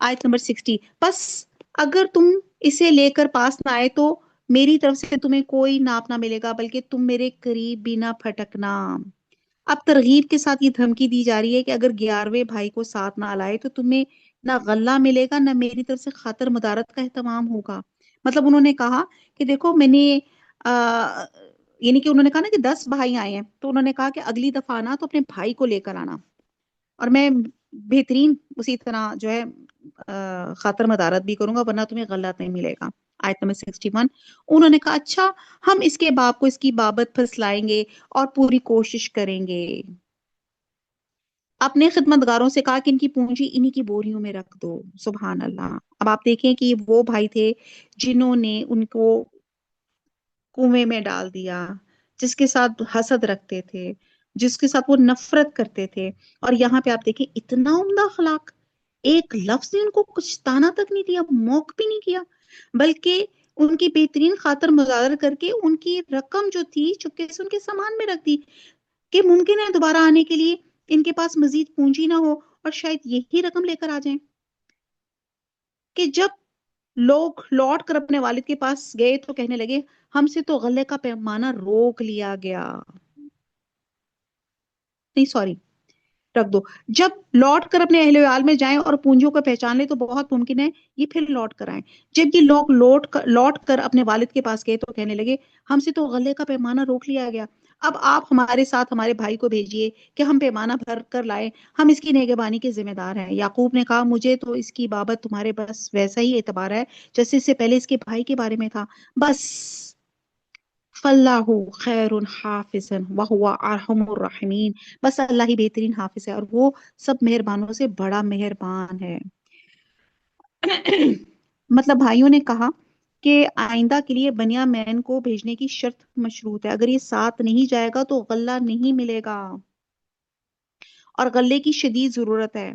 آیت نمبر 60، بس اگر تم اسے لے کر پاس نہ آئے تو میری طرف سے تمہیں کوئی ناپ نہ ملے گا، بلکہ تم میرے قریب بھی نہ پھٹکنا۔ اب ترغیب کے ساتھ یہ دھمکی دی جا رہی ہے کہ اگر 11ویں بھائی کو ساتھ نہ لائے تو تمہیں نہ غلہ ملے گا، نہ میری طرف سے خاطر مدارت کا اہتمام ہوگا۔ مطلب انہوں نے کہا کہ دیکھو میں نے یعنی کہ انہوں نے کہا نا کہ 10 بھائی آئے ہیں، تو انہوں نے کہا کہ اگلی دفعہ آنا تو اپنے بھائی کو لے کر آنا، اور میں بہترین اسی طرح جو ہے خاطر مدارت بھی کروں گا، ورنہ تمہیں غلط نہیں ملے گا۔ آیت نمبر 61، انہوں نے کہا اچھا ہم اس کے باپ کو اس کی بابت پھسلائیں گے اور پوری کوشش کریں گے۔ اپنے خدمتگاروں سے کہا کہ ان کی پونجی انہی کی بوریوں میں رکھ دو۔ سبحان اللہ۔ اب آپ دیکھیں کہ وہ بھائی تھے جنہوں نے ان کو کنویں میں ڈال دیا، جس کے ساتھ حسد رکھتے تھے، جس کے ساتھ وہ نفرت کرتے تھے، اور یہاں پہ آپ دیکھیں اتنا عمدہ اخلاق، ایک لفظ نے ان کو کچھ تانا تک نہیں دیا، موک بھی نہیں کیا، بلکہ ان کی بہترین خاطر مظاہر کر کے ان کی رقم جو تھی چپکے سے ان کے سامان میں رکھ دی، کہ ممکن ہے دوبارہ آنے کے لیے ان کے پاس مزید پونجی نہ ہو اور شاید یہی رقم لے کر آ جائیں۔ کہ جب لوگ لوٹ کر اپنے والد کے پاس گئے تو کہنے لگے ہم سے تو غلے کا پیمانہ روک لیا گیا، نہیں سوری رکھ دو، جب لوٹ کر اپنے اہل ویال میں جائیں اور پونجیوں کو پہچان لیں تو بہت ممکن ہے یہ پھر لوٹ کر آئیں۔ جب یہ لوگ لوٹ کر اپنے والد کے پاس گئے تو کہنے لگے ہم سے تو غلے کا پیمانہ روک لیا گیا، اب آپ ہمارے ساتھ ہمارے بھائی کو بھیجیے کہ ہم پیمانہ بھر کر لائیں، ہم اس کی نگہبانی کے ذمہ دار ہیں۔ یعقوب نے کہا مجھے تو اس کی بابت تمہارے بس ویسا ہی اعتبار ہے جیسے اس سے پہلے اس کے بھائی کے بارے میں تھا، بس فاللہ خیر حافظ وہو ارحم الراحمین، بس اللہ ہی بہترین حافظ ہے اور وہ سب مہربانوں سے بڑا مہربان ہے۔ مطلب بھائیوں نے کہا کہ آئندہ کے لیے بنیامین کو بھیجنے کی شرط مشروط ہے، اگر یہ ساتھ نہیں جائے گا تو غلہ نہیں ملے گا اور غلے کی شدید ضرورت ہے،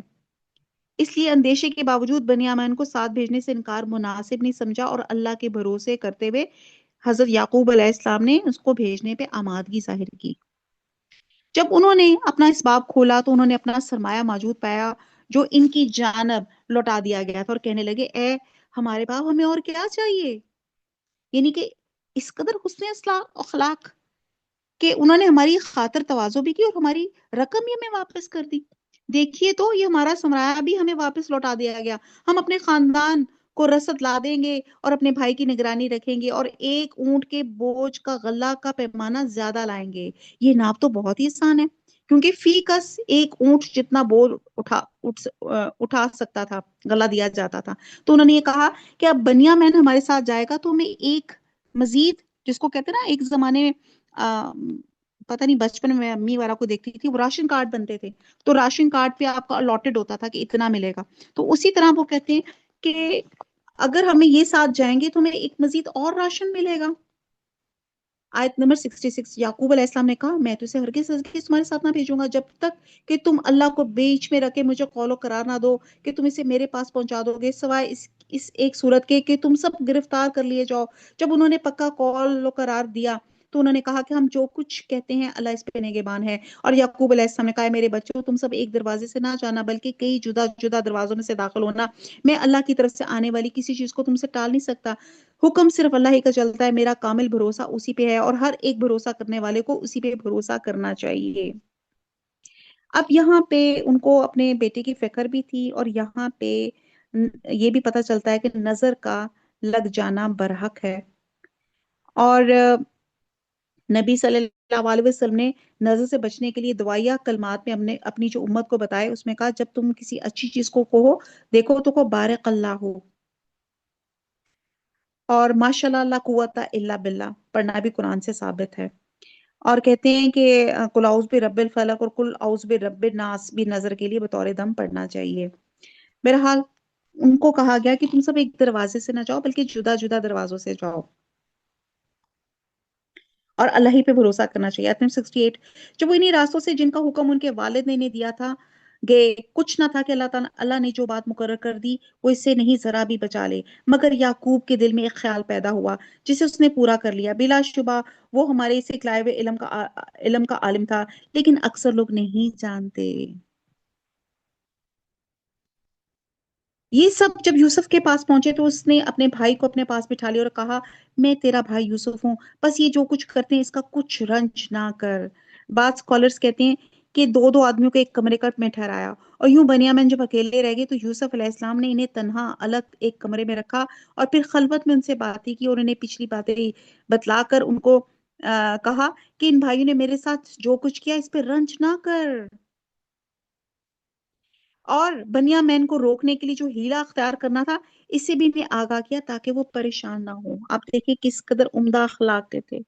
اس لیے اندیشے کے باوجود بنیامین کو ساتھ بھیجنے سے انکار مناسب نہیں سمجھا اور اللہ کے بھروسے کرتے ہوئے حضرت یعقوب علیہ السلام نے اس کو بھیجنے پہ آمادگی ظاہر کی۔ جب انہوں نے اپنا اسباب کھولا تو انہوں نے اپنا سرمایہ موجود پایا جو ان کی جانب لوٹا دیا گیا تھا، اور کہنے لگے اے ہمارے باپ ہمیں اور کیا چاہیے، یعنی کہ اس قدر حسن اخلاق کہ انہوں نے ہماری خاطر تواضع بھی کی اور ہماری رقم بھی ہمیں واپس کر دی، دیکھیے تو یہ ہمارا سرمایہ بھی ہمیں واپس لوٹا دیا گیا، ہم اپنے خاندان کو رسد لا دیں گے اور اپنے بھائی کی نگرانی رکھیں گے اور ایک اونٹ کے بوجھ کا غلہ کا پیمانہ زیادہ لائیں گے۔ یہ ناپ تو بہت ہی آسان ہے کیونکہ فی کس ایک اونٹ جتنا بول اٹھا سکتا تھا غلہ دیا جاتا تھا، تو انہوں نے یہ کہا کہ اب بنیامین ہمارے ساتھ جائے گا تو ہمیں ایک مزید، جس کو کہتے ہیں نا ایک زمانے میں پتہ نہیں بچپن میں امی والا کو دیکھتی تھی وہ راشن کارڈ بنتے تھے، تو راشن کارڈ پہ آپ کا الاٹڈ ہوتا تھا کہ اتنا ملے گا، تو اسی طرح وہ کہتے ہیں کہ اگر ہمیں یہ ساتھ جائیں گے تو ہمیں ایک مزید اور راشن ملے گا۔ آیت نمبر 66، یعقوب علیہ السلام نے کہا میں تو اسے ہرگز تمہارے ساتھ نہ بھیجوں گا جب تک کہ تم اللہ کو بیچ میں رکھے مجھے قول و قرار نہ دو کہ تم اسے میرے پاس پہنچا دو گے، سوائے اس ایک صورت کے کہ تم سب گرفتار کر لیے جاؤ۔ جب انہوں نے پکا قول و قرار دیا تو انہوں نے کہا کہ ہم جو کچھ کہتے ہیں اللہ اس پہ نگہبان ہے، اور یعقوب علیہ السلام نے کہا میرے بچوں تم سب ایک دروازے سے نہ جانا بلکہ کئی جدا جدا دروازوں میں سے داخل ہونا، میں اللہ کی طرف سے آنے والی کسی چیز کو تم سے ٹال نہیں سکتا، حکم صرف اللہ ہی کا چلتا ہے، میرا کامل بھروسہ اسی پہ ہے اور ہر ایک بھروسہ کرنے والے کو اسی پہ بھروسہ کرنا چاہیے۔ اب یہاں پہ ان کو اپنے بیٹے کی فکر بھی تھی اور یہاں پہ یہ بھی پتہ چلتا ہے کہ نظر کا لگ جانا برحق ہے، اور نبی صلی اللہ علیہ وسلم نے نظر سے بچنے کے لیے دعائیہ کلمات میں اپنی جو امت کو بتائے اس میں کہا جب تم کسی اچھی چیز کو کہو دیکھو تو کہو بارک اللہ ہو، اور ماشاء اللہ لا قوت الا باللہ پڑھنا بھی قرآن سے ثابت ہے، اور کہتے ہیں کہ قل اعوذ برب الفلق اور قل اعوذ برب الناس بھی نظر کے لیے بطور دم پڑھنا چاہیے۔ بہرحال ان کو کہا گیا کہ تم سب ایک دروازے سے نہ جاؤ بلکہ جدا جدا دروازوں سے جاؤ اور اللہ ہی پہ بھروسہ کرنا چاہیے۔ آیت نمبر 68، جب وہ انہی راستوں سے جن کا حکم ان کے والد نے انہیں دیا تھا گئے، کچھ نہ تھا کہ اللہ نے جو بات مقرر کر دی وہ اس سے نہیں ذرا بھی بچا لے، مگر یعقوب کے دل میں ایک خیال پیدا ہوا جسے اس نے پورا کر لیا، بلا شبہ وہ ہمارے اسے کھلائے ہوئے علم کا عالم تھا لیکن اکثر لوگ نہیں جانتے۔ یہ سب جب یوسف کے پاس پہنچے تو اس نے اپنے بھائی کو اپنے پاس بٹھا لیا اور کہا میں تیرا بھائی یوسف ہوں، بس یہ جو کچھ کرتے ہیں اس کا کچھ رنج نہ کر۔ بعض اسکالرس کہتے ہیں کہ دو دو آدمیوں کو ایک کمرے کا میں ٹھہرایا، اور یوں بنیامین جب اکیلے رہ گئے تو یوسف علیہ السلام نے انہیں تنہا الگ ایک کمرے میں رکھا اور پھر خلوت میں ان سے باتیں کی اور انہیں پچھلی باتیں بتلا کر ان کو کہا کہ ان بھائیوں نے میرے ساتھ جو کچھ کیا اس پہ رنج نہ کر، اور بنیامین کو روکنے کے لیے جو ہیلا اختیار کرنا تھا اس سے بھی انہیں آگاہ کیا تاکہ وہ پریشان نہ ہو۔ آپ دیکھیں کس قدر عمدہ اخلاق کے تھے،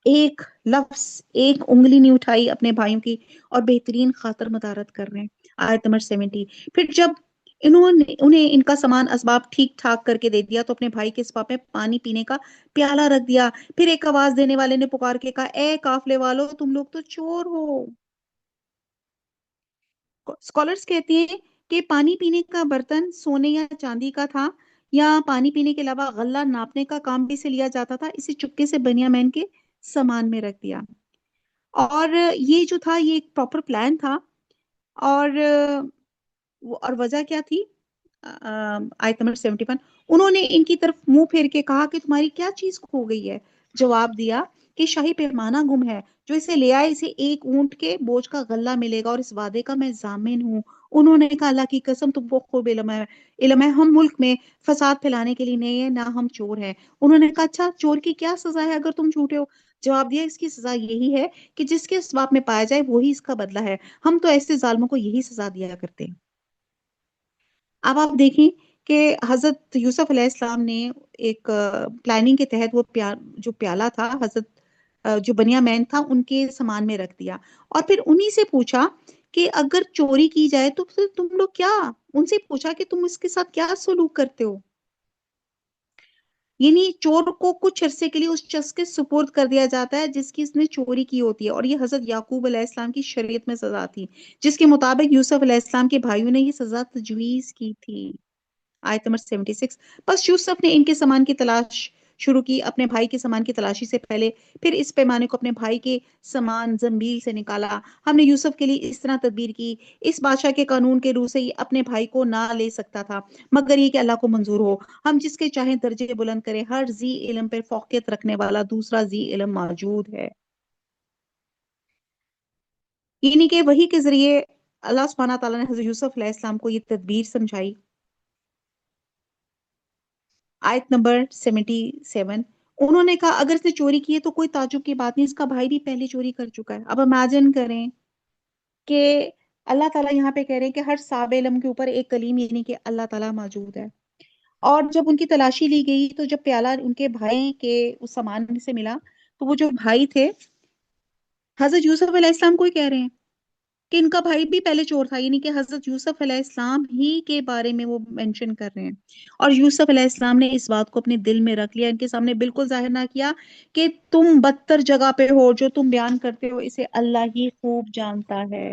ایک لفظ ایک انگلی نہیں اٹھائی اپنے بھائیوں کی، اور بہترین خاطر مدارت کر رہے ہیں۔ آیت نمبر 70، پھر جب انہیں ان کا سامان اسباب ٹھیک ٹھاک کر کے دے دیا تو اپنے بھائی کے اسباب میں پانی پینے کا پیالہ رکھ دیا، پھر ایک آواز دینے والے نے پکار کے کہا اے قافلے والو تم لوگ تو چور ہو۔ اسکالرس کہتے ہیں کہ پانی پینے کا برتن سونے یا چاندی کا تھا، یا پانی پینے کے علاوہ غلہ ناپنے کا کام بھی سے لیا جاتا تھا، اسے چپکے سے بنیامین کے سامان میں رکھ دیا۔ اور یہ جو تھا یہ ایک پراپر پلان تھا، اور اور وجہ کیا تھی؟ آیت نمبر 71، انہوں نے ان کی طرف منہ پھیر کے کہا کہ تمہاری کیا چیز کھو گئی ہے؟ جواب دیا کہ شاہی پیمانہ گم ہے، جو اسے لے آئے اسے ایک اونٹ کے بوجھ کا غلہ ملے گا اور اس وعدے کا میں ضامن ہوں۔ انہوں نے کہا اللہ کی قسم تم کو خوب علم ہے، ہم ملک میں فساد پھیلانے کے لیے نہیں ہے، نہ ہم چور ہیں۔ انہوں نے کہا اچھا چور کی کیا سزا ہے اگر تم جھوٹے ہو؟ جواب دیا اس کی سزا یہی ہے کہ جس کے اسباب میں پایا جائے وہی اس کا بدلہ ہے، ہم تو ایسے ظالموں کو یہی سزا دیا کرتے ہیں۔ اب آپ دیکھیں کہ حضرت یوسف علیہ السلام نے ایک پلاننگ کے تحت وہ جو پیالہ تھا حضرت جو بنیامین تھا ان کے سامان میں رکھ دیا، اور پھر انہی سے پوچھا کہ اگر چوری کی جائے تو پھر تم لوگ کیا، ان سے پوچھا کہ تم اس کے ساتھ کیا سلوک کرتے ہو؟ یعنی چور کو کچھ عرصے کے لیے اس شخص کے سپرد کر دیا جاتا ہے جس کی اس نے چوری کی ہوتی ہے، اور یہ حضرت یعقوب علیہ السلام کی شریعت میں سزا تھی جس کے مطابق یوسف علیہ السلام کے بھائیوں نے یہ سزا تجویز کی تھی۔ آیت نمبر 76، بس یوسف نے ان کے سامان کی تلاش شروع کی اپنے بھائی کے سامان کی تلاشی سے پہلے، پھر اس پیمانے کو اپنے بھائی کے سامان زنبیل سے نکالا۔ ہم نے یوسف کے لیے اس طرح تدبیر کی، اس بادشاہ کے قانون کے روح سے ہی اپنے بھائی کو نہ لے سکتا تھا مگر یہ کہ اللہ کو منظور ہو، ہم جس کے چاہیں درجے بلند کریں، ہر ذی علم پر فوقیت رکھنے والا دوسرا ذی علم موجود ہے۔ یعنی کہ وحی کے ذریعے اللہ سبحانہ تعالیٰ نے حضرت یوسف علیہ السلام کو یہ تدبیر سمجھائی۔ آیت نمبر 77، انہوں نے کہا اگر اس نے چوری کی ہے تو کوئی تعجب کی بات نہیں، اس کا بھائی بھی پہلے چوری کر چکا ہے۔ اب امیجن کریں کہ اللہ تعالیٰ یہاں پہ کہہ رہے ہیں کہ ہر صاحب علم کے اوپر ایک کلیم یعنی کہ اللہ تعالیٰ موجود ہے، اور جب ان کی تلاشی لی گئی تو جب پیالہ ان کے بھائی کے اس سامان سے ملا تو وہ جو بھائی تھے حضرت یوسف علیہ السلام کو ہی کہہ رہے ہیں کہ ان کا بھائی بھی پہلے چور تھا، یعنی کہ حضرت یوسف علیہ السلام ہی کے بارے میں وہ مینشن کر رہے ہیں، اور یوسف علیہ السلام نے اس بات کو اپنے دل میں رکھ لیا، ان کے سامنے بالکل ظاہر نہ کیا کہ تم بدتر جگہ پہ ہو، جو تم بیان کرتے ہو اسے اللہ ہی خوب جانتا ہے۔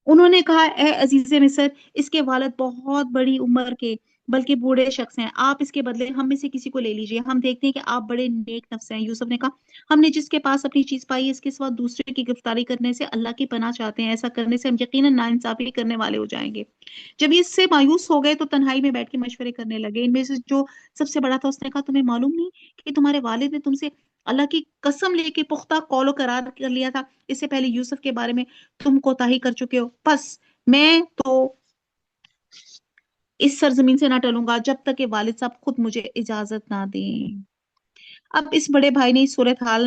انہوں نے کہا اے عزیز مصر، اس کے والد بہت بڑی عمر کے بلکہ بوڑھے شخص ہیں، آپ اس کے بدلے ہم میں سے کسی کو لے لیجئے، ہم دیکھتے ہیں کہ آپ بڑے نیک نفس ہیں۔ یوسف نے کہا ہم نے جس کے پاس اپنی چیز پائی ہے اس کے سوا دوسرے کی گرفتاری کرنے سے اللہ کی پناہ چاہتے ہیں، ایسا کرنے سے ہم یقیناً ناانصافی کرنے والے ہو جائیں گے۔ جب یہ اس سے مایوس ہو گئے تو تنہائی میں بیٹھ کے مشورے کرنے لگے، ان میں سے جو سب سے بڑا تھا اس نے کہا تمہیں معلوم نہیں کہ تمہارے والد نے تم سے اللہ کی قسم لے کے پختہ قول و قرار کر لیا تھا، اس سے پہلے یوسف کے بارے میں تم کوتاہی کر چکے ہو، پس میں تو اس سرزمین سے نہ ٹلوں گا جب تک کہ والد صاحب خود مجھے اجازت نہ دیں۔ اب اس بڑے بھائی نے اس صورتحال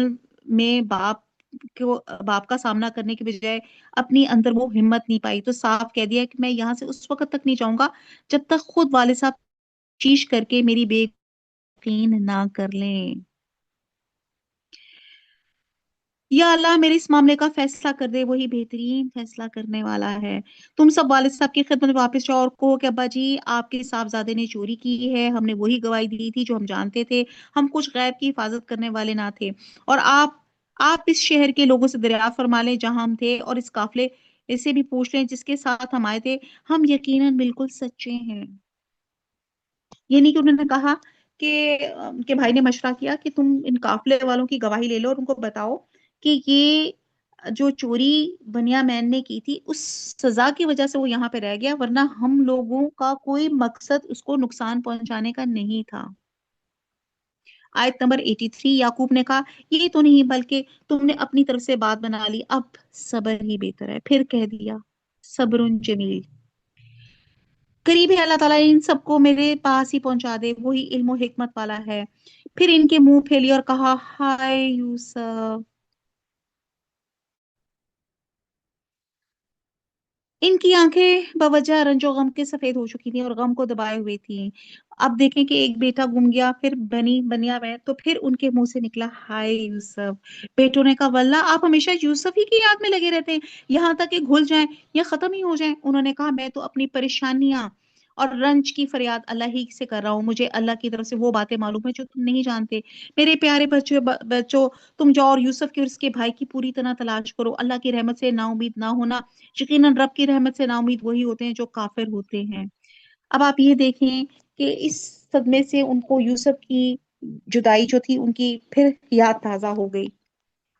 میں باپ کا سامنا کرنے کے بجائے اپنی اندر وہ ہمت نہیں پائی تو صاف کہہ دیا کہ میں یہاں سے اس وقت تک نہیں جاؤں گا جب تک خود والد صاحب کوشش کر کے میری بے یقین نہ کر لیں۔ یا اللہ میرے اس معاملے کا فیصلہ کر دے، وہی بہترین فیصلہ کرنے والا ہے۔ تم سب والد صاحب کی خدمت میں واپس جاؤ اور کہو کہ ابا جی آپ کے صاحبزادے نے چوری کی ہے، ہم نے وہی گواہی دی تھی جو ہم جانتے تھے، ہم کچھ غیب کی حفاظت کرنے والے نہ تھے، اور آپ اس شہر کے لوگوں سے دریافت فرما لیں جہاں ہم تھے، اور اس قافلے سے بھی پوچھ لیں جس کے ساتھ ہم آئے تھے، ہم یقیناً بالکل سچے ہیں۔ یعنی کہ انہوں نے کہا کہ بھائی نے مشورہ کیا کہ تم ان قافلے والوں کی گواہی لے لو اور ان کو بتاؤ کہ یہ جو چوری بنیامین نے کی تھی اس سزا کی وجہ سے وہ یہاں پہ رہ گیا، ورنہ ہم لوگوں کا کوئی مقصد اس کو نقصان پہنچانے کا نہیں تھا۔ آیت نمبر 83، یعقوب نے کہا یہ تو نہیں بلکہ تم نے اپنی طرف سے بات بنا لی، اب صبر ہی بہتر ہے۔ پھر کہہ دیا صبر جمیل، قریب ہے اللہ تعالیٰ ان سب کو میرے پاس ہی پہنچا دے، وہی علم و حکمت والا ہے۔ پھر ان کے منہ پھیلی اور کہا ہائے یوسف، ان کی آنکھیں بوجہ رنج و غم کے سفید ہو چکی تھیں اور غم کو دبائے ہوئی تھیں۔ اب دیکھیں کہ ایک بیٹا گم گیا، پھر بنی بنیا میں، تو پھر ان کے منہ سے نکلا ہائے یوسف۔ بیٹوں نے کہا واللہ آپ ہمیشہ یوسف ہی کی یاد میں لگے رہتے ہیں، یہاں تک کہ گھل جائیں یا ختم ہی ہو جائیں۔ انہوں نے کہا میں تو اپنی پریشانیاں اور رنج کی فریاد اللہ ہی سے کر رہا ہوں، مجھے اللہ کی طرف سے وہ باتیں معلوم ہیں جو تم نہیں جانتے۔ میرے پیارے بچوں، تم جاؤ اور یوسف کی اور اس کے بھائی کی پوری طرح تلاش کرو، اللہ کی رحمت سے نا امید نہ ہونا، یقیناً رب کی رحمت سے نا امید وہی ہوتے ہیں جو کافر ہوتے ہیں۔ اب آپ یہ دیکھیں کہ اس صدمے سے ان کو یوسف کی جدائی جو تھی ان کی پھر یاد تازہ ہو گئی،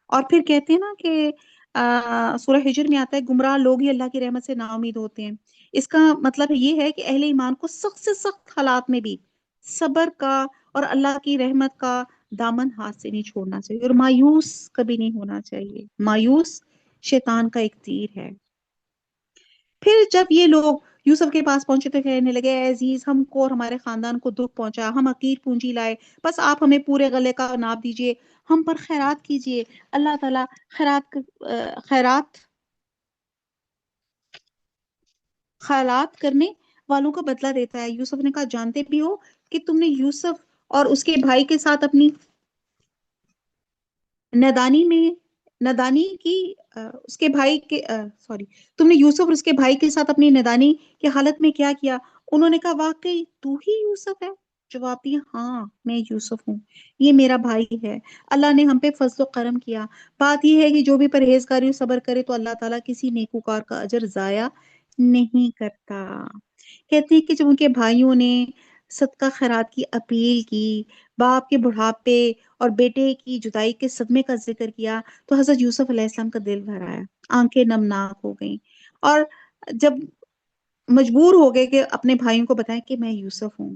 اور پھر کہتے ہیں نا کہ سورہ ہجر میں آتا ہے گمراہ لوگ ہی اللہ کی رحمت سے نا امید ہوتے ہیں۔ اس کا مطلب یہ ہے کہ اہل ایمان کو سخت سے سخت حالات میں بھی صبر کا اور اللہ کی رحمت کا دامن ہاتھ سے نہیں چھوڑنا چاہیے، اور مایوس کبھی نہیں ہونا چاہیے۔ مایوس شیطان کا ایک تیر ہے۔ پھر جب یہ لوگ یوسف کے پاس پہنچے تو کہنے لگے اے عزیز، ہم کو اور ہمارے خاندان کو دکھ پہنچا، ہم حقیر پونجی لائے، بس آپ ہمیں پورے غلے کا ناپ دیجئے، ہم پر خیرات کیجئے۔ اللہ تعالیٰ خیرات خیرات کرنے والوں کا بدلہ دیتا ہے۔ یوسف نے کہا جانتے بھی ہو کہ تم نے یوسف اور اس کے بھائی کے ساتھ اپنی ندانی میں ندانی کی اس کے بھائی کے سوری تم نے یوسف اور اس کے بھائی کے ساتھ اپنی ندانی کی حالت میں کیا کیا؟ انہوں نے کہا واقعی تو ہی یوسف ہے؟ جواب دیا ہاں میں یوسف ہوں، یہ میرا بھائی ہے، اللہ نے ہم پہ فضل و کرم کیا۔ بات یہ ہے کہ جو بھی پرہیزگاری اور صبر کرے تو اللہ تعالیٰ کسی نیکوکار کا اجر ضائع نہیں کرتا۔ کہتے ہیں کہ جب ان کے بھائیوں نے صدقہ خیرات کی اپیل کی، باپ کے بڑھاپے اور بیٹے کی جدائی کے صدمے کا ذکر کیا، تو حضرت یوسف علیہ السلام کا دل بھر آیا، آنکھیں نمناک ہو گئیں، اور جب مجبور ہو گئے کہ اپنے بھائیوں کو بتائیں کہ میں یوسف ہوں،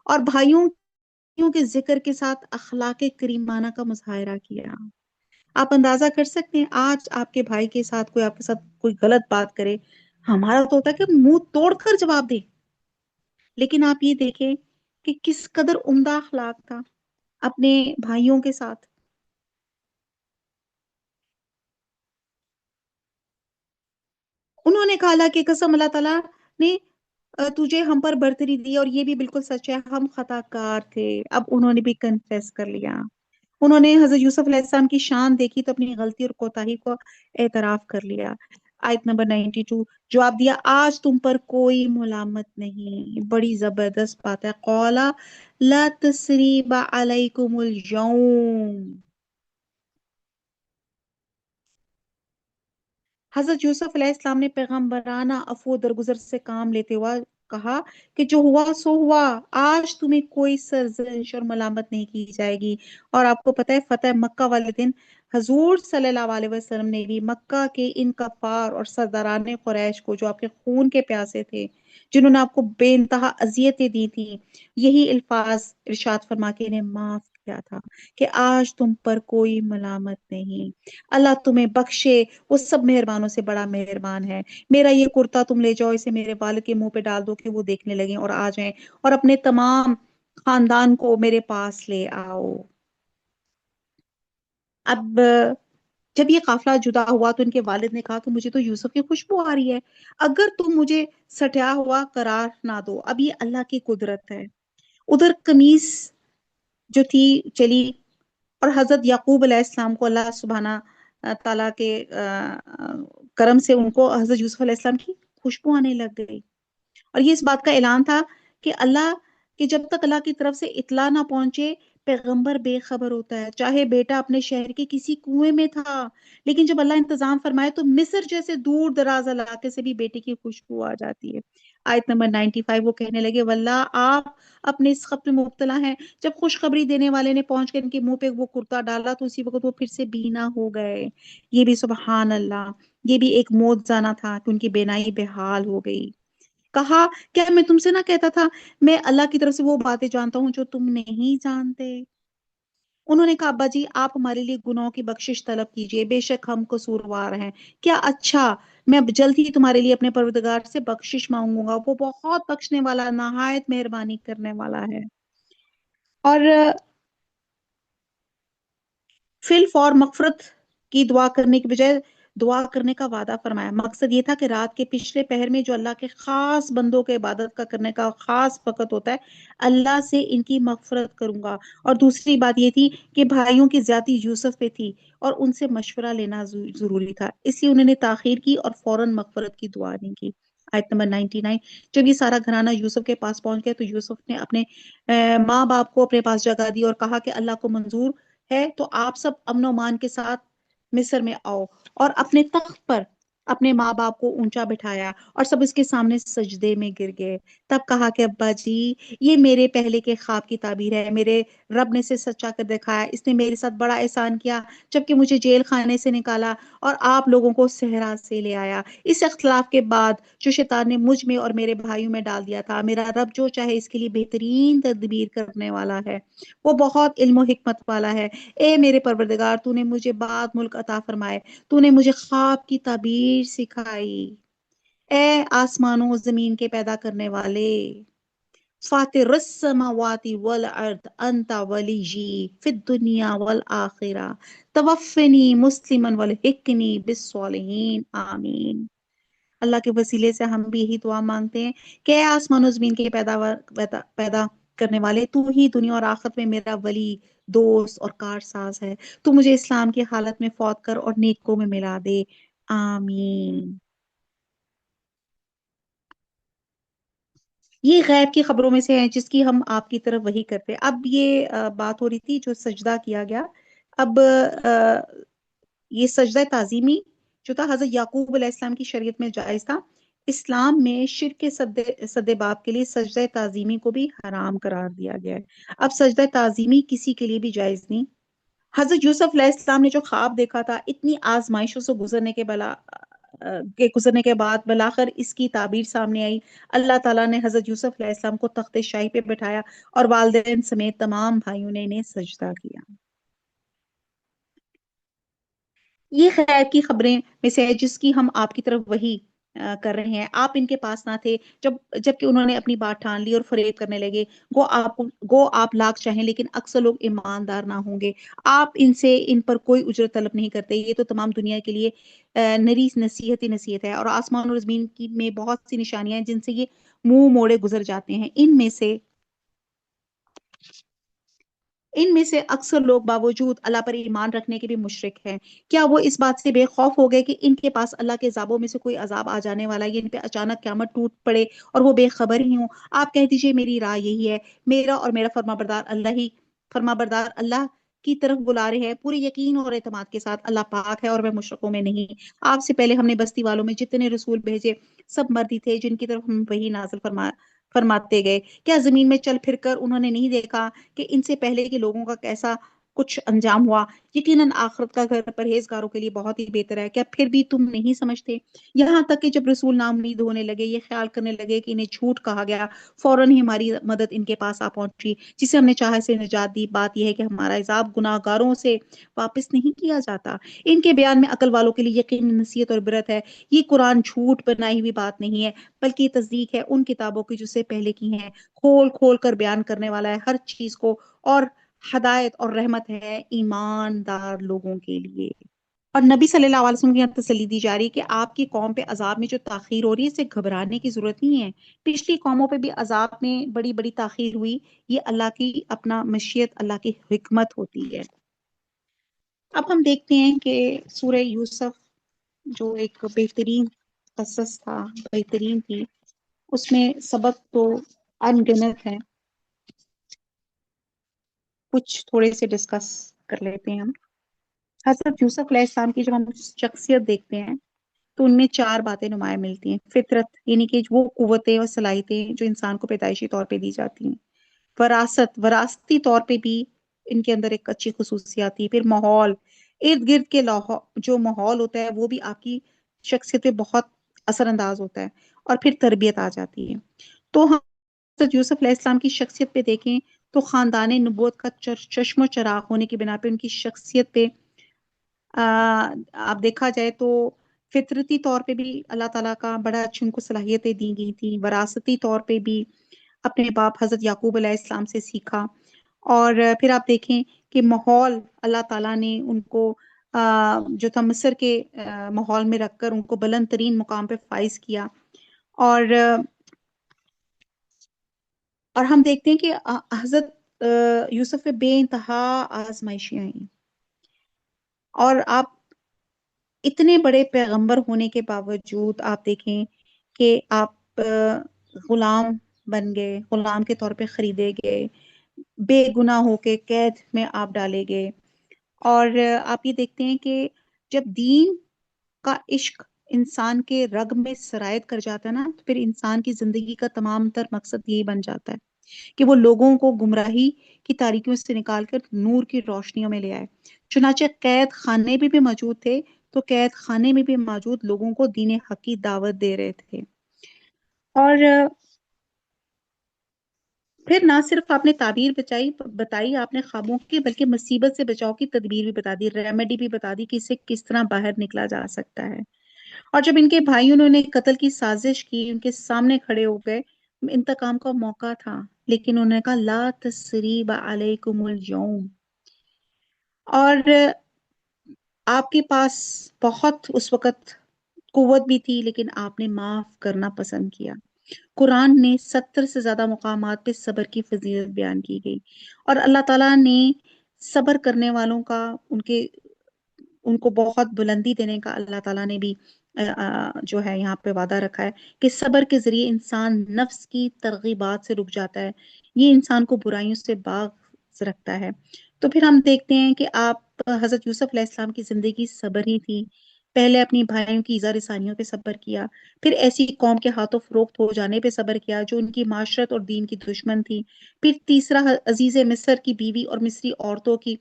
اور بھائیوں کے ذکر کے ساتھ اخلاق کریمانہ کا مظاہرہ کیا۔ آپ اندازہ کر سکتے ہیں آج آپ کے بھائی کے ساتھ کوئی آپ کے ساتھ کوئی غلط بات کرے، ہمارا تو ہوتا ہے کہ منہ توڑ کر جواب دے، لیکن آپ یہ دیکھیں کہ کس قدر عمدہ اخلاق تھا اپنے بھائیوں کے ساتھ۔ انہوں نے کہا اللہ کی قسم، اللہ تعالیٰ نے تجھے ہم پر برتری دی اور یہ بھی بالکل سچ ہے، ہم خطا کار تھے۔ اب انہوں نے بھی کنفیس کر لیا، انہوں نے حضرت یوسف علیہ السلام کی شان دیکھی تو اپنی غلطی اور کوتاہی کو اعتراف کر لیا۔ آیت نمبر 92، جواب دیا آج تم پر کوئی ملامت نہیں۔ بڑی زبردست بات ہے، قولا لا تثریب علیکم اليوم۔ حضرت یوسف علیہ السلام نے پیغمبرانہ عفو و درگزر سے کام لیتے ہوا کہا کہ جو ہوا سو ہوا، آج تمہیں کوئی سرزنش اور ملامت نہیں کی جائے گی۔ اور آپ کو پتہ ہے فتح مکہ والے دن حضور صلی اللہ علیہ وسلم نے بھی مکہ کے ان کفار اور سرداران قریش کو جو آپ کے خون کے پیاسے تھے، جنہوں نے آپ کو بے انتہا اذیتیں دی تھی، یہی الفاظ ارشاد فرما کے انہیں معاف کیا تھا کہ آج تم پر کوئی ملامت نہیں، اللہ تمہیں بخشے، وہ سب مہربانوں سے بڑا مہربان ہے۔ میرا یہ کرتا تم لے جاؤ، اسے میرے والد کے منہ پہ ڈال دو کہ وہ دیکھنے لگیں اور آ جائیں، اور اپنے تمام خاندان کو میرے پاس لے آؤ۔ اب جب یہ قافلہ جدا ہوا تو ان کے والد نے کہا کہ مجھے تو یوسف کی خوشبو آ رہی ہے، اگر تم مجھے سٹیا ہوا قرار نہ دو، اب یہ اللہ کی قدرت ہے۔ ادھر قمیص جو تھی چلی، اور حضرت یعقوب علیہ السلام کو اللہ سبحانہ تعالیٰ کے کرم سے ان کو حضرت یوسف علیہ السلام کی خوشبو آنے لگ گئی، اور یہ اس بات کا اعلان تھا کہ اللہ کہ جب تک اللہ کی طرف سے اطلاع نہ پہنچے پیغمبر بے خبر ہوتا ہے، چاہے بیٹا اپنے شہر کے کسی کنویں میں تھا، لیکن جب اللہ انتظام فرمائے تو مصر جیسے دور دراز علاقے سے بھی بیٹے کی خوشبو آ جاتی ہے۔ آیت نمبر 95 وہ کہنے لگے واللہ آپ اپنے اس خط میں مبتلا ہیں. جب خوشخبری دینے والے نے پہنچ کر ان کے منہ پہ وہ کرتا ڈالا تو اسی وقت وہ پھر سے بینا ہو گئے. یہ بھی سبحان اللہ، یہ بھی ایک معجزہ تھا کہ ان کی بینائی بحال ہو گئی. کہا کیا میں تم سے نہ کہتا تھا میں اللہ کی طرف سے وہ باتیں جانتا ہوں جو تم نہیں جانتے. انہوں نے کہا ابا جی آپ ہمارے لیے گناہوں کی بخشش طلب کیجئے، بے شک ہم قصوروار ہیں. کیا اچھا، میں اب جلد ہی تمہارے لیے اپنے پروردگار سے بخشش مانگوں گا، وہ بہت بخشنے والا نہایت مہربانی کرنے والا ہے. اور فی الفور مغفرت کی دعا کرنے کی بجائے دعا کرنے کا وعدہ فرمایا. مقصد یہ تھا کہ رات کے پچھلے پہر میں جو اللہ کے خاص بندوں کے عبادت کا کرنے کا خاص وقت ہوتا ہے، اللہ سے ان کی مغفرت کروں گا. اور دوسری بات یہ تھی کہ بھائیوں کی زیادتی یوسف پہ تھی اور ان سے مشورہ لینا ضروری تھا، اس لیے انہوں نے تاخیر کی اور فوراً مغفرت کی دعا نہیں کی. آیت نمبر 99. جب یہ سارا گھرانہ یوسف کے پاس پہنچ گیا تو یوسف نے اپنے ماں باپ کو اپنے پاس جگہ دی اور کہا کہ اللہ کو منظور ہے تو آپ سب امن و امان کے ساتھ مصر میں آؤ. اور اپنے تخت پر اپنے ماں باپ کو اونچا بٹھایا اور سب اس کے سامنے سجدے میں گر گئے. تب کہا کہ ابا جی یہ میرے پہلے کے خواب کی تعبیر ہے، میرے رب نے اسے سچا کر دکھایا. اس نے میرے ساتھ بڑا احسان کیا جبکہ مجھے جیل خانے سے نکالا اور آپ لوگوں کو صحرا سے لے آیا. اس اختلاف کے بعد جو شیطان نے مجھ میں اور میرے بھائیوں میں ڈال دیا تھا، میرا رب جو چاہے اس کے لیے بہترین تدبیر کرنے والا ہے، وہ بہت علم و حکمت والا ہے. اے میرے پروردگار تو نے مجھے بعد ملک عطا فرمائے، تو نے مجھے خواب کی تعبیر سکھائی. اے آسمانوں و زمین کے پیدا کرنے والے، فاطر السماوات والارض انت ولیجی فی الدنیا والآخرہ توفنی مسلما والحقنی بالصالحین آمین. اللہ کے وسیلے سے ہم بھی یہی دعا مانگتے ہیں کہ اے آسمان و زمین کے پیدا کرنے والے، تو ہی دنیا اور آخرت میں میرا ولی، دوست اور کارساز ہے. تو مجھے اسلام کی حالت میں فوت کر اور نیکوں میں ملا دے. آمین. یہ غیب کی خبروں میں سے ہیں جس کی ہم آپ کی طرف وحی کرتے. اب یہ بات ہو رہی تھی جو سجدہ کیا گیا. اب یہ سجدہ تعظیمی جو تھا حضرت یعقوب علیہ السلام کی شریعت میں جائز تھا. اسلام میں شرک کے سد باب کے لیے سجدہ تعظیمی کو بھی حرام قرار دیا گیا ہے. اب سجدہ تعظیمی کسی کے لیے بھی جائز نہیں. حضرت یوسف علیہ السلام نے جو خواب دیکھا تھا، اتنی آزمائشوں سے گزرنے کے بعد بلاخر اس کی تعبیر سامنے آئی. اللہ تعالیٰ نے حضرت یوسف علیہ السلام کو تخت شاہی پہ بٹھایا اور والدین سمیت تمام بھائیوں نے انہیں سجدہ کیا. یہ خیر کی خبریں میں سے ہے جس کی ہم آپ کی طرف وہی کر رہے ہیں. آپ ان کے پاس نہ تھے جبکہ انہوں نے اپنی بات ٹھان لی اور فریب کرنے لگے. گو آپ لاکھ چاہیں لیکن اکثر لوگ ایماندار نہ ہوں گے. آپ ان پر کوئی اجرت طلب نہیں کرتے. یہ تو تمام دنیا کے لیے نری نصیحت ہے. اور آسمان اور زمین کی میں بہت سی نشانیاں ہیں جن سے یہ منہ موڑے گزر جاتے ہیں. ان میں سے اکثر لوگ باوجود اللہ پر ایمان رکھنے کے بھی مشرک ہیں. کیا وہ اس بات سے بے خوف ہو گئے کہ ان کے پاس اللہ کے عذابوں میں سے کوئی عذاب آ جانے والا ہے، ان پہ اچانک قیامت ٹوٹ پڑے اور وہ بے خبر ہی ہوں؟ آپ کہہ دیجئے میری رائے یہی ہے، میرا اور میرا فرما بردار اللہ کی طرف بلا رہے ہیں پورے یقین اور اعتماد کے ساتھ. اللہ پاک ہے اور وہ مشرکوں میں نہیں. آپ سے پہلے ہم نے بستی والوں میں جتنے رسول بھیجے سب مرد ہی تھے جن کی طرف ہم وحی نازل فرماتے گئے. کیا زمین میں چل پھر کر انہوں نے نہیں دیکھا کہ ان سے پہلے کے لوگوں کا کیسا کچھ انجام ہوا؟ یقیناً آخرت کا گھر پرہیزگاروں کے لیے بہت ہی بہتر ہے. کیا پھر بھی تم نہیں سمجھتے؟ یہاں تک کہ جب رسول ناامید ہونے لگے، یہ خیال کرنے لگے کہ انہیں جھوٹ کہا گیا، فوراً ہی ہماری مدد ان کے پاس آ پہنچی جسے ہم نے چاہے سے نجات دی. بات یہ ہے کہ ہمارا عذاب گناہ گاروں سے واپس نہیں کیا جاتا. ان کے بیان میں عقل والوں کے لیے یقین، نصیحت اور عبرت ہے. یہ قرآن جھوٹ بنائی ہوئی بات نہیں ہے بلکہ یہ تصدیق ہے ان کتابوں کی جو سے پہلے کی ہیں. کھول کھول کر بیان کرنے والا ہے ہر چیز کو، اور ہدایت اور رحمت ہے ایماندار لوگوں کے لیے. اور نبی صلی اللہ علیہ وسلم کی یہاں تسلی دی جا رہی ہے کہ آپ کی قوم پہ عذاب میں جو تاخیر ہو رہی ہے اس سے گھبرانے کی ضرورت نہیں ہے. پچھلی قوموں پہ بھی عذاب میں بڑی بڑی تاخیر ہوئی. یہ اللہ کی اپنا مشیت، اللہ کی حکمت ہوتی ہے. اب ہم دیکھتے ہیں کہ سورہ یوسف جو ایک بہترین قصص تھا، بہترین تھی، اس میں سبق تو انگنت ہے. کچھ تھوڑے سے ڈسکس کر لیتے ہیں ہم. حضرت یوسف علیہ السلام کی جب ہم شخصیت دیکھتے ہیں تو ان میں 4 باتیں نمایاں ملتی ہیں. فطرت یعنی کہ وہ قوتیں اور صلاحیتیں جو انسان کو پیدائشی طور پہ دی جاتی ہیں. وراثتی طور پہ بھی ان کے اندر ایک اچھی خصوصیات تھی. پھر ماحول، ارد گرد کے جو ماحول ہوتا ہے وہ بھی آپ کی شخصیت پہ بہت اثر انداز ہوتا ہے. اور پھر تربیت آ جاتی ہے. تو ہم حضرت یوسف علیہ السلام کی شخصیت پہ دیکھیں تو خاندان نبوت کا چشم و چراغ ہونے کی بنا پہ ان کی شخصیت پہ آپ دیکھا جائے تو فطرتی طور پہ بھی اللہ تعالیٰ کا بڑا اچھی ان کو صلاحیتیں دی گئی تھی. وراثتی طور پہ بھی اپنے باپ حضرت یعقوب علیہ السلام سے سیکھا. اور پھر آپ دیکھیں کہ ماحول اللہ تعالیٰ نے ان کو جو تھا مصر کے ماحول میں رکھ کر ان کو بلند ترین مقام پہ فائز کیا. اور ہم دیکھتے ہیں کہ حضرت یوسف پہ بے انتہا آزمائشیں آئیں. اور آپ اتنے بڑے پیغمبر ہونے کے باوجود آپ دیکھیں کہ آپ غلام بن گئے، غلام کے طور پہ خریدے گئے، بے گناہ ہو کے قید میں آپ ڈالے گئے. اور آپ یہ دیکھتے ہیں کہ جب دین کا عشق انسان کے رگ میں سرایت کر جاتا ہے نا، تو پھر انسان کی زندگی کا تمام تر مقصد یہی بن جاتا ہے کہ وہ لوگوں کو گمراہی کی تاریکیوں سے نکال کر نور کی روشنیوں میں لے آئے. چنانچہ قید خانے بھی موجود تھے تو قید خانے میں بھی موجود لوگوں کو دین حق کی دعوت دے رہے تھے. اور پھر نہ صرف آپ نے تعبیر بتائی آپ نے خوابوں کی، بلکہ مصیبت سے بچاؤ کی تدبیر بھی بتا دی، ریمیڈی بھی بتا دی کہ اسے کس طرح باہر نکلا جا سکتا ہے. اور جب ان کے بھائیوں نے قتل کی سازش کی، ان کے سامنے کھڑے ہو گئے، انتقام کا موقع تھا، لیکن انہوں نے کہا لا تثریب علیکم اليوم. اور آپ کے پاس بہت اس وقت قوت بھی تھی، لیکن آپ نے معاف کرنا پسند کیا. قرآن نے 70 سے زیادہ مقامات پہ صبر کی فضیلت بیان کی گئی. اور اللہ تعالیٰ نے صبر کرنے والوں کا ان کو بہت بلندی دینے کا اللہ تعالیٰ نے بھی جو ہے یہاں پہ وعدہ رکھا ہے کہ صبر کے ذریعے انسان نفس کی ترغیبات سے رک جاتا ہے، یہ انسان کو برائیوں سے باز رکھتا ہے. تو پھر ہم دیکھتے ہیں کہ آپ حضرت یوسف علیہ السلام کی زندگی صبر ہی تھی. پہلے اپنی بھائیوں کی ایذا رسانیوں پہ صبر کیا، پھر ایسی قوم کے ہاتھوں فروخت ہو جانے پہ صبر کیا جو ان کی معاشرت اور دین کی دشمن تھی. پھر تیسرا عزیز مصر کی بیوی اور مصری عورتوں کی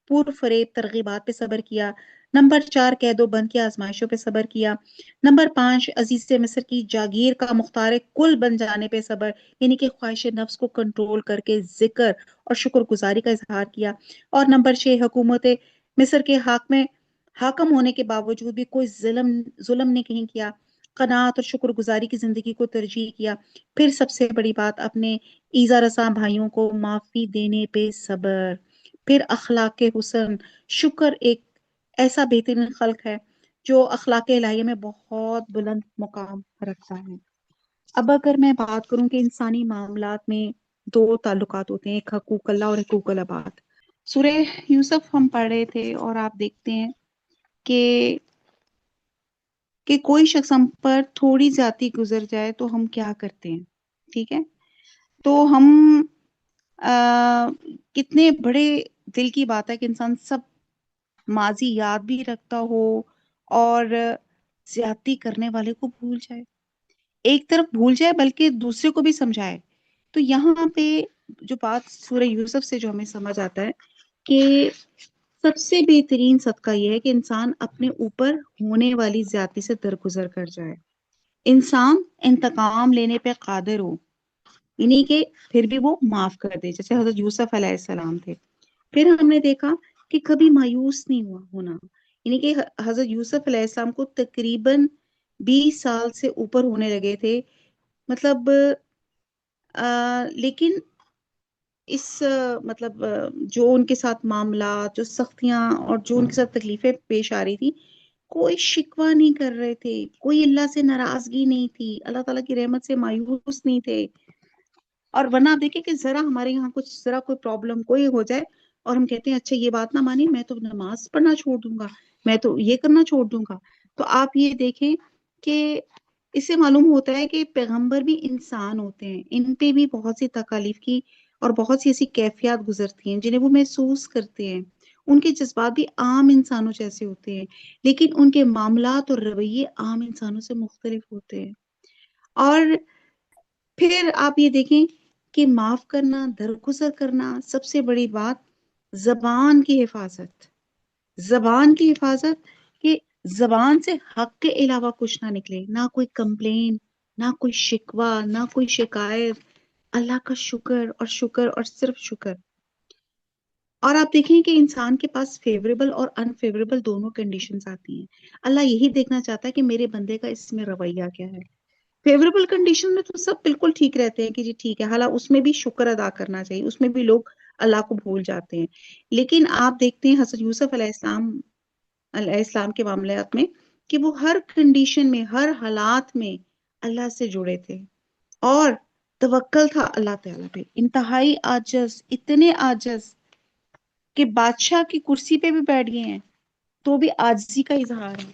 پور فریب ترغیبات پہ صبر کیا. نمبر 4 قید و بند کی آزمائشوں پہ صبر کیا. نمبر 5 عزیز مصر کی جاگیر کا مختار کل بن جانے پہ صبر، یعنی کہ خواہش نفس کو کنٹرول کر کے ذکر اور شکر گزاری کا اظہار کیا. اور نمبر 6 حکومت مصر کے حاکم ہونے کے باوجود بھی کوئی ظلم نے کہیں کیا، قناعت اور شکر گزاری کی زندگی کو ترجیح کیا. پھر سب سے بڑی بات اپنے ایذا رساں بھائیوں کو معافی دینے پہ صبر. پھر اخلاق حسن، شکر ایک ایسا بہترین خلق ہے جو اخلاق الہیہ میں بہت بلند مقام رکھتا ہے. اب اگر میں بات کروں کہ انسانی معاملات میں 2 تعلقات ہوتے ہیں، ایک حقوق اللہ اور حقوق العباد. سورہ یوسف ہم پڑھ رہے تھے اور آپ دیکھتے ہیں کہ کوئی شخص ہم پر تھوڑی زیادتی گزر جائے تو ہم کیا کرتے ہیں. ٹھیک ہے، تو ہم کتنے بڑے دل کی بات ہے کہ انسان سب ماضی یاد بھی رکھتا ہو اور زیادتی کرنے والے کو بھول جائے، ایک طرف بھول جائے بلکہ دوسرے کو بھی سمجھائے. تو یہاں پہ جو بات سورہ یوسف سے جو ہمیں سمجھ آتا ہے کہ سب سے بہترین صدقہ یہ ہے کہ انسان اپنے اوپر ہونے والی زیادتی سے درگزر کر جائے. انسان انتقام لینے پہ قادر ہو، یعنی کہ پھر بھی وہ معاف کر دے، جیسے حضرت یوسف علیہ السلام تھے. پھر ہم نے دیکھا کہ کبھی مایوس نہیں ہونا، یعنی کہ حضرت یوسف علیہ السلام کو تقریباً 20 سال سے اوپر ہونے لگے تھے، مطلب لیکن اس مطلب جو ان کے ساتھ معاملات، جو سختیاں اور جو ان کے ساتھ تکلیفیں پیش آ رہی تھی، کوئی شکوہ نہیں کر رہے تھے، کوئی اللہ سے ناراضگی نہیں تھی، اللہ تعالیٰ کی رحمت سے مایوس نہیں تھے. اور ورنہ آپ دیکھیں کہ ذرا ہمارے یہاں ذرا کوئی پرابلم کوئی ہو جائے اور ہم کہتے ہیں اچھا یہ بات نہ مانی، میں تو نماز پڑھنا چھوڑ دوں گا، میں تو یہ کرنا چھوڑ دوں گا. تو آپ یہ دیکھیں کہ اس سے معلوم ہوتا ہے کہ پیغمبر بھی انسان ہوتے ہیں، ان پہ بھی بہت سی تکالیف کی اور بہت سی ایسی کیفیات گزرتی ہیں جنہیں وہ محسوس کرتے ہیں. ان کے جذبات بھی عام انسانوں جیسے ہوتے ہیں، لیکن ان کے معاملات اور رویے عام انسانوں سے مختلف ہوتے ہیں۔ اور پھر آپ یہ دیکھیں کہ معاف کرنا، درگزر کرنا، سب سے بڑی بات زبان کی حفاظت، زبان کی حفاظت، کہ زبان سے حق کے علاوہ کچھ نہ نکلے، نہ کوئی کمپلین، نہ کوئی شکوہ، نہ کوئی شکایت، اللہ کا شکر اور شکر اور صرف شکر۔ اور آپ دیکھیں کہ انسان کے پاس فیوریبل اور انفیوریبل دونوں کنڈیشنز آتی ہیں۔ اللہ یہی دیکھنا چاہتا ہے کہ میرے بندے کا اس میں رویہ کیا ہے۔ فیوریبل کنڈیشن میں تو سب بالکل ٹھیک رہتے ہیں کہ جی ٹھیک ہے، حالانکہ اس میں بھی شکر ادا کرنا چاہیے، اس میں بھی لوگ اللہ کو بھول جاتے ہیں۔ لیکن آپ دیکھتے ہیں حضرت یوسف علیہ السلام کے معاملات میں کہ وہ ہر کنڈیشن میں، ہر حالات میں اللہ سے جڑے تھے، اور توکل تھا اللہ تعالیٰ پہ، انتہائی عاجز، اتنے عاجز کہ بادشاہ کی کرسی پہ بھی بیٹھ گئے ہیں تو بھی عاجزی کا اظہار ہے۔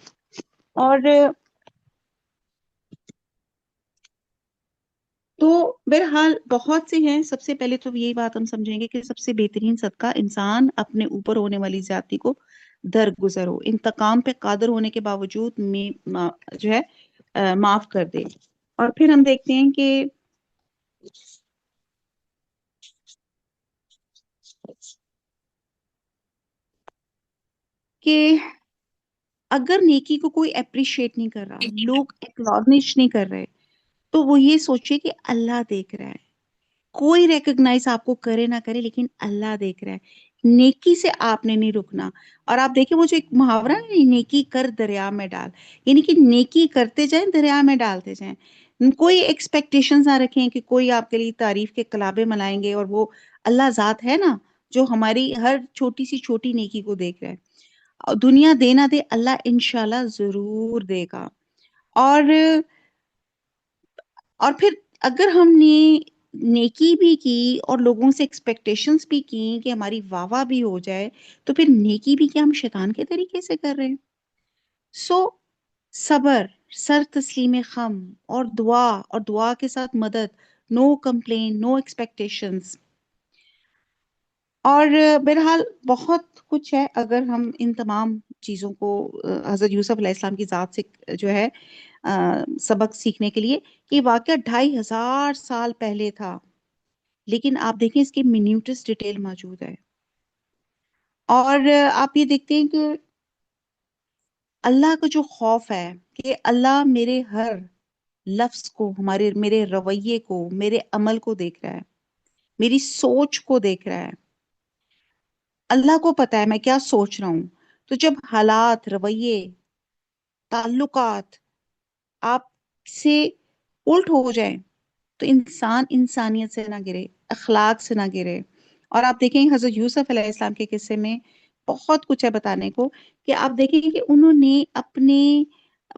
اور تو بہرحال بہت سے ہیں۔ سب سے پہلے تو یہی بات ہم سمجھیں گے کہ سب سے بہترین صدقہ انسان اپنے اوپر ہونے والی زیادتی کو درگزر ہو، انتقام پہ قادر ہونے کے باوجود جو ہے معاف کر دے۔ اور پھر ہم دیکھتے ہیں کہ اگر نیکی کو کوئی اپریشیٹ نہیں کر رہا، لوگ ایکنالج نہیں کر رہے، تو وہ یہ سوچے کہ اللہ دیکھ رہا ہے۔ کوئی ریکگنائز آپ کو کرے نہ کرے، لیکن اللہ دیکھ رہا ہے۔ نیکی سے آپ نے نہیں رکنا۔ اور آپ دیکھیں وہ جو ایک محاورہ ہے، نیکی کر دریا میں ڈال، یعنی کہ نیکی کرتے جائیں، دریا میں ڈالتے جائیں۔ کوئی ایکسپیکٹیشنز نہ رکھیں کہ کوئی آپ کے لیے تعریف کے کلابے ملائیں گے، اور وہ اللہ ذات ہے نا جو ہماری ہر چھوٹی سی چھوٹی نیکی کو دیکھ رہا ہے۔ اور دنیا دے نہ دے، اللہ انشاءاللہ ضرور دے گا۔ اور اور پھر اگر ہم نے نیکی بھی کی اور لوگوں سے ایکسپیکٹیشنز بھی کی کہ ہماری واہ واہ بھی ہو جائے، تو پھر نیکی بھی کیا ہم شیطان کے طریقے سے کر رہے ہیں؟ سو صبر، سر تسلیم خم، اور دعا کے ساتھ مدد، نو کمپلین، نو ایکسپیکٹیشنز۔ اور بہرحال بہت کچھ ہے اگر ہم ان تمام چیزوں کو حضرت یوسف علیہ السلام کی ذات سے جو ہے سبق سیکھنے کے لیے، کہ واقعہ 2500 سال پہلے تھا، لیکن آپ دیکھیں اس کی منیوٹس ڈیٹیل موجود ہے۔ اور آپ یہ دیکھتے ہیں کہ اللہ کا جو خوف ہے کہ اللہ میرے ہر لفظ کو، میرے رویے کو، میرے عمل کو دیکھ رہا ہے، میری سوچ کو دیکھ رہا ہے۔ اللہ کو پتا ہے میں کیا سوچ رہا ہوں۔ تو جب حالات، رویے، تعلقات آپ سے الٹ ہو جائیں تو انسان انسانیت سے نہ گرے، اخلاق سے نہ گرے۔ اور آپ دیکھیں حضرت یوسف علیہ السلام کے قصے میں بہت کچھ ہے بتانے کو، کہ آپ دیکھیں کہ انہوں نے اپنے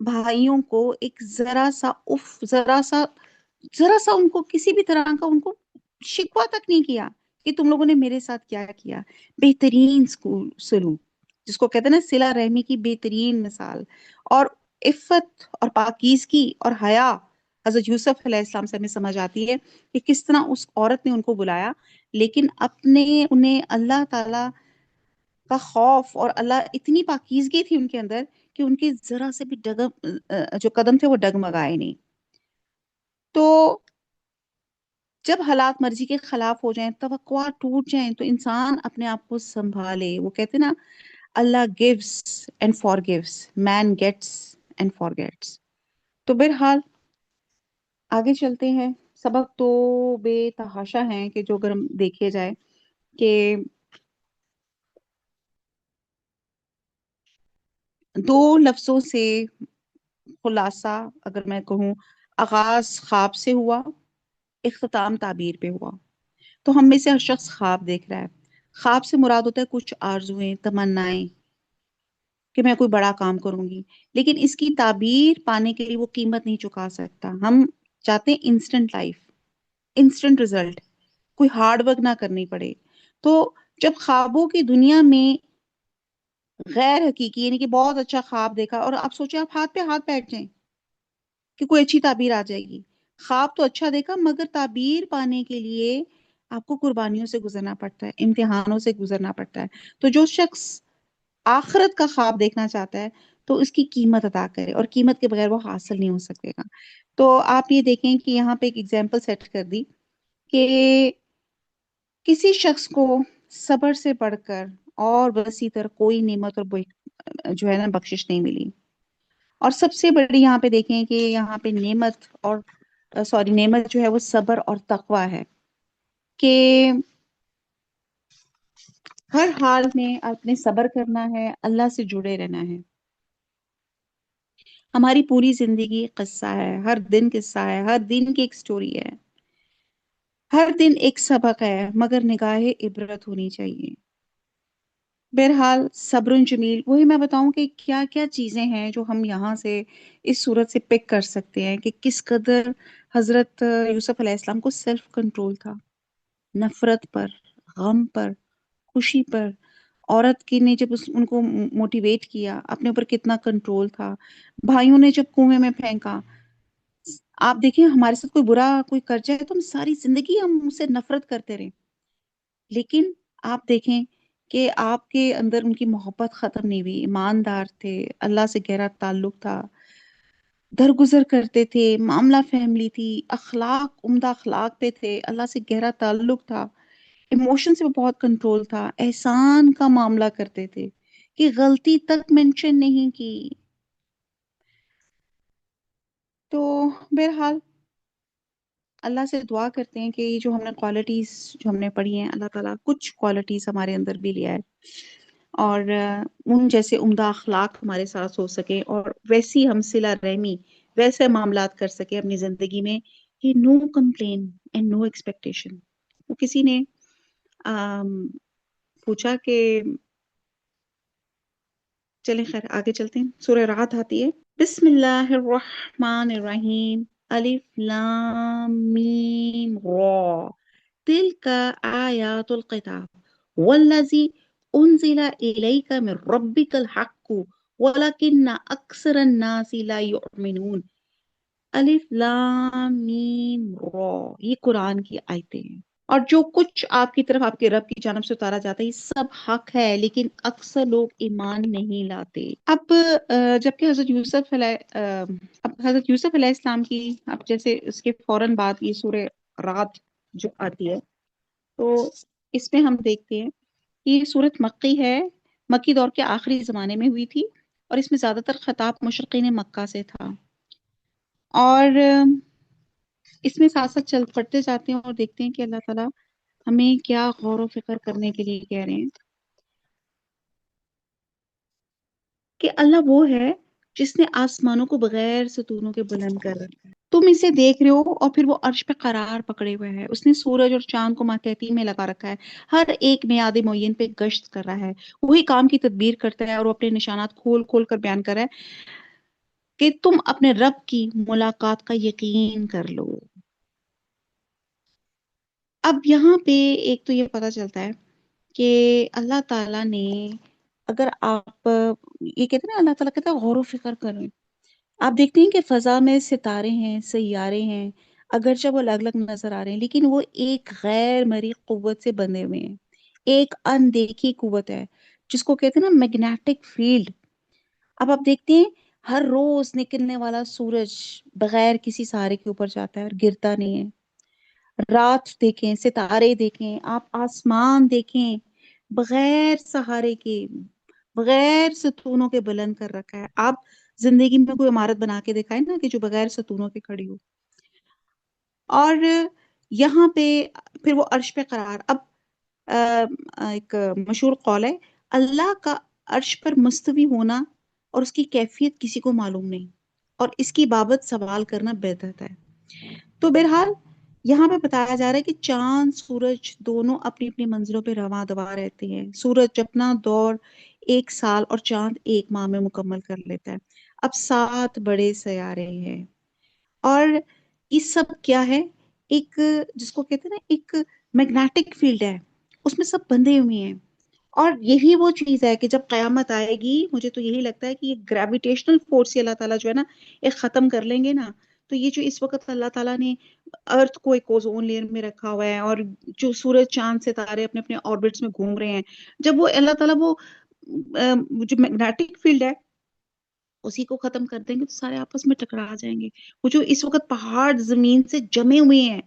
بھائیوں کو ایک ذرا سا ان کو کسی بھی طرح کا ان کو شکوہ تک نہیں کیا کہ تم لوگوں نے میرے ساتھ کیا کیا۔ بہترین سلوک، جس کو کہتے ہیں نا صلہ رحمی کی بہترین مثال، اور عفت اور پاکیزگی اور حیا حضرت یوسف علیہ السلام سے ہمیں سمجھ آتی ہے کہ کس طرح اس عورت نے ان کو بلایا، لیکن انہیں اللہ تعالی کا خوف، اور اللہ اتنی پاکیزگی تھی ان کے اندر کہ ان کے ذرا سے بھی جو قدم تھے وہ ڈگمگائے نہیں۔ تو جب حالات مرضی کے خلاف ہو جائیں، توقعات ٹوٹ جائیں، تو انسان اپنے آپ کو سنبھالے۔ وہ کہتے ہیں نا اللہ gives and forgives, man gets and forgets۔ تو بہرحال آگے چلتے ہیں۔ سبق تو بے تحاشا ہیں کہ جو اگر ہم دیکھے جائے کہ دو لفظوں سے خلاصہ اگر میں کہوں، آغاز خواب سے ہوا، اختتام تعبیر پہ ہوا۔ تو ہم میں سے ہر شخص خواب دیکھ رہا ہے۔ خواب سے مراد ہوتا ہے کچھ آرزویں، تمنائیں کہ میں کوئی بڑا کام کروں گی، لیکن اس کی تعبیر پانے کے لیے وہ قیمت نہیں چکا سکتا۔ ہم چاہتے ہیں انسٹنٹ لائف، انسٹنٹ رزلٹ، کوئی ہارڈ ورک نہ کرنی پڑے۔ تو جب خوابوں کی دنیا میں غیر حقیقی، یعنی کہ بہت اچھا خواب دیکھا اور آپ سوچیں آپ ہاتھ پہ ہاتھ بیٹھ جائیں کہ کوئی اچھی تعبیر آ جائے گی، خواب تو اچھا دیکھا مگر تعبیر پانے کے لیے آپ کو قربانیوں سے گزرنا پڑتا ہے، امتحانوں سے گزرنا پڑتا ہے. تو جو شخص آخرت کا خواب دیکھنا چاہتا ہے تو اس کی قیمت ادا کرے، اور قیمت کے بغیر وہ حاصل نہیں ہو سکے گا. تو آپ یہ دیکھیں کہ یہاں پہ ایک ایگزامپل سیٹ کر دی کہ کسی شخص کو صبر سے بڑھ کر اور وسیع تر کوئی نعمت اور جو ہے نا بخشش نہیں ملی. اور سب سے بڑی یہاں پہ دیکھیں کہ یہاں پہ نعمت اور نعمت جو ہے وہ صبر اور تقوی ہے، کہ ہر حال میں اپنے صبر کرنا ہے، اللہ سے جڑے رہنا ہے. ہماری پوری زندگی قصہ ہے، ہر دن قصہ ہے، ہر دن کی ایک سٹوری ہے، ہر دن ایک سبق ہے، مگر نگاہ عبرت ہونی چاہیے. بہرحال صبر جمیل، وہی میں بتاؤں کہ کیا کیا چیزیں ہیں جو ہم یہاں سے اس صورت سے پک کر سکتے ہیں کہ کس قدر حضرت یوسف علیہ السلام کو سیلف کنٹرول تھا، نفرت پر، غم پر، خوشی پر. عورت کی نے جب ان کو موٹیویٹ کیا، اپنے اوپر کتنا کنٹرول تھا. بھائیوں نے جب کنویں میں پھینکا، آپ دیکھیں ہمارے ساتھ کوئی برا کوئی کر جائے تو ہم ساری زندگی ہم ان سے نفرت کرتے رہے، لیکن آپ دیکھیں کہ آپ کے اندر ان کی محبت ختم نہیں ہوئی، ایماندار تھے، اللہ سے گہرا تعلق تھا، درگزر کرتے تھے، معاملہ فیملی تھی، اخلاق عمدہ اخلاق پہ تھے، اللہ سے گہرا تعلق تھا، ایموشن سے بہت کنٹرول تھا، احسان کا معاملہ کرتے تھے کہ غلطی تک منشن نہیں کی. تو بہرحال اللہ سے دعا کرتے ہیں کہ یہ جو ہم نے کوالٹیز جو ہم نے پڑھی ہیں، اللہ تعالیٰ کچھ کوالٹیز ہمارے اندر بھی لے آئے، اور ان جیسے عمدہ اخلاق ہمارے ساتھ ہو سکے، اور ویسی ہم صلہ رحمی، ویسے معاملات کر سکے اپنی زندگی میں کہ نو کمپلین اینڈ نو ایکسپیکٹیشن. تو کسی نے پوچھا کہ چلیں خیر آگے چلتے ہیں. سورہ رعد آتی ہے، بسم اللہ الرحمن الرحیم، الف لام میم را، تلک آیات الکتاب والذی انزل الیک من ربک الحق ولکن اکثر الناس لا یؤمنون. الف لام میم را، یہ قرآن کی آیتیں ہیں، اور جو کچھ آپ کی طرف آپ کے رب کی جانب سے اتارا جاتا ہے یہ سب حق ہے، لیکن اکثر لوگ ایمان نہیں لاتے. اب جبکہ حضرت یوسف علیہ السلام کی، اب جیسے اس کے فوراً بعد یہ سورہ رات جو آتی ہے، تو اس میں ہم دیکھتے ہیں کہ یہ سورت مکی ہے، مکی دور کے آخری زمانے میں ہوئی تھی، اور اس میں زیادہ تر خطاب مشرقین مکہ سے تھا. اور اس میں ساتھ ساتھ چل پڑتے جاتے ہیں اور دیکھتے ہیں کہ اللہ تعالیٰ ہمیں کیا غور و فکر کرنے کے لیے کہہ رہے ہیں، کہ اللہ وہ ہے جس نے آسمانوں کو بغیر ستونوں کے بلند کر رکھا ہے، تم اسے دیکھ رہے ہو، اور پھر وہ عرش پہ قرار پکڑے ہوئے ہے. اس نے سورج اور چاند کو ماتحتی میں لگا رکھا ہے، ہر ایک میعاد معین پہ گشت کر رہا ہے، وہی کام کی تدبیر کرتا ہے، اور وہ اپنے نشانات کھول کھول کر بیان کر رہا ہے کہ تم اپنے رب کی ملاقات کا یقین کر لو. اب یہاں پہ ایک تو یہ پتہ چلتا ہے کہ اللہ تعالیٰ نے، اگر آپ یہ کہتے ہیں نا اللہ تعالیٰ کہتا ہے غور و فکر کریں، آپ دیکھتے ہیں کہ فضا میں ستارے ہیں، سیارے ہیں، اگرچہ وہ الگ الگ نظر آ رہے ہیں لیکن وہ ایک غیر مرئی قوت سے بندھے ہوئے ہیں، ایک اندیکھی قوت ہے جس کو کہتے ہیں نا میگنیٹک فیلڈ. اب آپ دیکھتے ہیں ہر روز نکلنے والا سورج بغیر کسی سہارے کے اوپر جاتا ہے اور گرتا نہیں ہے. رات دیکھیں، ستارے دیکھیں، آپ آسمان دیکھیں، بغیر سہارے کے، بغیر ستونوں کے بلند کر رکھا ہے. آپ زندگی میں کوئی عمارت بنا کے دکھائیں نا کہ جو بغیر ستونوں کے کھڑی ہو. اور یہاں پہ پھر وہ عرش پہ قرار. اب ایک مشہور قول ہے، اللہ کا عرش پر مستوی ہونا اور اس کی کیفیت کسی کو معلوم نہیں، اور اس کی بابت سوال کرنا بدعت ہے. تو بہرحال یہاں پہ بتایا جا رہا ہے کہ چاند سورج دونوں اپنی اپنی منزلوں پہ رواں دوا رہتے ہیں. سورج اپنا دور 1 سال اور چاند 1 ماہ میں مکمل کر لیتا ہے. اب 7 بڑے سیارے ہیں، اور یہ سب کیا ہے، ایک جس کو کہتے ہیں نا ایک میگنیٹک فیلڈ ہے، اس میں سب بندھے ہوئے ہیں. اور یہی وہ چیز ہے کہ جب قیامت آئے گی، مجھے تو یہی لگتا ہے کہ یہ گریویٹیشنل فورس اللہ تعالیٰ جو ہے نا ایک ختم کر لیں گے نا، تو یہ جو اس وقت اللہ تعالیٰ نے ارتھ کو ایک اوزون لیئر میں رکھا ہوا ہے، اور جو سورج چاند ستارے اپنے اپنے آربٹس میں گھوم رہے ہیں، جب وہ اللہ تعالیٰ وہ جو میگنیٹک فیلڈ ہے اسی کو ختم کر دیں گے تو سارے آپس میں ٹکرا جائیں گے۔ وہ جو اس وقت پہاڑ زمین سے جمے ہوئے ہیں،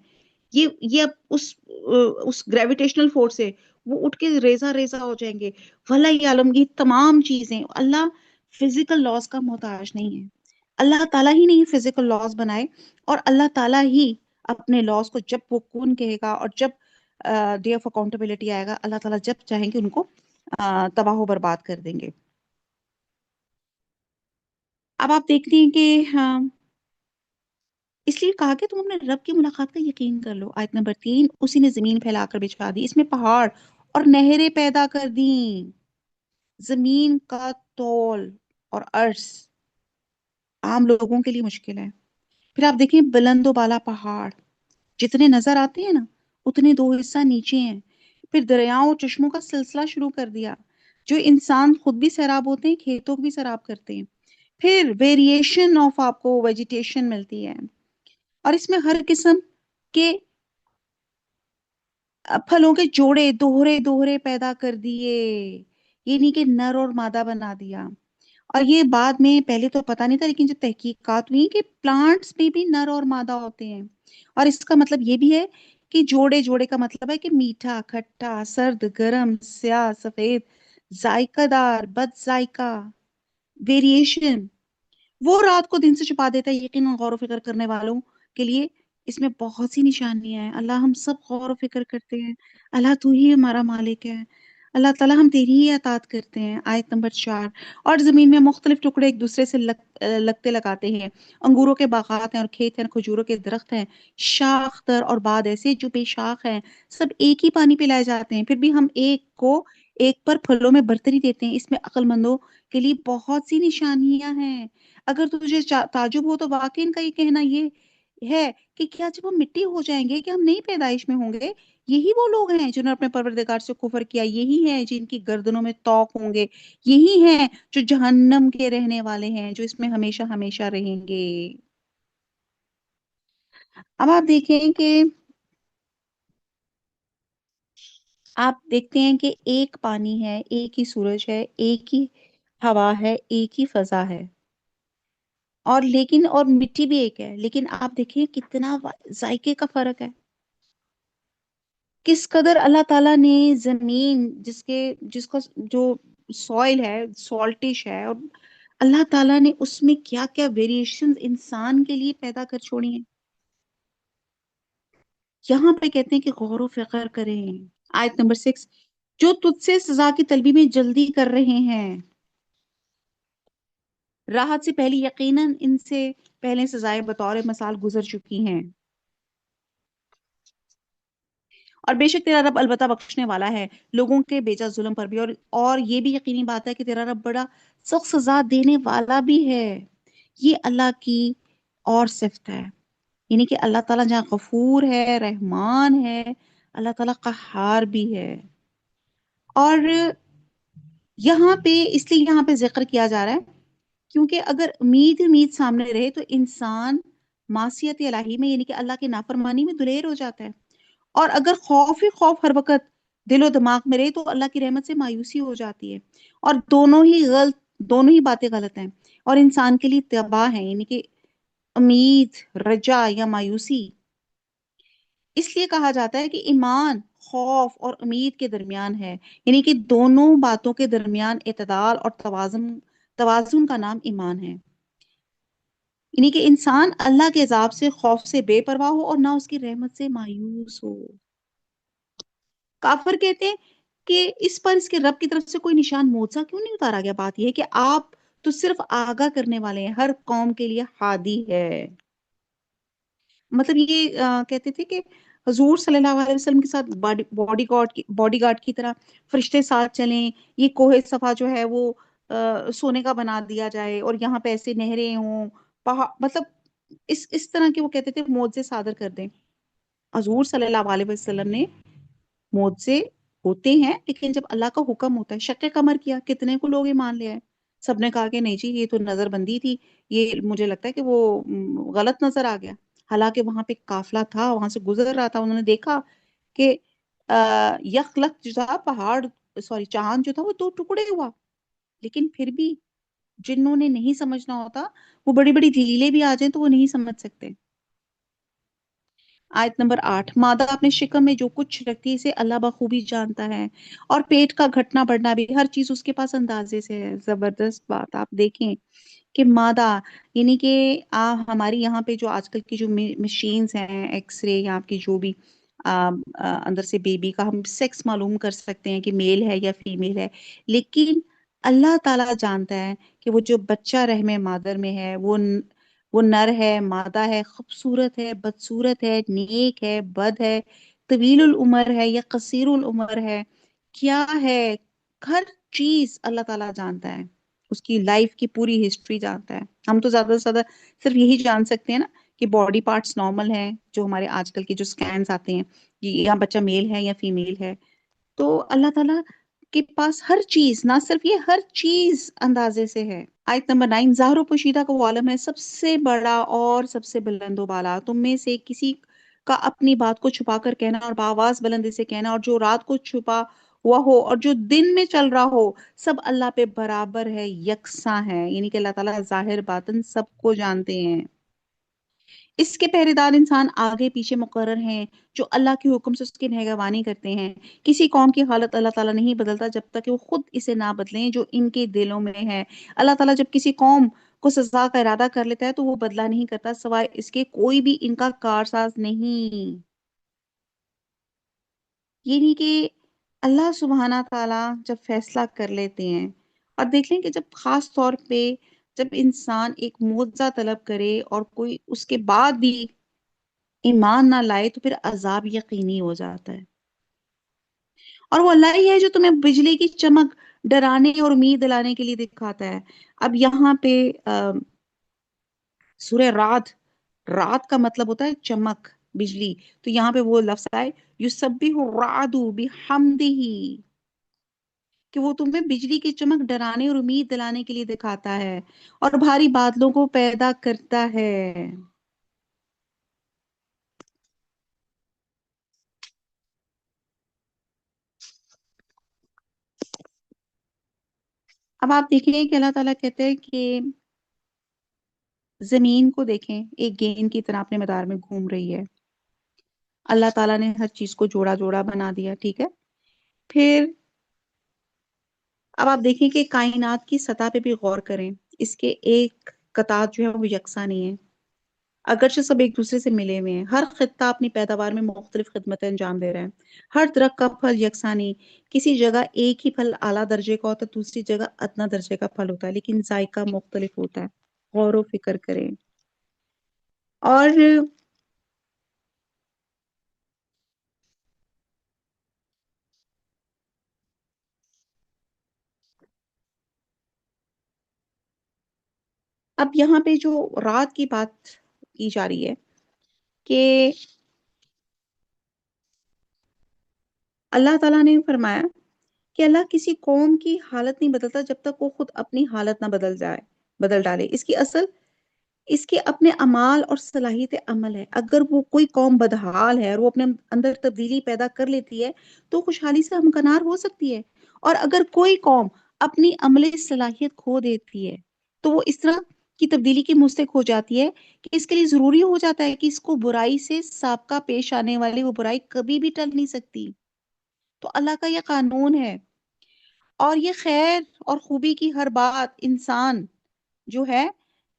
یہ اب اس گریویٹیشنل فورس سے وہ اٹھ کے ریزہ ریزہ ہو جائیں گے۔ وَلَا یعلم، یہ تمام چیزیں اللہ فزیکل لاز کا محتاج نہیں ہے۔ اللہ تعالیٰ ہی نے یہ فزیکل لاز بنائے، اور اللہ تعالیٰ ہی اپنے لاز کو جب وہ کون کہے گا اور جب ڈے آف اکاؤنٹیبلٹی آئے گا، اللہ تعالیٰ جب چاہیں گے ان کو تباہ و برباد کر دیں گے۔ اب آپ دیکھتے ہیں کہ ہاں، اس لیے کہا کہ تم اپنے رب کی ملاقات کا یقین کر لو۔ آیت نمبر 3، اسی نے زمین پھیلا کر بچھا دی، اس میں پہاڑ اور نہریں پیدا کر دیں۔ زمین کا طول اور عرض عام لوگوں کے لیے مشکل ہے۔ پھر آپ دیکھیں بلند و بالا پہاڑ جتنے نظر آتے ہیں نا، اتنے دو حصہ نیچے ہیں۔ پھر دریاؤں اور چشموں کا سلسلہ شروع کر دیا، جو انسان خود بھی سیراب ہوتے ہیں، کھیتوں کو بھی سیراب کرتے ہیں۔ پھر ویریشن آف آپ کو ویجیٹیشن ملتی ہے، اور اس میں ہر قسم کے پھلوں کے جوڑے دوہرے دوہرے پیدا کر دیے، یہ نہیں کہ نر اور مادہ بنا دیا۔ اور یہ بعد میں، پہلے تو پتا نہیں تھا، لیکن جب تحقیقات ہوئی کہ پلانٹس میں بھی نر اور مادہ ہوتے ہیں، اور اس کا مطلب یہ بھی ہے کہ جوڑے جوڑے کا مطلب ہے کہ میٹھا، کھٹا، سرد، گرم، سیاہ، سفید، ذائقہ دار، بد ذائقہ، ویریشن، وہ رات کو دن سے چھپا دیتا ہے۔ یقیناً غور و فکر کرنے والوں کے لیے اس میں بہت سی نشانیاں ہیں۔ اللہ ہم سب غور و فکر کرتے ہیں، اللہ تو ہی ہمارا مالک ہے، اللہ تعالیٰ ہم تیری ہی اطاعت کرتے ہیں۔ آیت نمبر 4، اور زمین میں مختلف ٹکڑے ایک دوسرے سے لگتے لگاتے ہیں، انگوروں کے باغات ہیں اور کھیت ہیں، کھجوروں کے درخت ہیں، شاخ در اور بعد ایسے جو بے شاخ ہیں، سب ایک ہی پانی پلائے جاتے ہیں، پھر بھی ہم ایک پر پھلوں میں برتری دیتے ہیں۔ اس میں عقل مندوں کے لیے بہت سی نشانیاں ہیں۔ اگر تجھے تعجب ہو تو واقعی ان کا یہ کہنا یہ ہے کہ کیا جب ہم مٹی ہو جائیں گے کہ ہم نئی پیدائش میں ہوں گے؟ یہی وہ لوگ ہیں جنہوں نے اپنے پروردگار سے کفر کیا، یہی ہیں جن کی گردنوں میں طوق ہوں گے، یہی ہیں جو جہنم کے رہنے والے ہیں، جو اس میں ہمیشہ ہمیشہ رہیں گے۔ اب آپ دیکھتے ہیں کہ ایک پانی ہے، ایک ہی سورج ہے، ایک ہی ہوا ہے، ایک ہی فضا ہے، اور مٹی بھی ایک ہے، لیکن آپ دیکھیں کتنا ذائقے کا فرق ہے۔ کس قدر اللہ تعالیٰ نے زمین جس کا جو سوئل ہے سالٹش ہے، اور اللہ تعالیٰ نے اس میں کیا کیا ویریشن انسان کے لیے پیدا کر چھوڑی ہیں۔ یہاں پہ کہتے ہیں کہ غور و فکر کریں۔ آیت نمبر 6، جو تجھ سے سزا کی طلبی میں جلدی کر رہے ہیں، راحت سے پہلی یقیناً ان سے پہلے سزائیں بطور مثال گزر چکی ہیں، اور بے شک تیرا رب البتہ بخشنے والا ہے لوگوں کے بیجا ظلم پر بھی، اور یہ بھی یقینی بات ہے کہ تیرا رب بڑا سخت سزا دینے والا بھی ہے۔ یہ اللہ کی اور صفت ہے، یعنی کہ اللہ تعالیٰ جہاں غفور ہے، رحمان ہے، اللہ تعالیٰ قہار بھی ہے۔ اور اس لیے یہاں پہ ذکر کیا جا رہا ہے کیونکہ اگر امید سامنے رہے تو انسان معصیت الہی میں، یعنی کہ اللہ کی نافرمانی میں دلیر ہو جاتا ہے، اور اگر خوف ہی خوف ہر وقت دل و دماغ میں رہے تو اللہ کی رحمت سے مایوسی ہو جاتی ہے، اور دونوں ہی باتیں غلط ہیں اور انسان کے لیے تباہ ہیں، یعنی کہ امید، رجا یا مایوسی۔ اس لیے کہا جاتا ہے کہ ایمان خوف اور امید کے درمیان ہے، یعنی کہ دونوں باتوں کے درمیان اعتدال اور توازن کا نام ایمان ہے، یعنی کہ انسان اللہ کے عذاب سے خوف سے بے پرواہ ہو اور نہ اس کی رحمت سے مایوس ہو۔ کافر کہتے ہیں کہ اس پر اس کے رب کی طرف سے کوئی نشان معجزہ کیوں نہیں اتارا گیا؟ بات یہ ہے کہ آپ تو صرف آگاہ کرنے والے ہیں، ہر قوم کے لیے ہادی ہے۔ مطلب یہ کہتے تھے کہ حضور صلی اللہ علیہ وسلم کے ساتھ باڈی گارڈ کی طرح فرشتے ساتھ چلیں، یہ کوہ صفا جو ہے وہ سونے کا بنا دیا جائے، اور یہاں پہ ایسے نہریں ہوں، مطلب اس طرح کے وہ کہتے تھے معجزے صادر کر دیں۔ حضور صلی اللہ علیہ وسلم نے معجزے ہوتے ہیں، لیکن جب اللہ کا حکم ہوتا ہے، شق قمر کیا، کتنے کو لوگ ایمان لے آئے، سب نے کہا کہ نہیں جی یہ تو نظر بندی تھی، یہ مجھے لگتا ہے کہ وہ غلط نظر آ گیا، حالانکہ وہاں پہ قافلہ تھا، وہاں سے گزر رہا تھا، انہوں نے دیکھا کہ یخلق جو تھا پہاڑ، سوری چاند جو تھا وہ دو ٹکڑے ہوا، لیکن پھر بھی جنہوں نے نہیں سمجھنا ہوتا، وہ بڑی بڑی دلیلیں بھی آ جائیں تو وہ نہیں سمجھ سکتے۔ آیت نمبر 8، مادہ اپنے شکم میں جو کچھ رکھتی ہے اسے اللہ بخوبی جانتا ہے، اور پیٹ کا گھٹنا بڑھنا بھی ہر چیز اس کے پاس اندازے سے ہے۔ زبردست بات، آپ دیکھیں کہ مادہ یعنی کہ ہماری یہاں پہ جو آج کل کی جو مشینز ہیں، ایکس رے یا آپ کی جو بھی اندر سے بیبی کا ہم سیکس معلوم کر سکتے ہیں کہ میل ہے یا فیمیل ہے، لیکن اللہ تعالیٰ جانتا ہے کہ وہ جو بچہ رحم مادر میں ہے وہ نر ہے، مادہ ہے، خوبصورت ہے، بدصورت ہے، نیک ہے، بد ہے، طویل العمر ہے یا قصیر العمر ہے، کیا ہے، ہر چیز اللہ تعالیٰ جانتا ہے، اس کی لائف کی پوری ہسٹری جانتا ہے۔ ہم تو زیادہ سے زیادہ صرف یہی جان سکتے ہیں نا کہ باڈی پارٹس نارمل ہیں، جو ہمارے آج کل کے جو سکینز آتے ہیں کہ یہاں بچہ میل ہے یا فیمیل ہے، تو اللہ تعالیٰ کے پاس ہر چیز، نہ صرف یہ، ہر چیز اندازے سے ہے۔ آیت نمبر 9، ظاہر و پوشیدہ کا وہ عالم ہے، سب سے بڑا اور سب سے بلند و بالا، تم میں سے کسی کا اپنی بات کو چھپا کر کہنا اور بآواز بلندی سے کہنا، اور جو رات کو چھپا ہوا ہو اور جو دن میں چل رہا ہو، سب اللہ پہ برابر ہے، یکساں ہے، یعنی کہ اللہ تعالیٰ ظاہر باطن سب کو جانتے ہیں۔ اس کے پہرے دار انسان آگے پیچھے مقرر ہیں جو اللہ کے حکم سے اس کی نگہبانی کرتے ہیں۔ کسی قوم کی حالت اللہ تعالیٰ نہیں بدلتا جب تک کہ وہ خود اسے نہ بدلیں جو ان کے دلوں میں ہے۔ اللہ تعالیٰ جب کسی قوم کو سزا کا ارادہ کر لیتا ہے تو وہ بدلہ نہیں کرتا سوائے اس کے کوئی بھی ان کا کارساز نہیں۔ یعنی کہ اللہ سبحانہ تعالیٰ جب فیصلہ کر لیتے ہیں، اور دیکھ لیں کہ جب خاص طور پہ جب انسان ایک معجزہ طلب کرے اور کوئی اس کے بعد بھی ایمان نہ لائے تو پھر عذاب یقینی ہو جاتا ہے۔ اور وہ اللہ ہی ہے جو تمہیں بجلی کی چمک ڈرانے اور امید دلانے کے لیے دکھاتا ہے۔ اب یہاں پہ سورہ رات، رات کا مطلب ہوتا ہے چمک، بجلی، تو یہاں پہ وہ لفظ آئے یسبح الرعد بحمدہ، کہ وہ تمہیں بجلی کی چمک ڈرانے اور امید دلانے کے لیے دکھاتا ہے اور بھاری بادلوں کو پیدا کرتا ہے۔ اب آپ دیکھیں کہ اللہ تعالیٰ کہتے ہیں کہ زمین کو دیکھیں ایک گیند کی طرح اپنے مدار میں گھوم رہی ہے، اللہ تعالیٰ نے ہر چیز کو جوڑا جوڑا بنا دیا، ٹھیک ہے۔ پھر اب آپ دیکھیں کہ کائنات کی سطح پہ بھی غور کریں، اس کے ایک قطعات جو ہے وہ یکساں نہیں ہے، اگرچہ سب ایک دوسرے سے ملے ہوئے ہیں، ہر خطہ اپنی پیداوار میں مختلف خدمتیں انجام دے رہے ہیں، ہر درخت کا پھل یکساں نہیں، کسی جگہ ایک ہی پھل اعلیٰ درجے کا ہوتا ہے، دوسری جگہ ادنا درجے کا پھل ہوتا ہے، لیکن ذائقہ مختلف ہوتا ہے، غور و فکر کریں۔ اور اب یہاں پہ جو رات کی بات کی جا رہی ہے کہ اللہ تعالیٰ نے فرمایا کہ اللہ کسی قوم کی حالت نہیں بدلتا جب تک وہ خود اپنی حالت نہ بدل ڈالے، اس کی اصل اس کے اپنے اعمال اور صلاحیت عمل ہے۔ اگر وہ کوئی قوم بدحال ہے اور وہ اپنے اندر تبدیلی پیدا کر لیتی ہے تو خوشحالی سے ہمکنار ہو سکتی ہے، اور اگر کوئی قوم اپنی عملی صلاحیت کھو دیتی ہے تو وہ اس طرح کی تبدیلی کی مستحق ہو جاتی ہے کہ اس کے لیے ضروری ہو جاتا ہے کہ اس کو برائی سے سابقہ پیش آنے والی وہ برائی کبھی بھی ٹل نہیں سکتی۔ تو اللہ کا یہ قانون ہے، اور یہ خیر اور خوبی کی ہر بات انسان جو ہے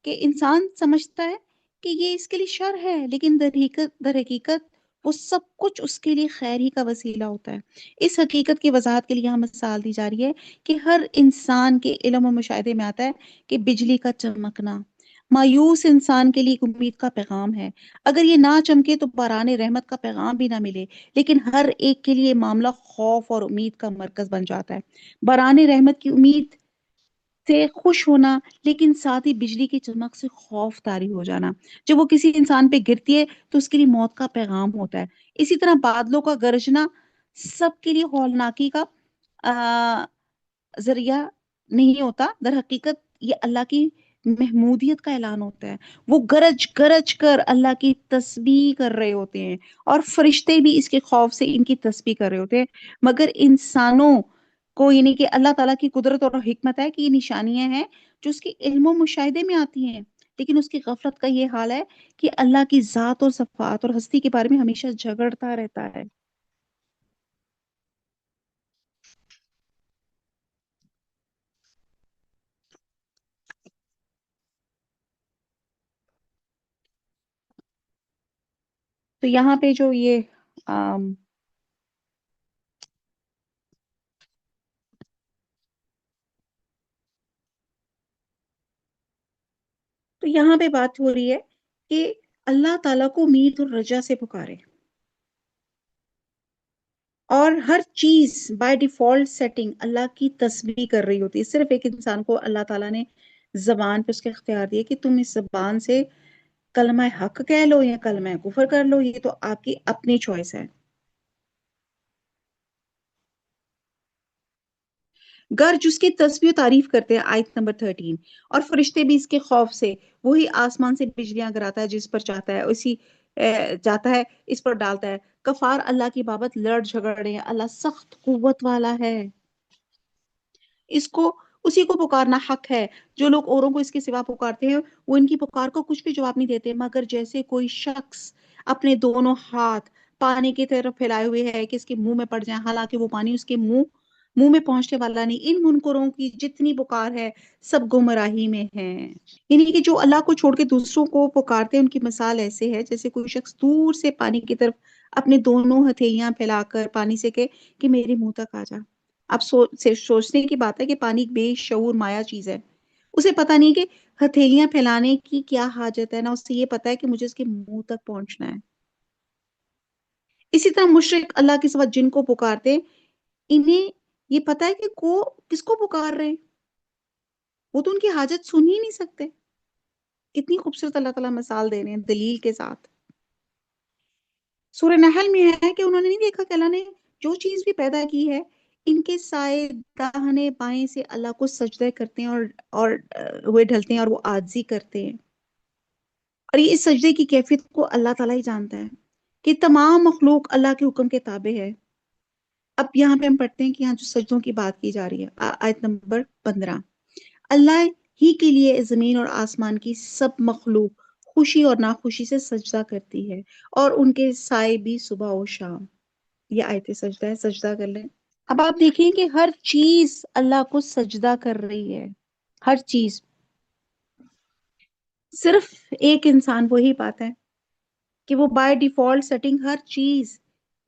کہ انسان سمجھتا ہے کہ یہ اس کے لیے شر ہے، لیکن در حقیقت وہ سب کچھ اس کے لیے خیر ہی کا وسیلہ ہوتا ہے۔ اس حقیقت کی وضاحت کے لیے یہاں مثال دی جا رہی ہے کہ ہر انسان کے علم و مشاہدے میں آتا ہے کہ بجلی کا چمکنا مایوس انسان کے لیے ایک امید کا پیغام ہے، اگر یہ نہ چمکے تو باران رحمت کا پیغام بھی نہ ملے، لیکن ہر ایک کے لیے معاملہ خوف اور امید کا مرکز بن جاتا ہے۔ باران رحمت کی امید سے خوش ہونا، لیکن ساتھ ہی بجلی کی چمک سے خوف طاری ہو جانا جب وہ کسی انسان پہ گرتی ہے تو اس کے لیے موت کا پیغام ہوتا ہے۔ اسی طرح بادلوں کا گرجنا سب کے لیے ہولناکی کا ذریعہ نہیں ہوتا، در حقیقت یہ اللہ کی محمودیت کا اعلان ہوتا ہے. وہ گرج گرج کر اللہ کی تسبیح کر رہے ہوتے ہیں، اور فرشتے بھی اس کے خوف سے ان کی تسبیح کر رہے ہوتے ہیں. مگر انسانوں کو، یعنی کہ اللہ تعالیٰ کی قدرت اور حکمت ہے کہ یہ نشانیاں ہیں جو اس کے علم و مشاہدے میں آتی ہیں، لیکن اس کی غفلت کا یہ حال ہے کہ اللہ کی ذات اور صفات اور ہستی کے بارے میں ہمیشہ جھگڑتا رہتا ہے. تو یہاں پہ جو یہ آم، تو یہاں پہ بات ہو رہی ہے کہ اللہ تعالیٰ کو امید اور رجا سے پکارے، اور ہر چیز بائی ڈیفالٹ سیٹنگ اللہ کی تسبیح کر رہی ہوتی ہے. صرف ایک انسان کو اللہ تعالیٰ نے زبان پہ اس کے اختیار دیے کہ تم اس زبان سے کلمہ حق کہہ لو یا کلمہ کفر کر لو، یہ تو آپ کی اپنی چوائس ہے. گر جس کی تسبیح و تعریف کرتے ہیں، آیت نمبر 13، اور فرشتے بھی اس کے خوف سے. وہی آسمان سے بجلیاں گراتا ہے جس پر چاہتا ہے، اسی جاتا ہے اس پر ڈالتا ہے. کفار اللہ کی بابت لڑ جھگڑ رہے ہیں، اللہ سخت قوت والا ہے. اس کو اسی کو پکارنا حق ہے. جو لوگ اوروں کو اس کے سوا پکارتے ہیں وہ ان کی پکار کو کچھ بھی جواب نہیں دیتے، مگر جیسے کوئی شخص اپنے دونوں ہاتھ پانی کی طرف پھیلائے ہوئے ہے کہ اس کے منہ میں پڑ جائیں، حالانکہ وہ پانی اس کے منہ میں پہنچنے والا نہیں. ان منکروں کی جتنی پکار ہے سب گمراہی میں ہیں. یعنی کہ جو اللہ کو چھوڑ کے دوسروں کو پکارتے ہیں ان کی مثال ایسے ہے جیسے کوئی شخص دور سے پانی کی طرف اپنے دونوں ہتھیلیاں پھیلا کر پانی سے کہ میرے منہ تک آ جا. اب سوچنے کی بات ہے کہ پانی ایک بے شعور مایا چیز ہے. اسے پتا نہیں کہ ہتھیلیاں پھیلانے کی کیا حاجت ہے، نہ اسے یہ پتا ہے کہ مجھے اس کے منہ تک پہنچنا ہے. اسی طرح مشرک اللہ کے سوا جن کو پکارتے، انہیں یہ پتا ہے کہ کس کو پکار رہے ہیں، وہ تو ان کی حاجت سن ہی نہیں سکتے. کتنی خوبصورت اللہ تعالیٰ مثال دے رہے ہیں دلیل کے ساتھ. سورہ نحل میں ہے کہ انہوں نے نہیں دیکھا کہ اللہ نے جو چیز بھی پیدا کی ہے، ان کے سائے داہنے بائیں سے اللہ کو سجدہ کرتے ہیں اور ہوئے ڈھلتے ہیں اور وہ عاجزی کرتے ہیں. اور یہ اس سجدے کی کیفیت کو اللہ تعالیٰ ہی جانتا ہے کہ تمام مخلوق اللہ کے حکم کے تابع ہے. اب یہاں پہ ہم پڑھتے ہیں کہ یہاں جو سجدوں کی بات کی جا رہی ہے، آیت نمبر 15، اللہ ہی کے لیے زمین اور آسمان کی سب مخلوق خوشی اور ناخوشی سے سجدہ کرتی ہے، اور ان کے سائے بھی صبح و شام. یہ آیت سجدہ ہے، سجدہ کر لیں. اب آپ دیکھیں کہ ہر چیز اللہ کو سجدہ کر رہی ہے، ہر چیز. صرف ایک انسان وہی بات ہے کہ وہ بائی ڈیفالٹ سیٹنگ ہر چیز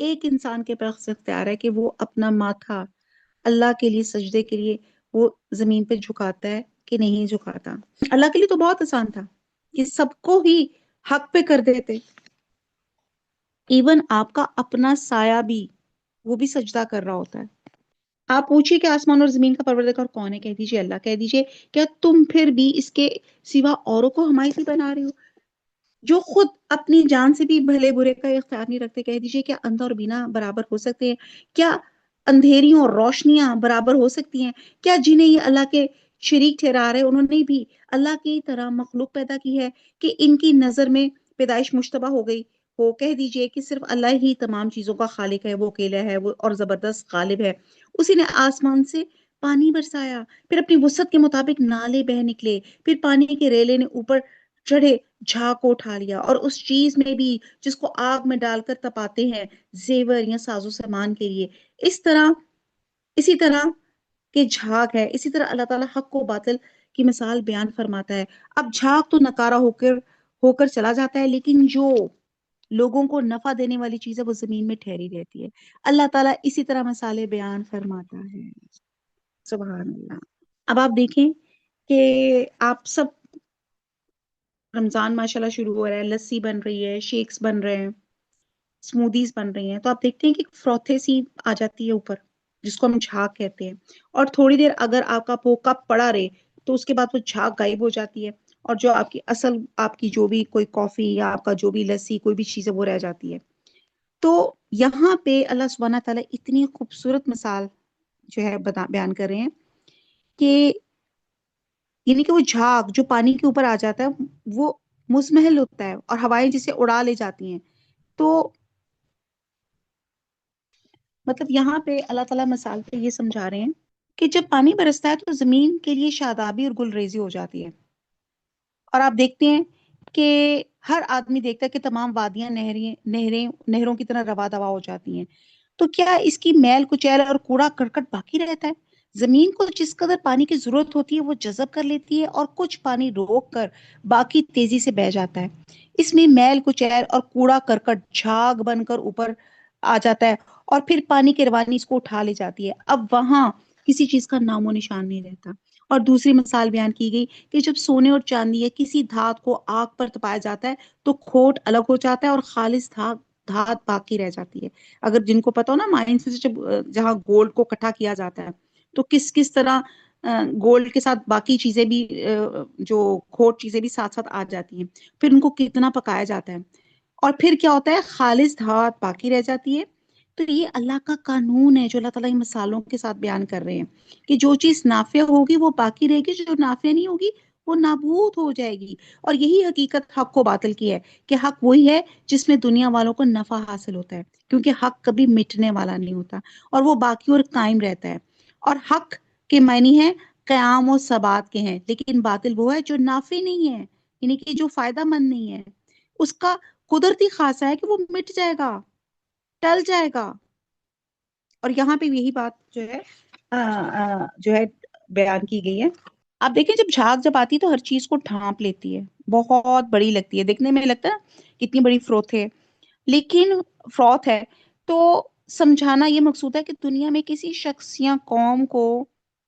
ایک انسان کے پاس اختیار ہے کہ وہ اپنا ماتھا اللہ کے لیے سجدے کے لیے وہ زمین پہ جھکاتا ہے کہ نہیں جھکاتا. اللہ کے لیے تو بہت آسان تھا کہ سب کو ہی حق پہ کر دیتے. ایون آپ کا اپنا سایہ بھی، وہ بھی سجدہ کر رہا ہوتا ہے. آپ پوچھیے کہ آسمان اور زمین کا پروردگار کون ہے، کہہ دیجئے اللہ. کہہ دیجئے کیا تم پھر بھی اس کے سوا اوروں کو حمایتی بنا رہے ہو جو خود اپنی جان سے بھی بھلے برے کا اختیار نہیں رکھتے. کہہ دیجئے کیا اندھا اور بینا برابر ہو سکتے ہیں؟ کیا اندھیریوں اور روشنیاں برابر ہو سکتی ہیں؟ کیا جنہیں یہ اللہ کے شریک ٹھہرا رہے انہوں نے بھی اللہ کی طرح مخلوق پیدا کی ہے کہ ان کی نظر میں پیدائش مشتبہ ہو گئی ہو؟ کہہ دیجئے کہ صرف اللہ ہی تمام چیزوں کا خالق ہے، وہ اکیلا ہے، وہ اور زبردست غالب ہے. اسی نے آسمان سے پانی برسایا، پھر اپنی وسعت کے مطابق نالے بہ نکلے، پھر پانی کے ریلے نے اوپر چڑھے جھاگ کو اٹھا لیا، اور اس چیز میں بھی جس کو آگ میں ڈال کر تپاتے ہیں زیور یا سازو سامان کے لیے. اسی طرح کہ جھاگ ہے، اسی طرح اللہ تعالیٰ حق و باطل کی مثال بیان فرماتا ہے. اب جھاگ تو نکارا ہو کر چلا جاتا ہے، لیکن جو لوگوں کو نفع دینے والی چیز ہے وہ زمین میں ٹھہری رہتی ہے. اللہ تعالیٰ اسی طرح مثالیں بیان فرماتا ہے. سبحان اللہ. اب آپ دیکھیں کہ آپ سب، رمضان ماشاءاللہ شروع ہو رہا ہے، لسی بن رہی ہے، شیکس بن رہے ہیں، سمودیز بن رہی ہیں، تو آپ دیکھتے ہیں کہ فروتھے سی آ جاتی ہے اوپر جس کو ہم جھاگ کہتے ہیں. اور تھوڑی دیر اگر آپ کا وہ کپ پڑا رہے تو اس کے بعد وہ جھاگ غائب ہو جاتی ہے، اور جو آپ کی جو بھی کوئی کافی یا آپ کا جو بھی لسی کوئی بھی چیز ہے وہ رہ جاتی ہے. تو یہاں پہ اللہ سبحانہ تعالیٰ اتنی خوبصورت مثال جو ہے بیان کر رہے ہیں کہ یعنی کہ وہ جھاگ جو پانی کے اوپر آ جاتا ہے وہ مزمحل ہوتا ہے اور ہوائیں جسے اڑا لے جاتی ہیں. تو مطلب یہاں پہ اللہ تعالیٰ مثال پہ یہ سمجھا رہے ہیں کہ جب پانی برستا ہے تو زمین کے لیے شادابی اور گلریزی ہو جاتی ہے. اور آپ دیکھتے ہیں کہ ہر آدمی دیکھتا ہے کہ تمام وادیاں نہروں کی طرح روا دوا ہو جاتی ہیں. تو کیا اس کی میل کچیل اور کوڑا کرکٹ باقی رہتا ہے؟ زمین کو جس قدر پانی کی ضرورت ہوتی ہے وہ جذب کر لیتی ہے اور کچھ پانی روک کر باقی تیزی سے بہ جاتا ہے. اس میں میل کچیل اور کوڑا کرکٹ جھاگ بن کر اوپر آ جاتا ہے اور پھر پانی کی روانی اس کو اٹھا لے جاتی ہے. اب وہاں کسی چیز کا نام و نشان نہیں رہتا. اور دوسری مثال بیان کی گئی کہ جب سونے اور چاندی یا کسی دھات کو آگ پر تپایا جاتا ہے تو کھوٹ الگ ہو جاتا ہے اور خالص دھات باقی رہ جاتی ہے. اگر جن کو پتا ہو نا مائنس سے جب جہاں گولڈ کو اکٹھا کیا جاتا ہے تو کس کس طرح گولڈ کے ساتھ باقی چیزیں بھی جو کھوٹ چیزیں بھی ساتھ ساتھ آ جاتی ہیں. پھر ان کو کتنا پکایا جاتا ہے اور پھر کیا ہوتا ہے خالص دھات باقی رہ جاتی ہے. تو یہ اللہ کا قانون ہے جو اللہ تعالیٰ مثالوں کے ساتھ بیان کر رہے ہیں کہ جو چیز نافع ہوگی وہ باقی رہے گی، جو نافع نہیں ہوگی وہ نابود ہو جائے گی. اور یہی حقیقت حق و باطل کی ہے کہ حق وہی ہے جس میں دنیا والوں کو نفع حاصل ہوتا ہے کیونکہ حق کبھی مٹنے والا نہیں ہوتا اور وہ باقی اور قائم رہتا ہے. اور حق کے معنی ہے قیام و ثبات کے ہیں، لیکن باطل وہ ہے جو نافع نہیں ہے، یعنی کہ جو فائدہ مند نہیں ہے. اس کا قدرتی خاصہ ہے کہ وہ مٹ جائے گا، ٹل جائے گا. اور یہاں پہ یہی بات جو ہے بیان کی گئی ہے. آپ دیکھیں جب آتی ہے تو ہر چیز کو ڈھانپ لیتی ہے، بہت بڑی لگتی ہے، دیکھنے میں لگتا ہے کتنی بڑی فروت ہے. تو سمجھانا یہ مقصود ہے کہ دنیا میں کسی شخص یا قوم کو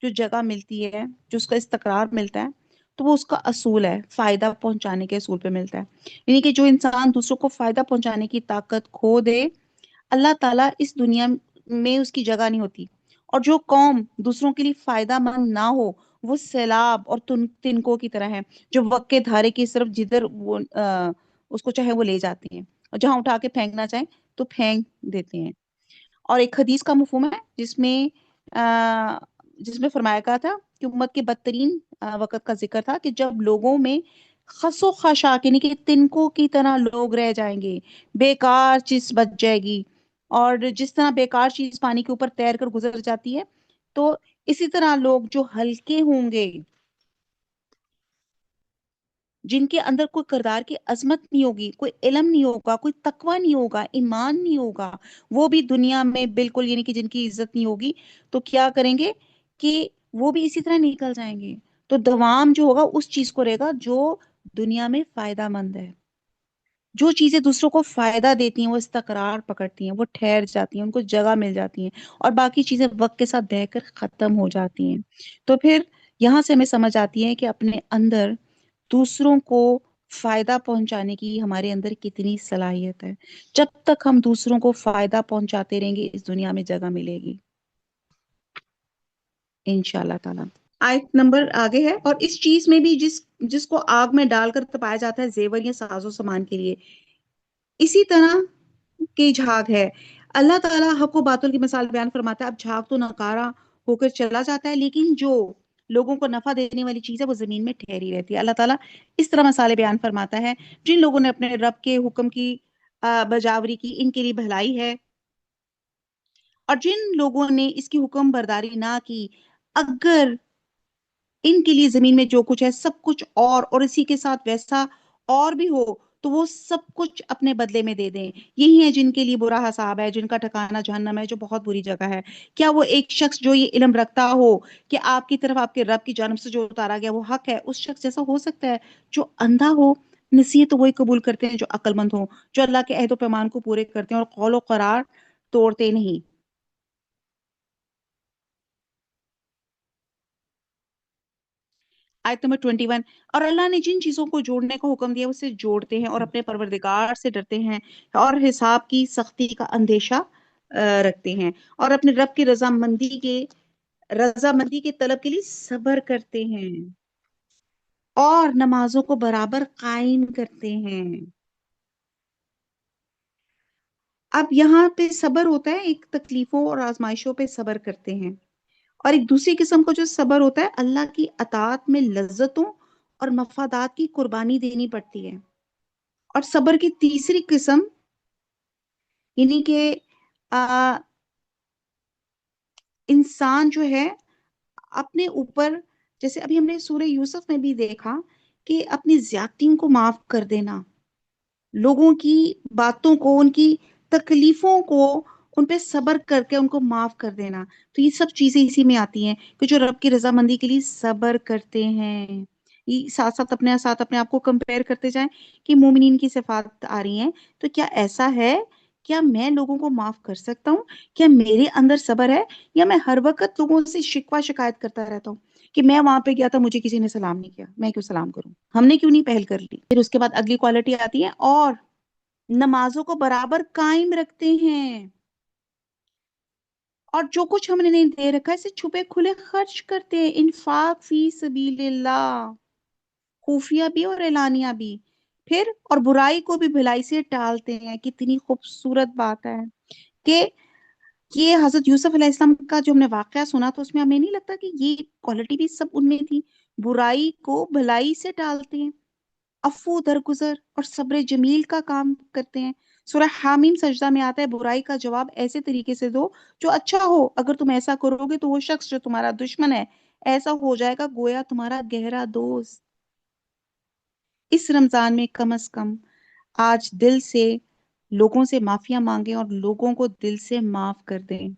جو جگہ ملتی ہے، جو اس کا استقرار ملتا ہے، تو وہ اس کا اصول ہے، فائدہ پہنچانے کے اصول پہ ملتا ہے. یعنی کہ جو انسان دوسروں کو فائدہ پہنچانے کی طاقت کھو دے، اللہ تعالیٰ اس دنیا میں اس کی جگہ نہیں ہوتی. اور جو قوم دوسروں کے لیے فائدہ مند نہ ہو وہ سیلاب اور تنکوں کی طرح ہے جو وقت کے دھارے کی صرف جدھر وہ اس کو چاہے وہ لے جاتے ہیں اور جہاں اٹھا کے پھینکنا چاہیں تو پھینک دیتے ہیں. اور ایک حدیث کا مفہوم ہے جس میں فرمایا گیا تھا کہ امت کے بدترین وقت کا ذکر تھا کہ جب لوگوں میں خس و خاشاک یعنی کہ تنکوں کی طرح لوگ رہ جائیں گے، بیکار چیز بچ جائے گی. اور جس طرح بیکار چیز پانی کے اوپر تیر کر گزر جاتی ہے تو اسی طرح لوگ جو ہلکے ہوں گے، جن کے اندر کوئی کردار کی عظمت نہیں ہوگی، کوئی علم نہیں ہوگا، کوئی تقوی نہیں ہوگا، ایمان نہیں ہوگا، وہ بھی دنیا میں بالکل یعنی کہ جن کی عزت نہیں ہوگی تو کیا کریں گے کہ وہ بھی اسی طرح نکل جائیں گے. تو دوام جو ہوگا اس چیز کو رہے گا جو دنیا میں فائدہ مند ہے. جو چیزیں دوسروں کو فائدہ دیتی ہیں وہ استقرار پکڑتی ہیں، وہ ٹھہر جاتی ہیں، ان کو جگہ مل جاتی ہیں اور باقی چیزیں وقت کے ساتھ بہہ کر ختم ہو جاتی ہیں. تو پھر یہاں سے ہمیں سمجھ آتی ہے کہ اپنے اندر دوسروں کو فائدہ پہنچانے کی ہمارے اندر کتنی صلاحیت ہے. جب تک ہم دوسروں کو فائدہ پہنچاتے رہیں گے اس دنیا میں جگہ ملے گی انشاءاللہ تعالی. آیت نمبر آگے ہے، اور اس چیز میں بھی جس کو آگ میں ڈال کر تپایا جاتا ہے زیور یا ساز و سامان کے لیے، اسی طرح کی جھاگ ہے. اللہ تعالیٰ حق و باطل کی مثال بیان فرماتا ہے. اب جھاگ تو ناکارہ ہو کر چلا جاتا ہے لیکن جو لوگوں کو نفع دینے والی چیز ہے وہ زمین میں ٹھہری رہتی ہے. اللہ تعالیٰ اس طرح مثالیں بیان فرماتا ہے جن لوگوں نے اپنے رب کے حکم کی بجاوری کی ان کے لیے بھلائی ہے، اور جن لوگوں نے اس کی حکم برداری نہ کی اگر ان کے لیے زمین میں جو کچھ ہے سب کچھ اور اسی کے ساتھ ویسا اور بھی ہو تو وہ سب کچھ اپنے بدلے میں دے دیں. یہی ہے جن کے لیے برا حساب ہے، جن کا ٹھکانہ جہنم ہے جو بہت بری جگہ ہے. کیا وہ ایک شخص جو یہ علم رکھتا ہو کہ آپ کی طرف آپ کے رب کی جانب سے جو اتارا گیا وہ حق ہے، اس شخص جیسا ہو سکتا ہے؟ جو اندھا ہو نصیحت تو وہی قبول کرتے ہیں جو عقل مند ہو، جو اللہ کے عہد و پیمان کو پورے کرتے ہیں اور قول و قرار توڑتے نہیں. آیت نمبر 21. اور اللہ نے جن چیزوں کو جوڑنے کا حکم دیا اسے جوڑتے ہیں اور اپنے پروردگار سے ڈرتے ہیں اور حساب کی سختی کا اندیشہ رکھتے ہیں اور اپنے رب کی رضامندی کے طلب کے لیے صبر کرتے ہیں اور نمازوں کو برابر قائم کرتے ہیں. اب یہاں پہ صبر ہوتا ہے، ایک تکلیفوں اور آزمائشوں پہ صبر کرتے ہیں اور ایک دوسری قسم کا جو صبر ہوتا ہے، اللہ کی اطاعت میں لذتوں اور مفادات کی قربانی دینی پڑتی ہے۔ اور صبر کی تیسری قسم یعنی کہ انسان جو ہے اپنے اوپر، جیسے ابھی ہم نے سورہ یوسف میں بھی دیکھا کہ اپنی زیادتیوں کو معاف کر دینا، لوگوں کی باتوں کو، ان کی تکلیفوں کو، ان پہ صبر کر کے ان کو معاف کر دینا، تو یہ سب چیزیں اسی میں آتی ہیں کہ جو رب کی رضامندی کے لیے صبر کرتے ہیں۔ یہ ساتھ اپنے آپ کو کمپیئر کرتے جائیں کہ مومنین کی صفات آ رہی ہیں، تو کیا ایسا ہے؟ کیا میں لوگوں کو معاف کر سکتا ہوں؟ کیا میرے اندر صبر ہے؟ یا میں ہر وقت لوگوں سے شکوہ شکایت کرتا رہتا ہوں کہ میں وہاں پہ گیا تھا، مجھے کسی نے سلام نہیں کیا، میں کیوں سلام کروں، ہم نے کیوں نہیں پہل کر لی؟ پھر اس کے بعد اگلی کوالٹی آتی ہے، اور نمازوں کو برابر قائم رکھتے ہیں، اور جو کچھ ہم نے نہیں دے رکھا ہے اسے چھپے کھلے خرچ کرتے ہیں، انفاق فی سبیل اللہ، خفیہ بھی اور اعلانیہ بھی۔ پھر اور برائی کو بھی بھلائی سے ٹالتے ہیں۔ کتنی خوبصورت بات ہے کہ یہ حضرت یوسف علیہ السلام کا جو ہم نے واقعہ سنا تو اس میں ہمیں نہیں لگتا کہ یہ کوالٹی بھی سب ان میں تھی، برائی کو بھلائی سے ٹالتے ہیں، عفو درگزر اور صبر جمیل کا کام کرتے ہیں۔ سورہ حامیم سجدہ میں آتا ہے برائی کا جواب ایسے طریقے سے دو جو اچھا ہو، اگر تم ایسا کرو گے تو وہ شخص جو تمہارا دشمن ہے ایسا ہو جائے گا گویا تمہارا گہرا دوست۔ اس رمضان میں کم از کم آج دل سے لوگوں سے معافیاں مانگیں اور لوگوں کو دل سے معاف کر دیں،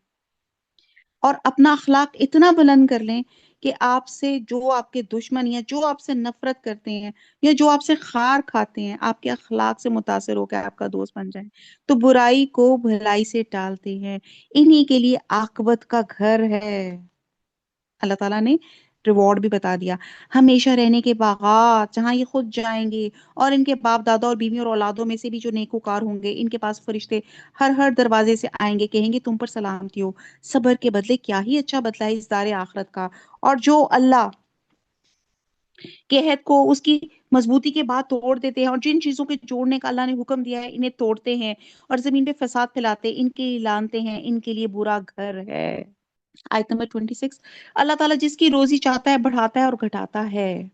اور اپنا اخلاق اتنا بلند کر لیں کہ آپ سے جو آپ کے دشمن یا جو آپ سے نفرت کرتے ہیں یا جو آپ سے خار کھاتے ہیں، آپ کے اخلاق سے متاثر ہو کے آپ کا دوست بن جائیں۔ تو برائی کو بھلائی سے ٹالتے ہیں، انہی کے لیے عاقبت کا گھر ہے۔ اللہ تعالیٰ نے ریوارڈ بھی بتا دیا، ہمیشہ رہنے کے باغات جہاں یہ خود جائیں گے، اور ان کے باپ دادا اور بیوی اور اولادوں میں سے بھی جو نیکوکار ہوں گے، ان کے پاس فرشتے ہر دروازے سے آئیں گے، کہیں گے تم پر سلامتی ہو، صبر کے بدلے کیا ہی اچھا بدلہ ہے اس دار آخرت کا۔ اور جو اللہ کے عہد کو اس کی مضبوطی کے بعد توڑ دیتے ہیں، اور جن چیزوں کے جوڑنے کا اللہ نے حکم دیا ہے انہیں توڑتے ہیں اور زمین پہ فساد پھیلاتے، ان کے لیے لانتے ہیں، ان کے لیے برا گھر ہے۔ آیت نمبر 26، اللہ تعالیٰ جس کی روزی چاہتا ہے بڑھاتا ہے اور گھٹاتا ہے۔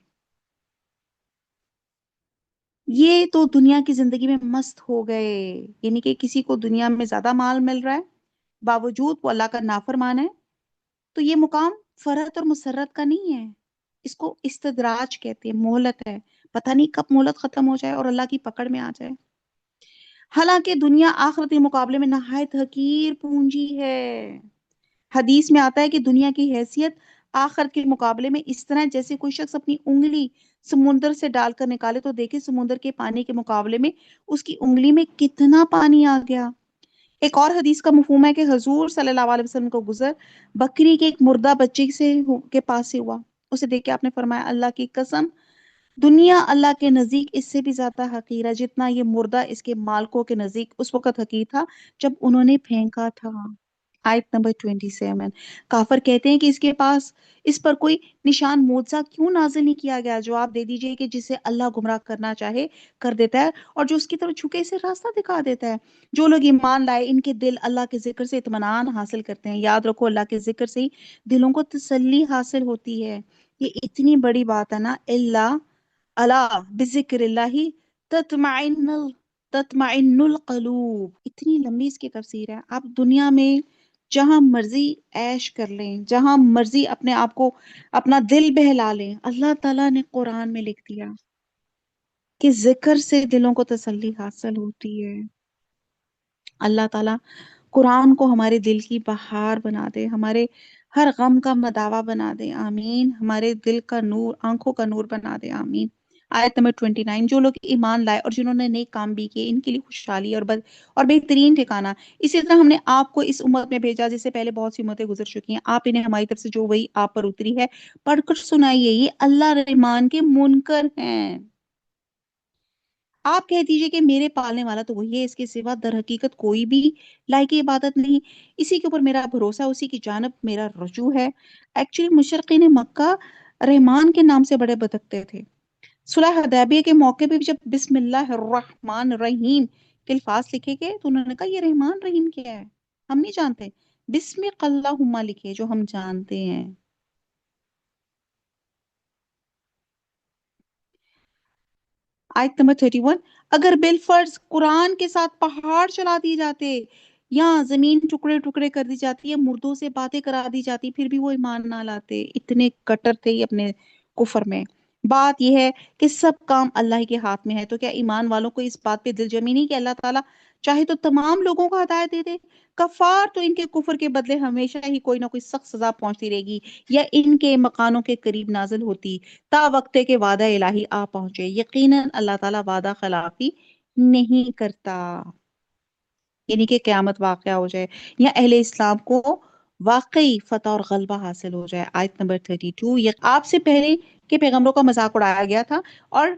یہ تو دنیا کی زندگی میں مست ہو گئے، یعنی کہ کسی کو دنیا میں زیادہ مال مل رہا ہے باوجود وہ اللہ کا نافرمان ہے، تو یہ مقام فرحت اور مسرت کا نہیں ہے، اس کو استدراج کہتے ہیں، مہلت ہے، پتہ نہیں کب مہلت ختم ہو جائے اور اللہ کی پکڑ میں آ جائے۔ حالانکہ دنیا آخرت کے مقابلے میں نہایت حقیر پونجی ہے۔ حدیث میں آتا ہے کہ دنیا کی حیثیت آخرت کے مقابلے میں اس طرح جیسے کوئی شخص اپنی انگلی سمندر سے ڈال کر نکالے تو دیکھے سمندر کے پانی کے مقابلے میں اس کی انگلی میں کتنا پانی آ گیا۔ ایک اور حدیث کا مفہوم ہے کہ حضور صلی اللہ علیہ وسلم کو گزر بکری کے ایک مردہ بچے کے پاس سے ہوا، اسے دیکھ کے آپ نے فرمایا اللہ کی قسم، دنیا اللہ کے نزدیک اس سے بھی زیادہ حقیر ہے جتنا یہ مردہ اس کے مالکوں کے نزدیک اس وقت حقیر تھا جب انہوں نے پھینکا تھا۔ آیت نمبر 27، کافر کہتے ہیں کہ اس پر کوئی نشان معجزہ کیوں نازل نہیں کیا گیا؟ جواب دے دیجئے کہ جسے اللہ گمراہ کرنا چاہے کر دیتا ہے، اور جو اس کی طرف جھکے اسے راستہ دکھا دیتا ہے۔ جو لوگ ایمان لائے ان کے دل اللہ کے ذکر سے اطمینان حاصل کرتے ہیں۔ یاد رکھو اللہ کے ذکر سے ہی دلوں کو تسلی حاصل ہوتی ہے۔ یہ اتنی بڑی بات ہے نا، اللہ بذکر اللہ تطمئن القلوب، اتنی لمبی اس کی تفسیر ہے۔ آپ دنیا میں جہاں مرضی عیش کر لیں، جہاں مرضی اپنے آپ کو اپنا دل بہلا لیں، اللہ تعالیٰ نے قرآن میں لکھ دیا کہ ذکر سے دلوں کو تسلی حاصل ہوتی ہے۔ اللہ تعالیٰ قرآن کو ہمارے دل کی بہار بنا دے، ہمارے ہر غم کا مداوا بنا دے، آمین۔ ہمارے دل کا نور، آنکھوں کا نور بنا دے، آمین۔ آیت نمبر 29، جو لوگ ایمان لائے اور جنہوں نے نیک کام بھی کیے ان کے لیے خوشحالی اور بہترین ٹھکانہ۔ اسی طرح ہم نے آپ کو اس امت میں بھیجا جس سے پہلے بہت سی امتیں گزر چکی ہیں، آپ انہیں ہماری طرف سے جو وہی آپ پر اتری ہے پڑھ کر سنائیے، یہ اللہ رحمان کے منکر ہیں۔ آپ کہہ دیجئے کہ میرے پالنے والا تو وہی ہے، اس کے سوا در حقیقت کوئی بھی لائق عبادت نہیں، اسی کے اوپر میرا بھروسہ، اسی کی جانب میرا رجوع ہے۔ ایکچولی مشرقین مکہ رحمان کے نام سے بڑے بدکتے تھے۔ صلح حدیبیہ کے موقع پہ جب بسم اللہ الرحمن الرحیم کے الفاظ لکھے گئے تو انہوں نے کہا یہ رحمان رحیم کیا ہے، ہم نہیں جانتے۔ بسم اللہم لکھے جو ہم جانتے ہیں. آیت نمبر 31. اگر بالفرض قرآن کے ساتھ پہاڑ چلا دیے جاتے یا زمین ٹکڑے ٹکڑے کر دی جاتی یا مردوں سے باتیں کرا دی جاتی پھر بھی وہ ایمان نہ لاتے. اتنے کٹر تھے یہ اپنے کفر میں. بات یہ ہے کہ سب کام اللہ کے ہاتھ میں ہے. تو کیا ایمان والوں کو اس بات پہ دل جمی نہیں کہ اللہ تعالیٰ چاہے تو تمام لوگوں کو ہدایت دے دے؟ کفار تو ان کے کفر کے بدلے ہمیشہ ہی کوئی نہ کوئی سخت سزا پہنچتی رہے گی یا ان کے مکانوں کے قریب نازل ہوتی تا وقتے کے وعدہ الہی آ پہنچے. یقیناً اللہ تعالیٰ وعدہ خلافی نہیں کرتا. یعنی کہ قیامت واقعہ ہو جائے یا اہل اسلام کو واقعی فتح اور غلبہ حاصل ہو جائے. آیت نمبر 32. آپ سے پہلے کے پیغمبروں کا مذاق اڑایا گیا تھا اور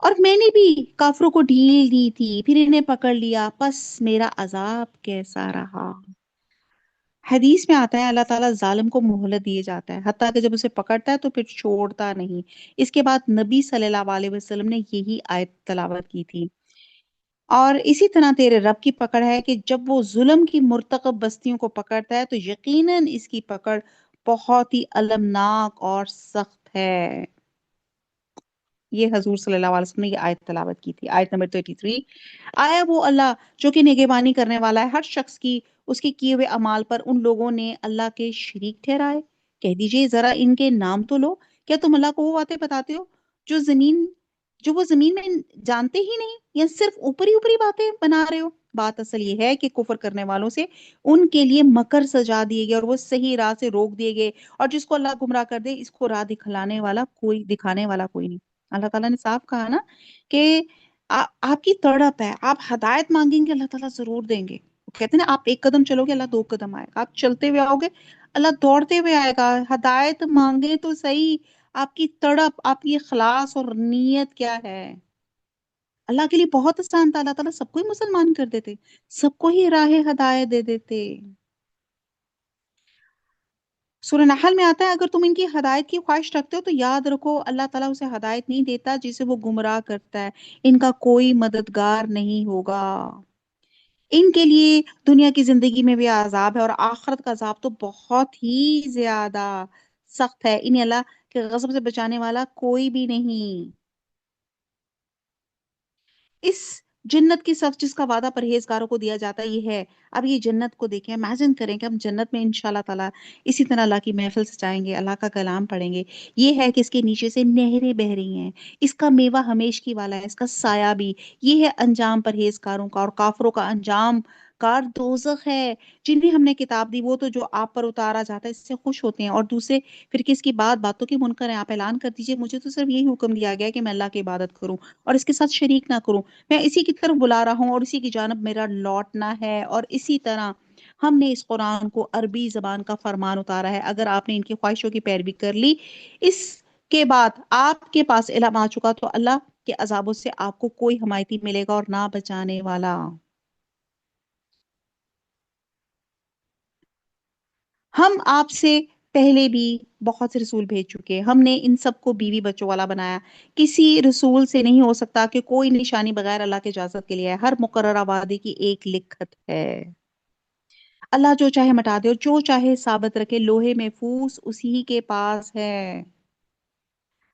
اور میں نے بھی کافروں کو ڈھیل دی تھی پھر انہیں پکڑ لیا پس میرا عذاب کیسا رہا. حدیث میں آتا ہے اللہ تعالیٰ ظالم کو مہلت دیے جاتا ہے حتیٰ کہ جب اسے پکڑتا ہے تو پھر چھوڑتا نہیں. اس کے بعد نبی صلی اللہ علیہ وسلم نے یہی آیت تلاوت کی تھی. اور اسی طرح تیرے رب کی پکڑ ہے کہ جب وہ ظلم کی مرتکب بستیوں کو پکڑتا ہے تو یقیناً اس کی پکڑ بہت ہی المناک اور سخت ہے. یہ حضور صلی اللہ علیہ وسلم نے یہ آیت تلاوت کی تھی. آیت نمبر 33. آیا وہ اللہ جو کہ نگہبانی کرنے والا ہے ہر شخص کی اس کے کیے ہوئے اعمال پر ان لوگوں نے اللہ کے شریک ٹھہرائے. کہہ دیجئے ذرا ان کے نام تو لو. کیا تم اللہ کو وہ باتیں بتاتے ہو جو زمین جو وہ زمین میں جانتے ہی نہیں یا صرف اوپری اوپری باتیں بنا رہے ہو؟ بات اصل یہ ہے کہ کفر کرنے والوں سے ان کے لیے مکر سجا دیے گئے اور وہ صحیح راہ سے روک دیے گئے اور جس کو اللہ گمراہ کر دے اس کو راہ دکھانے والا کوئی نہیں. اللہ تعالیٰ نے صاف کہا نا کہ آپ کی تڑپ ہے آپ ہدایت مانگیں گے اللہ تعالیٰ ضرور دیں گے. وہ کہتے ہیں نا آپ ایک قدم چلو گے اللہ دو قدم آئے گا. آپ چلتے ہوئے آؤ گے اللہ دوڑتے ہوئے آئے گا. ہدایت مانگے تو صحیح آپ کی تڑپ آپ کی اخلاص اور نیت کیا ہے. اللہ کے لیے بہت آسان تھا. اللہ تعالیٰ سب کو ہی مسلمان کر دیتے سب کو ہی راہ ہدایت دے دیتے. سورہ نحل میں آتا ہے اگر تم ان کی ہدایت کی خواہش رکھتے ہو تو یاد رکھو اللہ تعالیٰ اسے ہدایت نہیں دیتا جسے وہ گمراہ کرتا ہے. ان کا کوئی مددگار نہیں ہوگا. ان کے لیے دنیا کی زندگی میں بھی عذاب ہے اور آخرت کا عذاب تو بہت ہی زیادہ سخت ہے. انہیں اللہ کے غضب سے بچانے والا کوئی بھی نہیں. اس جنت کی صف جس کا وعدہ پرہیزگاروں کو دیا جاتا ہے یہ ہے. اب یہ جنت کو دیکھیں امیجن کریں کہ ہم جنت میں انشاءاللہ تعالیٰ اسی طرح اللہ کی محفل سجائیں گے اللہ کا کلام پڑھیں گے. یہ ہے کہ اس کے نیچے سے نہریں بہ رہی ہیں. اس کا میوہ ہمیشہ والا ہے اس کا سایہ بھی. یہ ہے انجام پرہیزگاروں کا اور کافروں کا انجام کار دوزخ ہے. جنہیں ہم نے کتاب دی وہ تو جو آپ پر اتارا جاتا ہے اس سے خوش ہوتے ہیں اور دوسرے پھر کس کی باتوں کی منکر ہیں. آپ اعلان کر دیجئے مجھے تو صرف یہی حکم دیا گیا ہے کہ میں اللہ کی عبادت کروں اور اس کے ساتھ شریک نہ کروں. میں اسی کی طرف بلا رہا ہوں اور اسی کی جانب میرا لوٹنا ہے. اور اسی طرح ہم نے اس قرآن کو عربی زبان کا فرمان اتارا ہے. اگر آپ نے ان کی خواہشوں کی پیروی کر لی اس کے بعد آپ کے پاس علم آ چکا تو اللہ کے عذابوں سے آپ کو کوئی حمایتی ملے گا اور نہ بچانے والا. ہم آپ سے پہلے بھی بہت سے رسول بھیج چکے. ہم نے ان سب کو بیوی بچوں والا بنایا. کسی رسول سے نہیں ہو سکتا کہ کوئی نشانی بغیر اللہ کی اجازت کے لیے ہے. ہر مقررہ وعدے کی ایک لکھت ہے. اللہ جو چاہے مٹا دے اور جو چاہے ثابت رکھے. لوہے محفوظ اسی کے پاس ہے.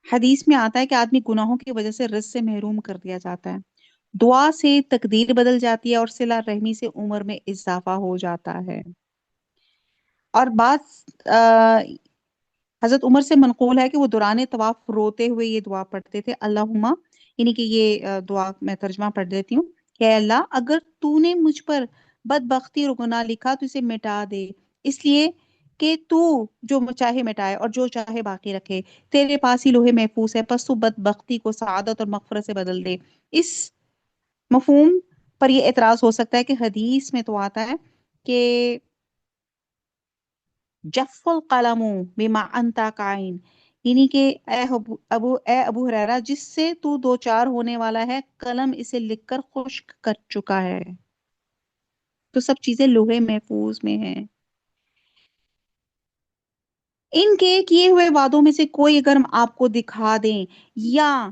حدیث میں آتا ہے کہ آدمی گناہوں کی وجہ سے رزق سے محروم کر دیا جاتا ہے. دعا سے تقدیر بدل جاتی ہے اور صلہ رحمی سے عمر میں اضافہ ہو جاتا ہے. اور بات حضرت عمر سے منقول ہے کہ وہ دوران طواف روتے ہوئے یہ دعا پڑھتے تھے. اللہم یعنی کہ یہ دعا میں ترجمہ پڑھ دیتی ہوں کہ اے اللہ اگر تو نے مجھ پر بدبختی اور گناہ لکھا تو اسے مٹا دے اس لیے کہ تو جو چاہے مٹائے اور جو چاہے باقی رکھے. تیرے پاس ہی لوہے محفوظ ہے پس تو بدبختی کو سعادت اور مغفرت سے بدل دے. اس مفہوم پر یہ اعتراض ہو سکتا ہے کہ حدیث میں تو آتا ہے کہ جف القلم بما انت قائن یعنی کہ اے ابو ہریرہ جس سے تو دو چار ہونے والا ہے قلم اسے لکھ کر خشک کر چکا ہے. تو سب چیزیں لوہے محفوظ میں ہیں. ان کے کیے ہوئے وعدوں میں سے کوئی اگر ہم آپ کو دکھا دیں یا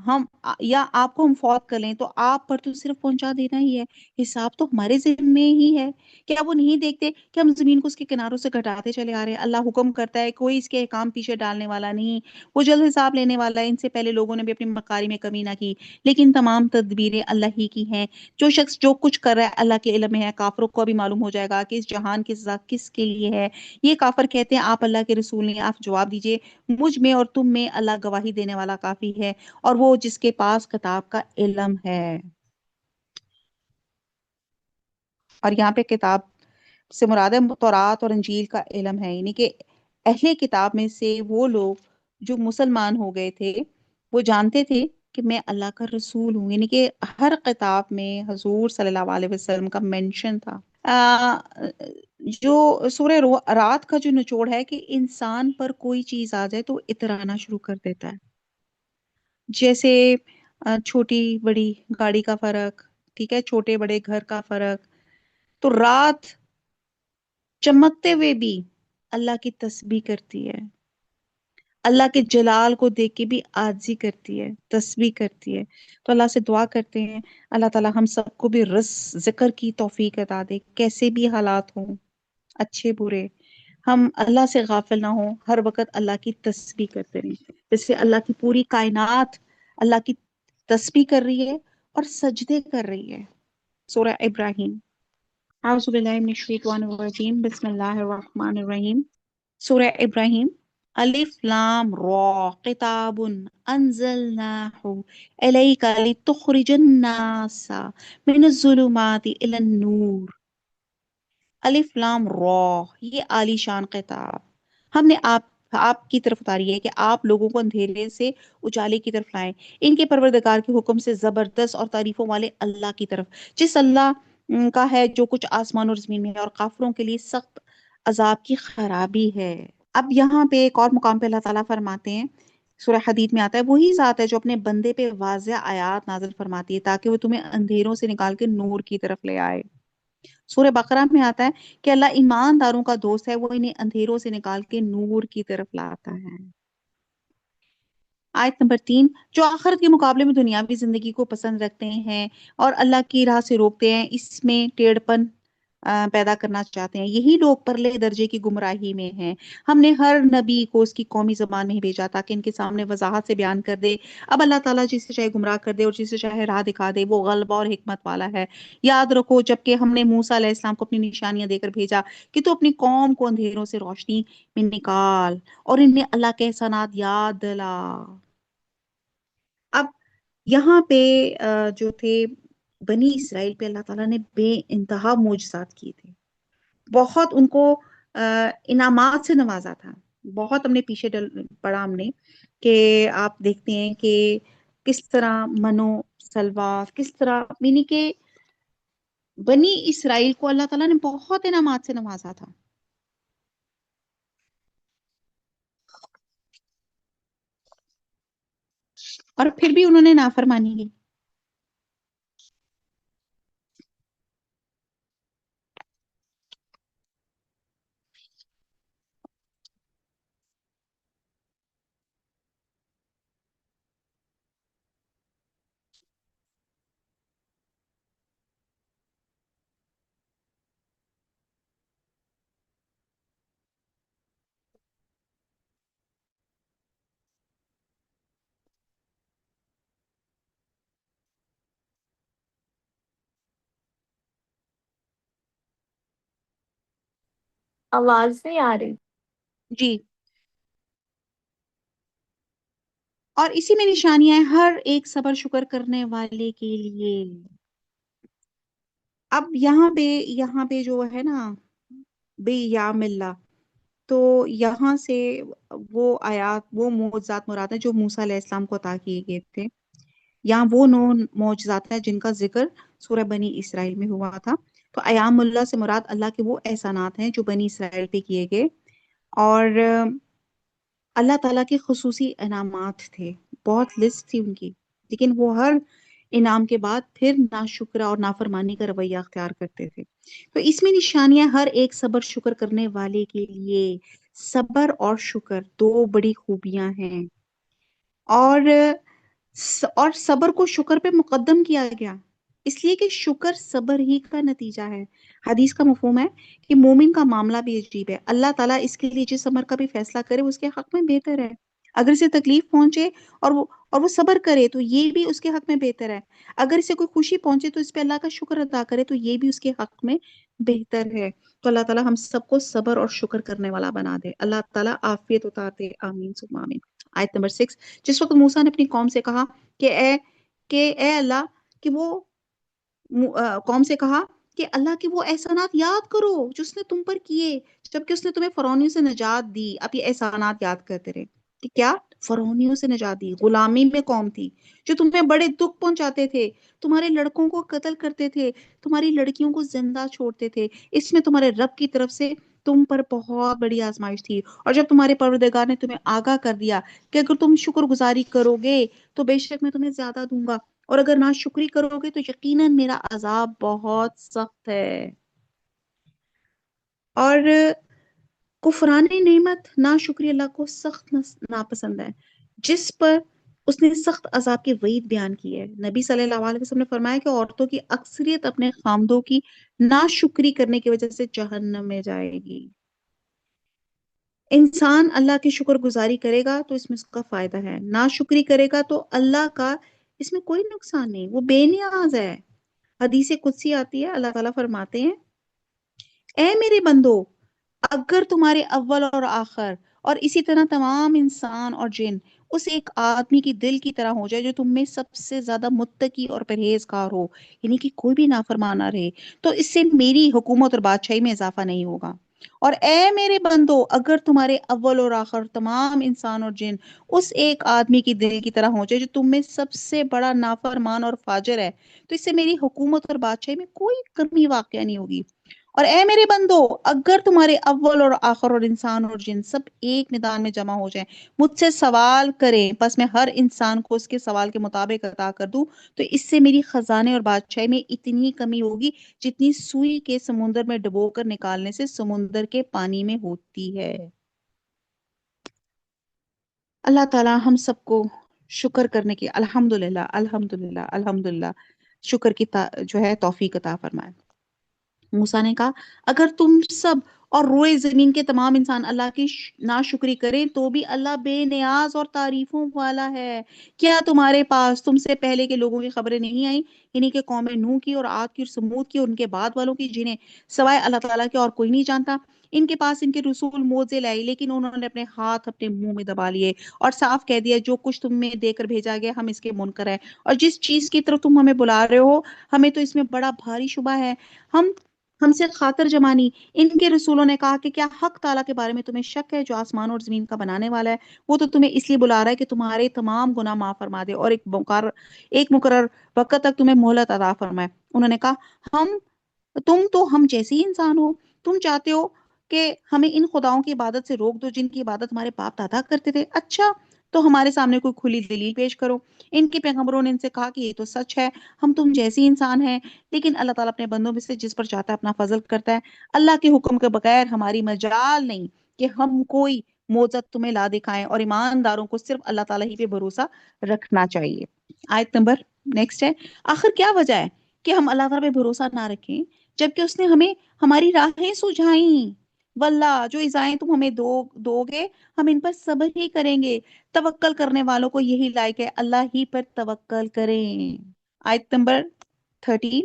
یا آپ کو ہم فوت کر لیں تو آپ پر تو صرف پہنچا دینا ہی ہے، حساب تو ہمارے ذمے ہی ہے۔ کیا وہ نہیں دیکھتے کہ ہم زمین کو اس کے کناروں سے گھٹاتے چلے آ رہے ہیں؟ اللہ حکم کرتا ہے، کوئی اس کے احکام پیچھے ڈالنے والا نہیں، وہ جلد حساب لینے والا ہے۔ ان سے پہلے لوگوں نے بھی اپنی مکاری میں کمی نہ کی، لیکن تمام تدبیریں اللہ ہی کی ہیں۔ جو شخص جو کچھ کر رہا ہے اللہ کے علم میں ہے۔ کافروں کو بھی معلوم ہو جائے گا کہ اس جہان کی سزا کس کے لیے ہے۔ یہ کافر کہتے ہیں آپ اللہ کے رسول نہیں، آپ جواب دیجئے مجھ میں اور تم میں اللہ گواہی دینے والا کافی ہے، اور وہ جس کے پاس کتاب کا علم ہے۔ اور یہاں پہ کتاب سے مراد ہے تورات اور انجیل کا علم ہے، یعنی کہ اہل کتاب میں سے وہ لوگ جو مسلمان ہو گئے تھے وہ جانتے تھے کہ میں اللہ کا رسول ہوں، یعنی کہ ہر کتاب میں حضور صلی اللہ علیہ وسلم کا مینشن تھا۔ جو سورہ رات کا جو نچوڑ ہے کہ انسان پر کوئی چیز آ جائے تو وہ اترانا شروع کر دیتا ہے، جیسے چھوٹی بڑی گاڑی کا فرق، ٹھیک ہے، چھوٹے بڑے گھر کا فرق، تو رات چمکتے ہوئے بھی اللہ کی تسبیح کرتی ہے، اللہ کے جلال کو دیکھ کے بھی عاجزی کرتی ہے، تسبیح کرتی ہے۔ تو اللہ سے دعا کرتے ہیں اللہ تعالی ہم سب کو بھی ذکر کی توفیق عطا دے، کیسے بھی حالات ہوں، اچھے برے، ہم اللہ سے غافل نہ ہوں، ہر وقت اللہ کی تسبیح کرتے رہیں، جیسے اللہ کی پوری کائنات اللہ کی تسبیح کر رہی ہے اور سجدے کر رہی ہے۔ سورہ ابراہیم، اعوذ باللہ من الشیطان الرجیم، بسم اللہ الرحمن الرحیم۔ سورہ ابراہیم، الف لام را کتاب انزلناہ الیک لتخرج الناس من الظلمات الی النور۔ الف لام را، یہ عالی شان کتاب ہم نے آپ کی طرف اتاری ہے کہ آپ لوگوں کو اندھیرے سے اجالے کی طرف لائیں، ان کے پروردگار کے حکم سے، زبردست اور تعریفوں والے اللہ کی طرف، جس اللہ کا ہے جو کچھ آسمان اور زمین میں ہے، اور کافروں کے لیے سخت عذاب کی خرابی ہے۔ اب یہاں پہ ایک اور مقام پہ اللہ تعالیٰ فرماتے ہیں، سورہ حدید میں آتا ہے، وہی ذات ہے جو اپنے بندے پہ واضح آیات نازل فرماتی ہے تاکہ وہ تمہیں اندھیروں سے نکال کے نور کی طرف لے آئے۔ سورہ بقرہ میں آتا ہے کہ اللہ ایمانداروں کا دوست ہے، وہ انہیں اندھیروں سے نکال کے نور کی طرف لاتا ہے۔ آیت نمبر 3، جو آخرت کے مقابلے میں دنیاوی زندگی کو پسند رکھتے ہیں اور اللہ کی راہ سے روکتے ہیں، اس میں ٹیڑھپن پیدا کرنا چاہتے ہیں، یہی لوگ پرلے درجے کی گمراہی میں ہیں۔ ہم نے ہر نبی کو اس کی قومی زبان میں ہی بھیجا تاکہ ان کے سامنے وضاحت سے بیان کر دے۔ اب اللہ تعالیٰ جسے چاہے گمراہ کر دے اور جسے چاہے راہ دکھا دے، وہ غلبہ اور حکمت والا ہے۔ یاد رکھو جبکہ ہم نے موسیٰ علیہ السلام کو اپنی نشانیاں دے کر بھیجا کہ تو اپنی قوم کو اندھیروں سے روشنی میں نکال اور انہیں اللہ کے احسانات یاد دلا۔ اب یہاں پہ جو تھے بنی اسرائیل پہ اللہ تعالیٰ نے بے انتہا معجزات کیے تھے، بہت ان کو انعامات سے نوازا تھا۔ بہت ہم نے پیچھے پڑھا ہم نے کہ آپ دیکھتے ہیں کہ کس طرح منو سلوا، کس طرح یعنی کہ بنی اسرائیل کو اللہ تعالیٰ نے بہت انعامات سے نوازا تھا۔ اور پھر بھی انہوں نے نافرمانی کی۔ آواز نہیں آ رہی۔ جی، اور اسی میں نشانیاں ہیں ہر ایک صبر شکر کرنے والے کے لیے۔ اب یہاں پہ جو ہے نا بے یا ملا، تو یہاں سے وہ آیات وہ معجزات مراد ہے جو موسیٰ علیہ السلام کو عطا کیے گئے تھے۔ یہاں وہ 9 معجزات ہیں جن کا ذکر سورہ بنی اسرائیل میں ہوا تھا۔ تو ایام اللہ سے مراد اللہ کے وہ احسانات ہیں جو بنی اسرائیل پہ کیے گئے، اور اللہ تعالیٰ کے خصوصی انعامات تھے، بہت لسٹ تھی ان کی، لیکن وہ ہر انعام کے بعد پھر ناشکرہ اور نافرمانی کا رویہ اختیار کرتے تھے۔ تو اس میں نشانیاں ہر ایک صبر شکر کرنے والے کے لیے، صبر اور شکر دو بڑی خوبیاں ہیں، اور اور صبر کو شکر پہ مقدم کیا گیا اس لیے کہ شکر صبر ہی کا نتیجہ ہے۔ حدیث کا مفہوم ہے کہ مومن کا معاملہ بھی عجیب ہے، اللہ تعالیٰ اس کے لیے جس عمر کا بھی فیصلہ کرے اس کے حق میں بہتر ہے۔ اگر اسے تکلیف پہنچے اور وہ صبر کرے تو یہ بھی اس کے حق میں بہتر ہے، اگر اسے کوئی خوشی پہنچے تو اس پہ اللہ کا شکر ادا کرے تو یہ بھی اس کے حق میں بہتر ہے۔ تو اللہ تعالیٰ ہم سب کو صبر اور شکر کرنے والا بنا دے، اللہ تعالیٰ عافیت عطا دے، آمین ثم آمین۔ آیت نمبر 6، جس وقت موسیٰ نے اپنی قوم سے کہا کہ اے اللہ، کہ وہ قوم سے کہا کہ اللہ کے وہ احسانات یاد کرو جو اس نے تم پر کیے، جبکہ اس نے تمہیں فرعونیوں سے نجات دی۔ اب یہ احسانات یاد کرتے رہے کہ کیا فرعونیوں سے نجات دی، غلامی میں قوم تھی جو تمہیں بڑے دکھ پہنچاتے تھے، تمہارے لڑکوں کو قتل کرتے تھے، تمہاری لڑکیوں کو زندہ چھوڑتے تھے، اس میں تمہارے رب کی طرف سے تم پر بہت بڑی آزمائش تھی۔ اور جب تمہارے پروردگار نے تمہیں آگاہ کر دیا کہ اگر تم شکر گزاری کرو گے تو بے شک میں تمہیں زیادہ دوں گا، اور اگر ناشکری کرو گے تو یقیناً میرا عذاب بہت سخت ہے۔ اور کفران نعمت ناشکری اللہ کو سخت ناپسند ہے، جس پر اس نے سخت عذاب کی وعید بیان کی ہے۔ نبی صلی اللہ علیہ وسلم نے فرمایا کہ عورتوں کی اکثریت اپنے خامدوں کی ناشکری کرنے کی وجہ سے جہنم میں جائے گی۔ انسان اللہ کی شکر گزاری کرے گا تو اس میں اس کا فائدہ ہے، ناشکری کرے گا تو اللہ کا اس میں کوئی نقصان نہیں، وہ بے نیاز ہے۔ حدیث قدسی آتی ہے، اللہ تعالیٰ فرماتے ہیں، اے میرے بندو، اگر تمہارے اول اور آخر اور اسی طرح تمام انسان اور جن اس ایک آدمی کی دل کی طرح ہو جائے جو تم میں سب سے زیادہ متقی اور پرہیزگار ہو، یعنی کہ کوئی بھی نافرمان نہ رہے، تو اس سے میری حکومت اور بادشاہی میں اضافہ نہیں ہوگا۔ اور اے میرے بندو، اگر تمہارے اول اور آخر تمام انسان اور جن اس ایک آدمی کی دل کی طرح ہو جائے جو تم میں سب سے بڑا نافرمان اور فاجر ہے، تو اس سے میری حکومت اور بادشاہی میں کوئی کمی واقع نہیں ہوگی۔ اور اے میرے بندو، اگر تمہارے اول اور آخر اور انسان اور جن سب ایک میدان میں جمع ہو جائیں، مجھ سے سوال کریں، بس میں ہر انسان کو اس کے سوال کے مطابق عطا کر دوں، تو اس سے میری خزانے اور بادشاہی میں اتنی کمی ہوگی جتنی سوئی کے سمندر میں ڈبو کر نکالنے سے سمندر کے پانی میں ہوتی ہے۔ اللہ تعالیٰ ہم سب کو شکر کرنے کی الحمدللہ الحمدللہ الحمدللہ شکر کی جو ہے توفیق عطا فرمائے۔ موسیٰ نے کہا اگر تم سب اور روئے زمین کے تمام انسان اللہ کی ناشکری کریں تو بھی اللہ بے نیاز اور تعریفوں والا ہے۔ کیا تمہارے پاس تم سے پہلے کے لوگوں کی خبریں نہیں آئیں، یعنی کہ قوم نوح کی اور عاد کی اور سمود کی اور ان کے بعد والوں کی، جنہیں سوائے اللہ تعالیٰ کے اور کوئی نہیں جانتا؟ ان کے پاس ان کے رسول موعظے لائے لیکن انہوں نے اپنے ہاتھ اپنے منہ میں دبا لیے اور صاف کہہ دیا جو کچھ تم میں دے کر بھیجا گیا ہم اس کے منکر ہیں، اور جس چیز کی طرف تم ہمیں بلا رہے ہو ہمیں تو اس میں بڑا بھاری شبہ ہے، ہم سے خاطر جمانی۔ ان کے رسولوں نے کہا کہ کیا حق تعالیٰ کے بارے میں تمہیں شک ہے جو آسمان اور زمین کا بنانے والا ہے؟ وہ تو تمہیں اس لیے بلا رہا ہے کہ تمہارے تمام گناہ معاف فرما دے اور ایک مقرر وقت تک تمہیں مہلت عطا فرمائے۔ انہوں نے کہا تم تو ہم جیسے ہی انسان ہو، تم چاہتے ہو کہ ہمیں ان خداؤں کی عبادت سے روک دو جن کی عبادت ہمارے باپ دادا کرتے تھے، اچھا تو ہمارے سامنے کوئی کھلی دلیل پیش کرو۔ ان کے پیغمبروں نے ان سے کہا کہ یہ تو سچ ہے، ہم تم جیسی انسان ہیں، لیکن اللہ تعالیٰ اپنے بندوں میں سے جس پر چاہتا ہے اپنا فضل کرتا ہے، اللہ کے حکم کے بغیر ہماری مجال نہیں کہ ہم کوئی معجزہ تمہیں لا دکھائیں، اور ایمانداروں کو صرف اللہ تعالیٰ ہی پہ بھروسہ رکھنا چاہیے۔ آیت نمبر نیکسٹ ہے، آخر کیا وجہ ہے کہ ہم اللہ تعالیٰ پہ بھروسہ نہ رکھیں جبکہ اس نے ہمیں ہماری راہیں سجھائیں؟ واللہ جو ایزائیں تم ہمیں دو گے ہم ان پر صبر ہی کریں گے، توکل کرنے والوں کو یہی لائق ہے اللہ ہی پر توکل کریں۔ آیت نمبر 13،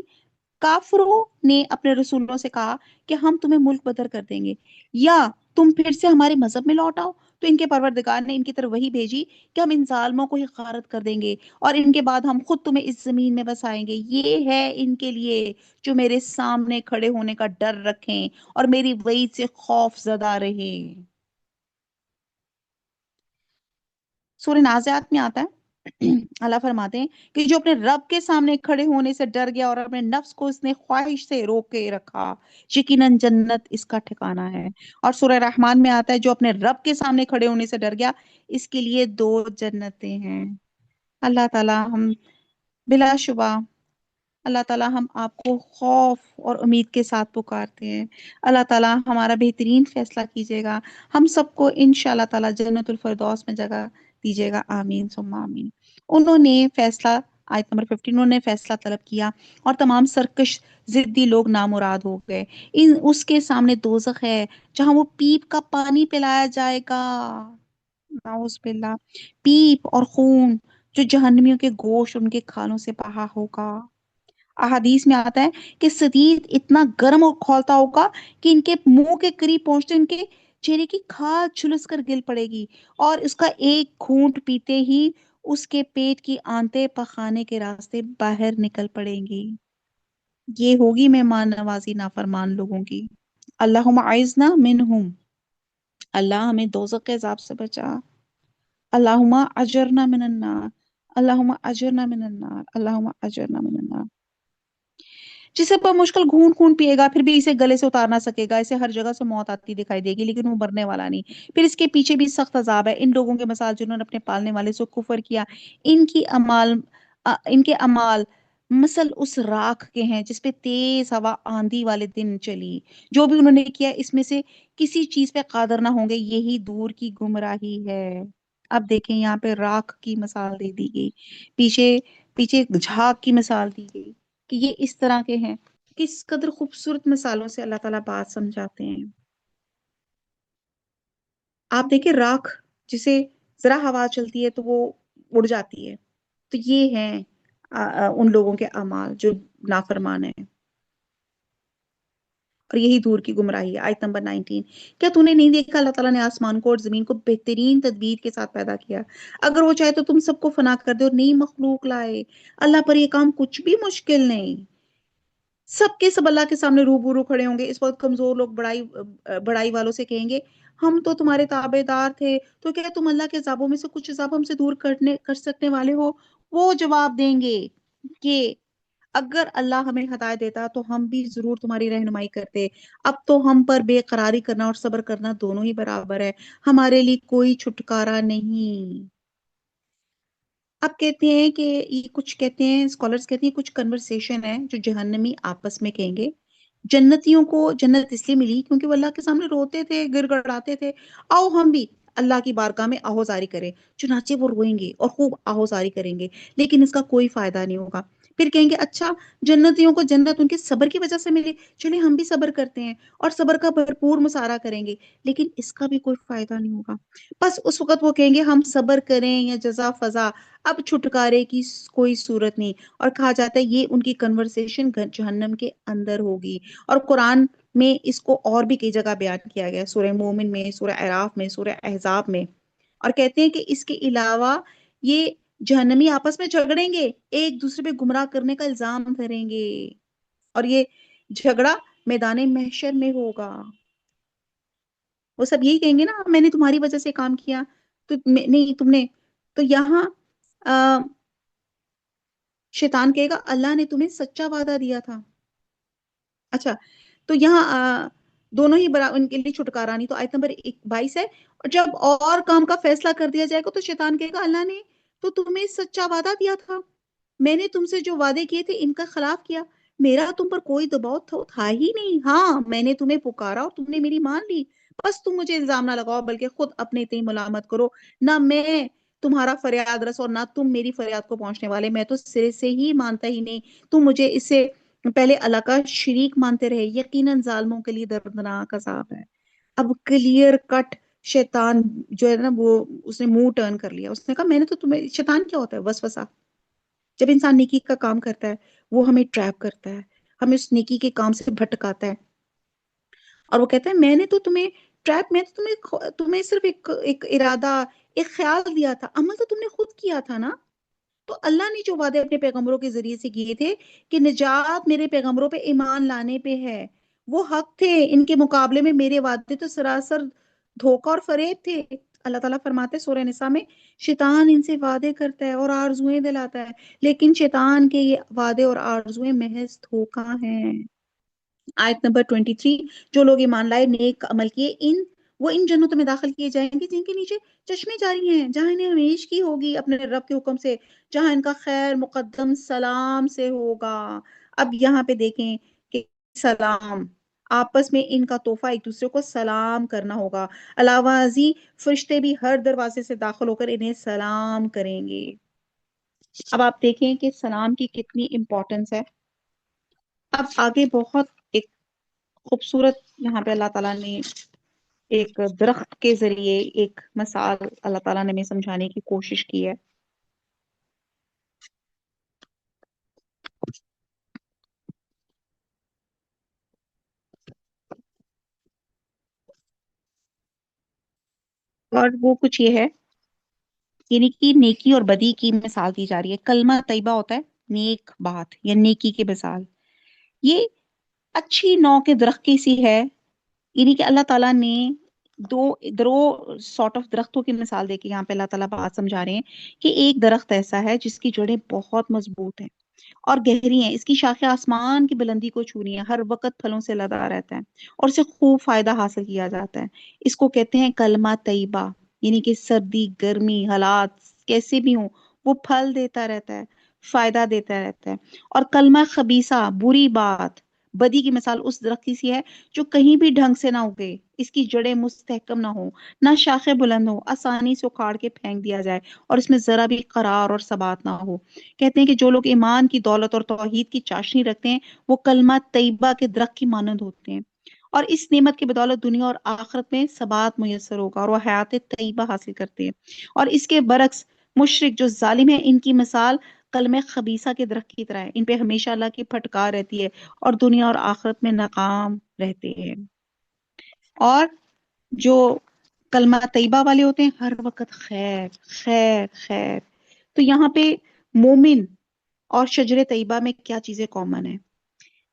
کافروں نے اپنے رسولوں سے کہا کہ ہم تمہیں ملک بدر کر دیں گے یا تم پھر سے ہمارے مذہب میں لوٹ آؤ، تو ان کے پروردگار نے ان کی طرف وہی بھیجی کہ ہم ان ظالموں کو ہی غارت کر دیں گے اور ان کے بعد ہم خود تمہیں اس زمین میں بسائیں گے، یہ ہے ان کے لیے جو میرے سامنے کھڑے ہونے کا ڈر رکھیں اور میری وعید سے خوف زدہ رہیں۔ سورہ نازعات میں آتا ہے اللہ فرماتے ہیں کہ جو اپنے رب کے سامنے کھڑے ہونے سے ڈر گیا اور اپنے نفس کو اس نے خواہش سے روک کے رکھا، یقیناً جنت اس کا ٹھکانہ ہے۔ اور سورہ رحمان میں آتا ہے جو اپنے رب کے سامنے کھڑے ہونے سے ڈر گیا اس کے لیے 2 جنتیں ہیں۔ اللہ تعالیٰ ہم بلا شبہ اللہ تعالیٰ ہم آپ کو خوف اور امید کے ساتھ پکارتے ہیں. اللہ تعالیٰ ہمارا بہترین فیصلہ کیجیے گا. ہم سب کو انشاءاللہ تعالیٰ جنت الفردوس میں جگہ دیجیے گا. آمین ثم آمین. انہوں نے فیصلہ آیت نمبر 15 انہوں نے فیصلہ طلب کیا اور تمام سرکش ضدی لوگ نامراد ہو گئے. اس کے سامنے دوزخ ہے جہاں وہ پیپ کا پانی پلایا جائے گا. نعوذ باللہ. پیپ اور خون جو جہنمیوں کے گوشت ان کے کھالوں سے بہا ہوگا. احادیث میں آتا ہے کہ سدید اتنا گرم اور کھولتا ہوگا کہ ان کے منہ کے قریب پہنچتے ان کے چہرے کی کھال جھلس کر گر پڑے گی اور اس کا ایک گھونٹ پیتے ہی اس کے پیٹ کی آنتیں پخانے کے راستے باہر نکل پڑیں گی. یہ ہوگی مہمان نوازی نافرمان لوگوں کی. اللہم اعذنا منہم. اللہ ہمیں دوزخ کے عذاب سے بچا. اللہم اجرنا من النار. اللہم اجرنا من النار. اللہم اجرنا من النار. جسے بمشکل گھون خون پیے گا پھر بھی اسے گلے سے اتار نہ سکے گا. اسے ہر جگہ سے موت آتی دکھائی دے گی لیکن وہ مرنے والا نہیں. پھر اس کے پیچھے بھی سخت عذاب ہے. ان لوگوں کے مثال جنہوں نے اپنے پالنے والے سے کفر کیا. ان کے اعمال مثل اس راکھ کے ہیں جس پہ تیز ہوا آندھی والے دن چلی. جو بھی انہوں نے کیا اس میں سے کسی چیز پہ قادر نہ ہوں گے. یہی دور کی گمراہی ہے. اب دیکھیں یہاں پہ راکھ کی مثال دے دی گئی. پیچھے پیچھے جھاگ کی مثال دی گئی کہ یہ اس طرح کے ہیں. کس قدر خوبصورت مثالوں سے اللہ تعالیٰ بات سمجھاتے ہیں. آپ دیکھیں راکھ جسے ذرا ہوا چلتی ہے تو وہ اڑ جاتی ہے. تو یہ ہیں ان لوگوں کے اعمال جو نافرمان ہیں اور یہی دور کی گمراہی ہے. آیت نمبر 19. کیا تو نے نہیں دیکھا اللہ تعالیٰ نے آسمان کو اور زمین کو بہترین تدبیر کے ساتھ پیدا کیا. اگر وہ چاہے تو تم سب کو فنا کر دے اور نئی مخلوق لائے. اللہ پر یہ کام کچھ بھی مشکل نہیں. سب کے سب اللہ کے سامنے روبرو کھڑے ہوں گے. اس وقت کمزور لوگ بڑائی والوں سے کہیں گے ہم تو تمہارے تابع دار تھے تو کیا تم اللہ کے عذابوں میں سے کچھ عذاب ہم سے دور کر سکنے والے ہو. وہ جواب دیں گے کہ اگر اللہ ہمیں ہدایت دیتا تو ہم بھی ضرور تمہاری رہنمائی کرتے. اب تو ہم پر بے قراری کرنا اور صبر کرنا دونوں ہی برابر ہے. ہمارے لیے کوئی چھٹکارا نہیں. اب کہتے ہیں کہ یہ کچھ کہتے ہیں اسکالرز کہتے ہیں کچھ کنورسیشن ہے جو جہنمی آپس میں کہیں گے. جنتیوں کو جنت اس لیے ملی کیونکہ وہ اللہ کے سامنے روتے تھے گر گڑاتے تھے. آؤ ہم بھی اللہ کی بارگاہ میں آہوزاری کریں. چنانچہ وہ روئیں گے اور خوب آہوزاری کریں گے لیکن اس کا کوئی فائدہ نہیں ہوگا. پھر کہیں گے اچھا جنتیوں کو جنت ان کے صبر کی وجہ سے ملے چلے ہم بھی صبر کرتے ہیں اور صبر کا بھرپور مظاہرہ کریں گے لیکن اس کا بھی کوئی فائدہ نہیں ہوگا. بس اس وقت وہ کہیں گے ہم صبر کریں یا جزا فضا اب چھٹکارے کی کوئی صورت نہیں. اور کہا جاتا ہے یہ ان کی کنورسیشن جہنم کے اندر ہوگی. اور قرآن میں اس کو اور بھی کئی جگہ بیان کیا گیا. سورہ مومن میں, سورہ اعراف میں, سورہ احزاب میں. اور کہتے ہیں کہ اس کے علاوہ یہ جہنمی آپس میں جھگڑیں گے ایک دوسرے پہ گمراہ کرنے کا الزام دھریں گے اور یہ جھگڑا میدان محشر میں ہوگا. وہ سب یہی کہیں گے نا میں نے تمہاری وجہ سے کام کیا تو نہیں تم نے. تو یہاں شیطان کہے گا اللہ نے تمہیں سچا وعدہ دیا تھا. اچھا تو یہاں دونوں ہی ان کے لیے چھٹکارا نہیں. تو آیت نمبر 22 ہے اور جب اور کام کا فیصلہ کر دیا جائے گا تو شیطان کہے گا اللہ نے تو تمہیں سچا وعدہ دیا تھا. میں نے تم سے جو وعدے کیے تھے ان کا خلاف کیا. میرا تم پر کوئی دباؤ تھا ہی نہیں. ہاں میں نے تمہیں پکارا اور تم نے میری مان لی. بس تم مجھے الزام نہ لگاؤ بلکہ خود اپنے تئیں ملامت کرو. نہ میں تمہارا فریاد رس اور نہ تم میری فریاد کو پہنچنے والے. میں تو سرے سے ہی مانتا ہی نہیں. تم مجھے اس سے پہلے اللہ کا شریک مانتے رہے. یقیناً ظالموں کے لیے دردناک عذاب ہے. اب کلیئر کٹ شیطان جو ہے نا وہ اس نے منہ ٹرن کر لیا. اس نے کہا میں نے تو تمہیں. شیطان کیا ہوتا ہے؟ وسوسہ. جب انسان نیکی کا کام کرتا ہے وہ ہمیں ٹریپ کرتا ہے, ہمیں اس نیکی کے کام سے بھٹکاتا ہے اور وہ کہتا ہے میں نے تو تمہیں ٹریپ, میں تو تمہیں صرف ایک ارادہ ایک خیال دیا تھا, عمل تو تم نے خود کیا تھا نا. تو اللہ نے جو وعدے اپنے پیغمبروں کے ذریعے سے کیے تھے کہ نجات میرے پیغمبروں پہ ایمان لانے پہ ہے وہ حق تھے. ان کے مقابلے میں میرے وعدے تو سراسر دھوکہ اور فریب تھے. اللہ تعالیٰ فرماتے ہیں سورہ نساء میں شیطان ان سے وعدے کرتا ہے اور آرزویں دلاتا ہے لیکن شیطان کے یہ وعدے اور آرزویں محض دھوکہ ہیں. آیت نمبر 23. جو لوگ ایمان لائے نیک عمل کیے ان وہ ان جنتوں میں داخل کیے جائیں گے جن کے نیچے چشمے جاری ہیں، جہاں انہیں ہمیش کی ہوگی اپنے رب کے حکم سے، جہاں ان کا خیر مقدم سلام سے ہوگا۔ اب یہاں پہ دیکھیں کہ سلام، آپس میں ان کا تحفہ ایک دوسرے کو سلام کرنا ہوگا۔ علاوہ ازیں فرشتے بھی ہر دروازے سے داخل ہو کر انہیں سلام کریں گے۔ اب آپ دیکھیں کہ سلام کی کتنی امپورٹنس ہے۔ اب آگے بہت ایک خوبصورت یہاں پہ اللہ تعالیٰ نے ایک درخت کے ذریعے ایک مثال اللہ تعالیٰ نے ہمیں سمجھانے کی کوشش کی ہے۔ اور وہ کچھ یہ ہے، یعنی کہ نیکی اور بدی کی مثال دی جا رہی ہے۔ کلمہ طیبہ ہوتا ہے نیک بات یا نیکی کی مثال، یہ اچھی نو کے درخت کی سی ہے۔ یعنی کہ اللہ تعالیٰ نے دو سارٹ آف درختوں کی مثال دے کے یہاں پہ اللہ تعالیٰ بات سمجھا رہے ہیں کہ ایک درخت ایسا ہے جس کی جڑیں بہت مضبوط ہیں اور گہری ہیں، اس کی شاخیں آسمان کی بلندی کو چھو رہی ہیں، ہر وقت پھلوں سے لدا رہتا ہے اور اسے خوب فائدہ حاصل کیا جاتا ہے۔ اس کو کہتے ہیں کلمہ طیبہ، یعنی کہ سردی گرمی حالات کیسے بھی ہوں وہ پھل دیتا رہتا ہے، فائدہ دیتا رہتا ہے۔ اور کلمہ خبیثہ، بری بات، بدی کی مثال اس درخت کی سی ہے جو کہیں بھی ڈھنگ سے نہ اگے، اس کی جڑیں مستحکم نہ ہو، نہ شاخیں بلند ہو، آسانی سے اکھاڑ کے پھینک دیا جائے اور اس میں ذرا بھی قرار اور ثبات نہ ہو۔ کہتے ہیں کہ جو لوگ ایمان کی دولت اور توحید کی چاشنی رکھتے ہیں وہ کلمہ طیبہ کے درخت کی مانند ہوتے ہیں، اور اس نعمت کی بدولت دنیا اور آخرت میں ثبات میسر ہوگا اور وہ حیات طیبہ حاصل کرتے ہیں۔ اور اس کے برعکس مشرک جو ظالم ہیں، ان کی مثال کلمہ خبیثہ کے درخت کی طرح ہے، ان پہ ہمیشہ اللہ کی پھٹکار رہتی ہے اور دنیا اور آخرت میں ناکام رہتے ہیں۔ اور جو کلمہ طیبہ والے ہوتے ہیں ہر وقت خیر خیر خیر۔ تو یہاں پہ مومن اور شجر طیبہ میں کیا چیزیں کامن ہیں؟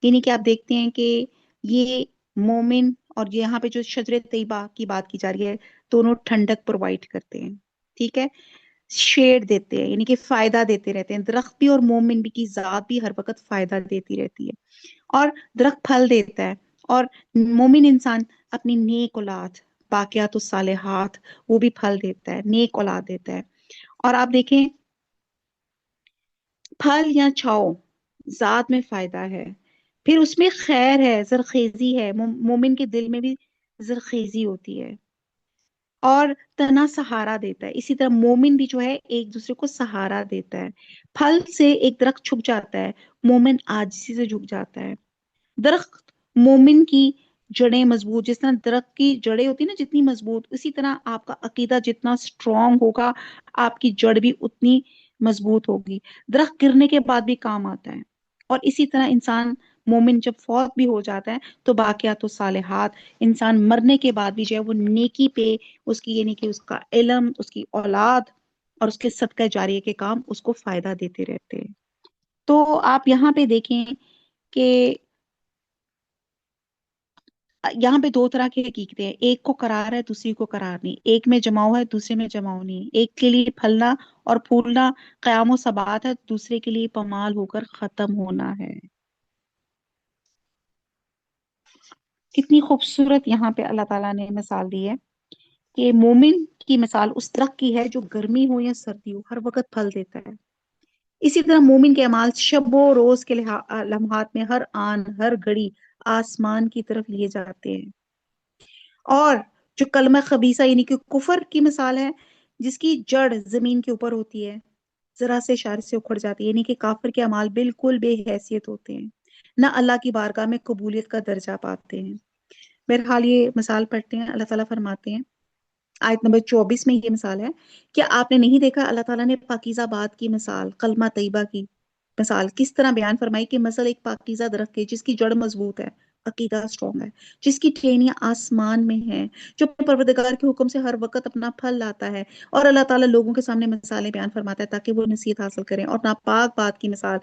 یعنی کہ آپ دیکھتے ہیں کہ یہ مومن اور یہاں پہ جو شجر طیبہ کی بات کی جا رہی ہے، دونوں ٹھنڈک پرووائڈ کرتے ہیں، ٹھیک ہے، شیڈ دیتے ہیں، یعنی کہ فائدہ دیتے رہتے ہیں۔ درخت بھی اور مومن بھی کی ذات بھی ہر وقت فائدہ دیتی رہتی ہے، اور درخت پھل دیتا ہے، اور مومن انسان اپنی نیک اولاد، باقیات الصالحات، وہ بھی پھل دیتا ہے، نیک اولاد دیتا ہے۔ اور آپ دیکھیں پھل یا چھاؤ ذات میں فائدہ ہے، پھر اس میں خیر ہے، زرخیزی ہے، مومن کے دل میں بھی زرخیزی ہوتی ہے، اور تنا سہارا دیتا ہے۔ اسی طرح مومن بھی جو ہے ایک دوسرے کو سہارا دیتا ہے۔ پھل سے ایک درخت چھپ جاتا ہے، مومن عاجزی سے جھک جاتا ہے۔ درخت مومن کی جڑیں مضبوط، جس طرح درخت کی جڑیں ہوتی ہیں نا جتنی مضبوط، اسی طرح آپ کا عقیدہ جتنا اسٹرانگ ہوگا آپ کی جڑ بھی اتنی مضبوط ہوگی۔ درخت گرنے کے بعد بھی کام آتا ہے، اور اسی طرح انسان مومن جب فوت بھی ہو جاتا ہے تو باقیات و صالحات، انسان مرنے کے بعد بھی جو ہے وہ نیکی پہ اس کی، یعنی کہ اس کا علم، اس کی اولاد اور اس کے صدقہ جاریہ کے کام اس کو فائدہ دیتے رہتے ہیں۔ تو آپ یہاں پہ دیکھیں کہ یہاں پہ دو طرح کی حقیقتیں ہیں، ایک کو قرار ہے دوسری کو قرار نہیں، ایک میں جماؤ ہے دوسرے میں جماؤ نہیں، ایک کے لیے پھلنا اور پھولنا قیام و ثبات ہے، دوسرے کے لیے پمال ہو کر ختم ہونا ہے۔ کتنی خوبصورت یہاں پہ اللہ تعالیٰ نے مثال دی ہے کہ مومن کی مثال اس درخت کی ہے جو گرمی ہو یا سردی ہو ہر وقت پھل دیتا ہے۔ اسی طرح مومن کے اعمال شب و روز کے لمحات میں ہر آن ہر گھڑی آسمان کی طرف لیے جاتے ہیں۔ اور جو کلمہ خبیثہ یعنی کہ کفر کی مثال ہے، جس کی جڑ زمین کے اوپر ہوتی ہے، ذرا سے اشارے سے اکھڑ جاتی ہے، یعنی کہ کافر کے اعمال بالکل بے حیثیت ہوتے ہیں، نہ اللہ کی بارگاہ میں قبولیت کا درجہ پاتے ہیں۔ بہرحال یہ مثال پڑھتے ہیں، اللہ تعالیٰ فرماتے ہیں آیت نمبر 24 میں یہ مثال ہے کہ آپ نے نہیں دیکھا اللہ تعالیٰ نے پاکیزہ بات کی مثال، کلمہ طیبہ کی مثال کس طرح بیان فرمائی کہ مثل ایک پاکیزہ درخت ہے جس کی جڑ مضبوط ہے، عقیدہ اسٹرانگ ہے، جس کی ٹہنیاں آسمان میں ہیں، جو اپنے پروردگار کے حکم سے ہر وقت اپنا پھل لاتا ہے، اور اللہ تعالیٰ لوگوں کے سامنے مثالیں بیان فرماتا ہے تاکہ وہ نصیحت حاصل کریں۔ اور ناپاک بات کی مثال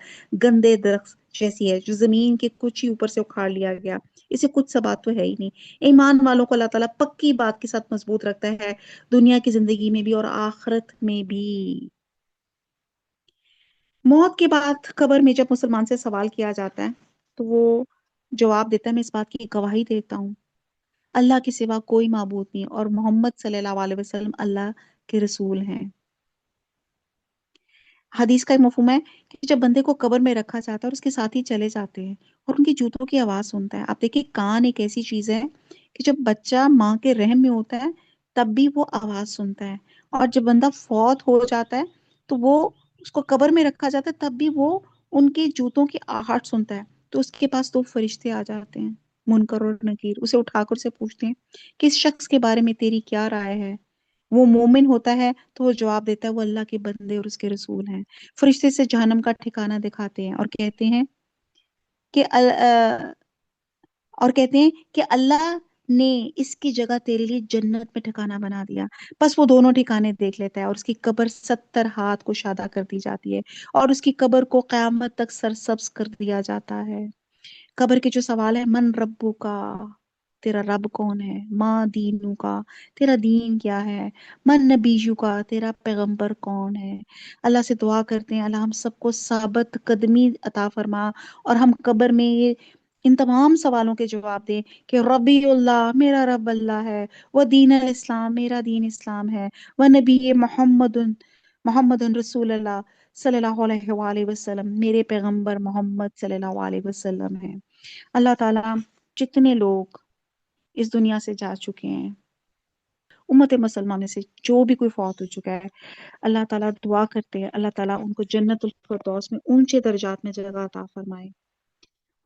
گندے درخت جیسی ہے جو زمین کے کچھ ہی اوپر سے اکھاڑ لیا گیا، اسے کچھ ثبات تو ہے ہی نہیں۔ ایمان والوں کو اللہ تعالیٰ پکی بات کے ساتھ مضبوط رکھتا ہے، دنیا کی زندگی میں بھی اور آخرت میں بھی۔ موت کے بعد قبر میں جب مسلمان سے سوال کیا جاتا ہے تو وہ جواب دیتا ہے میں اس بات کی گواہی دیتا ہوں اللہ کے سوا کوئی معبود نہیں اور محمد صلی اللہ علیہ وسلم اللہ کے رسول ہیں۔ حدیث کا ایک مفہوم ہے کہ جب بندے کو قبر میں رکھا جاتا ہے اور اس کے ساتھی چلے جاتے ہیں اور ان کی جوتوں کی آواز سنتا ہے۔ آپ دیکھیں کان ایک ایسی چیز ہے کہ جب بچہ ماں کے رحم میں ہوتا ہے تب بھی وہ آواز سنتا ہے، اور جب بندہ فوت ہو جاتا ہے تو وہ اس کو قبر میں رکھا جاتا ہے تب بھی وہ ان کے جوتوں کی آہٹ سنتا ہے۔ تو اس کے پاس دو فرشتے آ جاتے ہیں، منکر اور نکیر، اسے اٹھا کر سے پوچھتے ہیں کہ اس شخص کے بارے میں تیری کیا رائے ہے؟ وہ مومن ہوتا ہے تو وہ جواب دیتا ہے وہ اللہ کے بندے اور اس کے رسول ہیں۔ فرشتے سے جہنم کا ٹھکانہ دکھاتے ہیں اور کہتے ہیں کہ اللہ نے اس کی جگہ تیرے لیے جنت میں ٹھکانہ بنا دیا۔ بس وہ دونوں ٹھکانے دیکھ لیتا ہے اور اس کی قبر 70 ہاتھ کو شادہ کر دی جاتی ہے اور اس کی قبر کو قیامت تک سرسبز کر دیا جاتا ہے۔ قبر کے جو سوال ہے، من ربو کا، تیرا رب کون ہے؟ ماں دینو کا، تیرا دین کیا ہے؟ من نبیو کا، تیرا پیغمبر کون ہے؟ اللہ سے دعا کرتے ہیں اللہ ہم سب کو ثابت قدمی عطا فرما اور ہم قبر میں ان تمام سوالوں کے جواب دیں کہ ربی اللہ، میرا رب اللہ ہے، وہ دین الاسلام، میرا دین اسلام ہے، وہ نبی محمد رسول اللہ صلی اللہ علیہ وآلہ وسلم، میرے پیغمبر محمد صلی اللہ علیہ وسلم ہے۔ اللہ تعالیٰ جتنے لوگ اس دنیا سے جا چکے ہیں، امت مسلمہ میں سے جو بھی کوئی فوت ہو چکا ہے، اللہ تعالیٰ دعا کرتے ہیں اللہ تعالیٰ ان کو جنت الفردوس میں اونچے درجات میں جگہ عطا فرمائے۔